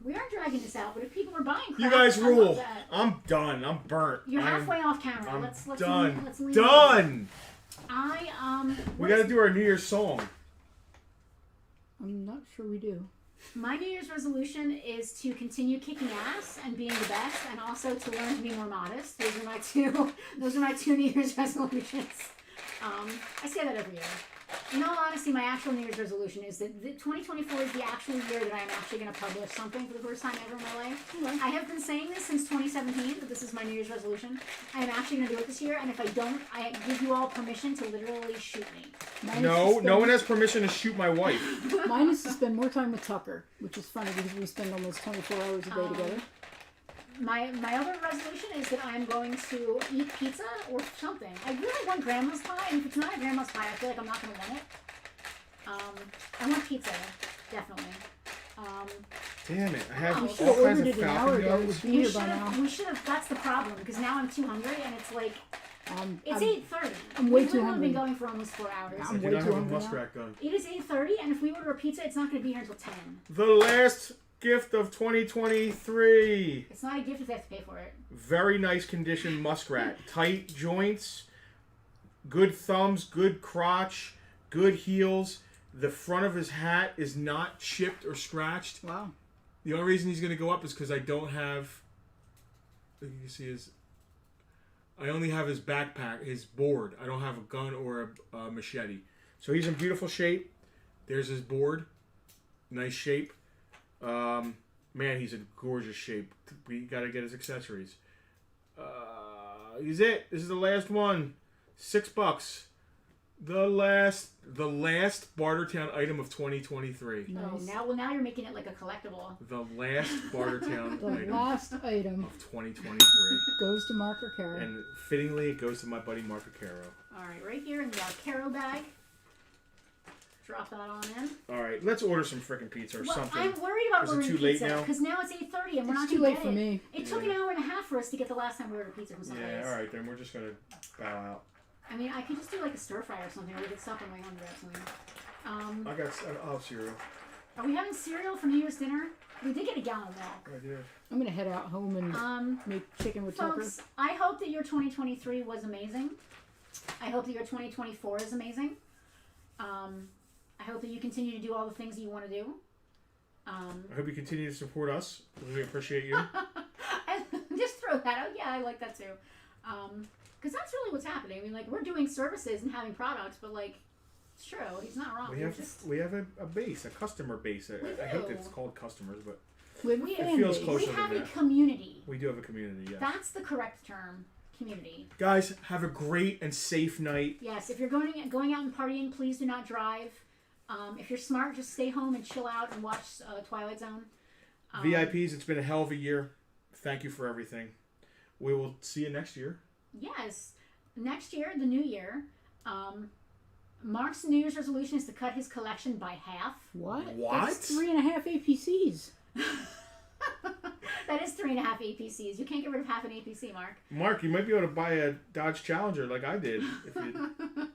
We are dragging this out, but if people are buying crap, You guys I love rule. that. I'm done. I'm burnt. You're halfway off camera. I'm let's done. Let's leave Done. We got to do our New Year's song. I'm not sure we do. My New Year's resolution is to continue kicking ass and being the best, and also to learn to be more modest. Those are my two. Those are my two New Year's resolutions. I say that every year. In all honesty, my actual New Year's resolution is that 2024 is the actual year that I am actually going to publish something for the first time ever in my life. Okay. I have been saying this since 2017, that this is my New Year's resolution. I am actually going to do it this year, and if I don't, I give you all permission to literally shoot me. No one has permission to shoot my wife. Mine is to spend more time with Tucker, which is funny because we spend almost 24 hours a day together. My other resolution is that I'm going to eat pizza or something. I really want grandma's pie, and if it's not a grandma's pie, I feel like I'm not going to want it. I want pizza, definitely. Damn it! I have Oh, all we should have kinds ordered of it an hour Falcon ago. It guns. would be here by now. We should have. That's the problem because now I'm too hungry, and it's like it's I'm 8:30. I'm way We've too literally hungry. been going for almost 4 hours. I I'm do way not too have a hungry now. muskrat gun. It is 8:30, and if we order a pizza, it's not going to be here until 10. The last gift of 2023. It's not a gift if they have to pay for it. Very nice condition muskrat. Tight joints, good thumbs, good crotch, good heels. The front of his hat is not chipped or scratched. Wow. The only reason he's going to go up is because I don't have. You can see I only have his backpack, his board. I don't have a gun or a machete. So he's in beautiful shape. There's his board. Nice shape. Man, he's in gorgeous shape. We got to get his accessories. He's it. This is the last one. $6. The last Bartertown item of 2023. Nice. Oh, now you're making it like a collectible. The last Bartertown The item last item of 2023. goes to Mark Arcaro. And fittingly, it goes to my buddy Mark Arcaro. All right, right here in the Arcaro bag. Drop that on in. All right, let's order some frickin' pizza or Well, something. I'm worried about Is it ordering too late pizza now? because now it's 8:30 and we're It's not too going late to for get me. it. It took an hour and a half for us to get the last time we ordered pizza from someplace. Yeah, all right, then we're just gonna bow out. I mean, I could just do like a stir fry or something, or we could stop on my own or something. I'll have cereal. Are we having cereal for New Year's dinner? We did get a gallon of milk. I do. I'm gonna head out home and make chicken with Tucker. Folks, I hope that your 2023 was amazing. I hope that your 2024 is amazing. I hope that you continue to do all the things that you want to do. I hope you continue to support us. We appreciate you. Just throw that out. Yeah, I like that too. Because that's really what's happening. I mean, like, we're doing services and having products, but, like, it's true. He's not wrong. We have a base, a customer base. I hate that it's do. called customers, but We feels closer we have than a that. community. we do have a community, yes. That's the correct term. Community. Guys, have a great and safe night. Yes, if you're going out and partying, please do not drive. If you're smart, just stay home and chill out and watch Twilight Zone. VIPs, it's been a hell of a year. Thank you for everything. We will see you next year. Yes. Next year, the new year, Mark's New Year's resolution is to cut his collection by half. What? What? That's 3.5 APCs. That is 3.5 APCs. You can't get rid of half an APC, Mark. Mark, you might be able to buy a Dodge Challenger like I did. If you...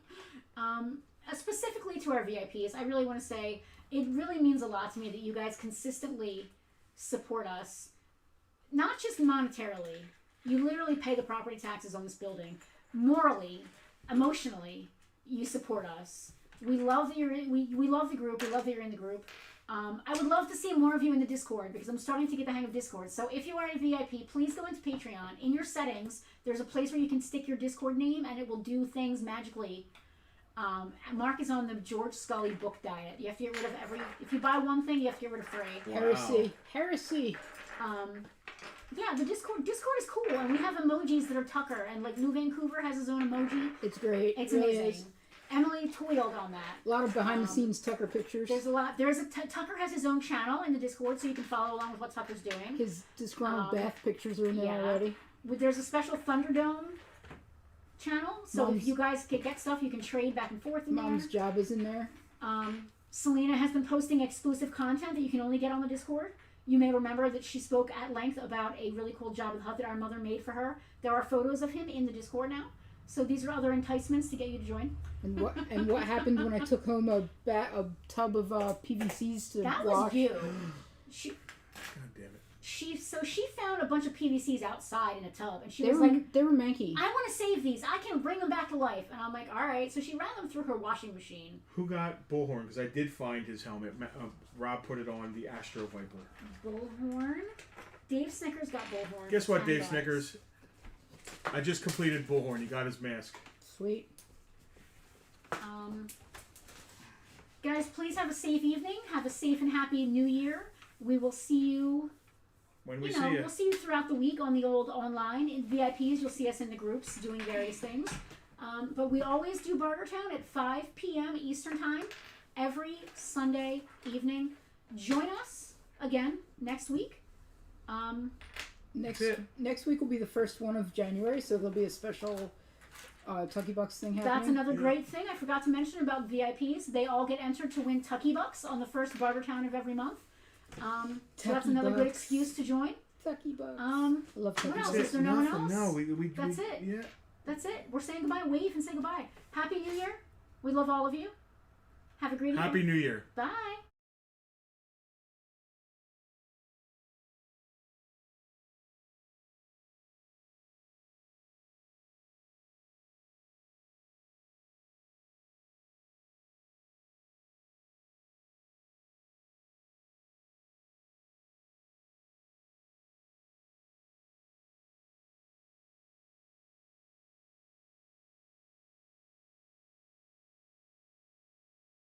Specifically to our VIPs, I really want to say it really means a lot to me that you guys consistently support us. Not just monetarily. You literally pay the property taxes on this building. Morally, emotionally, you support us. We love that you're in, we love the group. We love that you're in the group. I would love to see more of you in the Discord because I'm starting to get the hang of Discord. So if you are a VIP, please go into Patreon. In your settings, there's a place where you can stick your Discord name and it will do things magically. Mark is on the George Scully book diet. You have to get rid of if you buy one thing, you have to get rid of 3. Wow. Heresy. Yeah, the Discord is cool, and we have emojis that are Tucker, and like New Vancouver has his own emoji. It's great. It's It really amazing. is. Emily toiled on that. A lot of behind the scenes Tucker pictures. There's a lot. Tucker has his own channel in the Discord, so you can follow along with what Tucker's doing. His disgruntled bath pictures are in there yeah. already. There's a special Thunderdome channel, so if you guys get stuff, you can trade back and forth in Mom's there. job is in there. Selena has been posting exclusive content that you can only get on the Discord. You may remember that she spoke at length about a really cool job with hut that our mother made for her. There are photos of him in the Discord now. So these are other enticements to get you to join. And what happened when I took home a tub of PVCs to That wash? was you. She God damn it. she found a bunch of PVCs outside in a tub, and she They was were like, they were manky. I want to save these. I can bring them back to life. And I'm like, all right. So she ran them through her washing machine. Who got Bullhorn? Because I did find his helmet. Rob put it on the Astro Viper. Bullhorn. Dave Snickers got Bullhorn. Guess what, $10. Dave Snickers? I just completed Bullhorn. He got his mask. Sweet. Guys, please have a safe evening. Have a safe and happy New Year. We will see you. When we see you. We'll see you throughout the week on the old online. In VIPs, you'll see us in the groups doing various things. But we always do Bartertown at 5 p.m. Eastern Time every Sunday evening. Join us again next week. Next week will be the first one of January, so there'll be a special Tucky Bucks thing happening. That's another great thing I forgot to mention about VIPs. They all get entered to win Tucky Bucks on the first Bartertown of every month. So that's another good excuse to join. Tucky Bucks. I love Tucky what else? Bucks. Is there no one else? No, That's it. Yeah. That's it. We're saying goodbye. Wave and say goodbye. Happy New Year. We love all of you. Have a great evening. Happy New Year. Bye.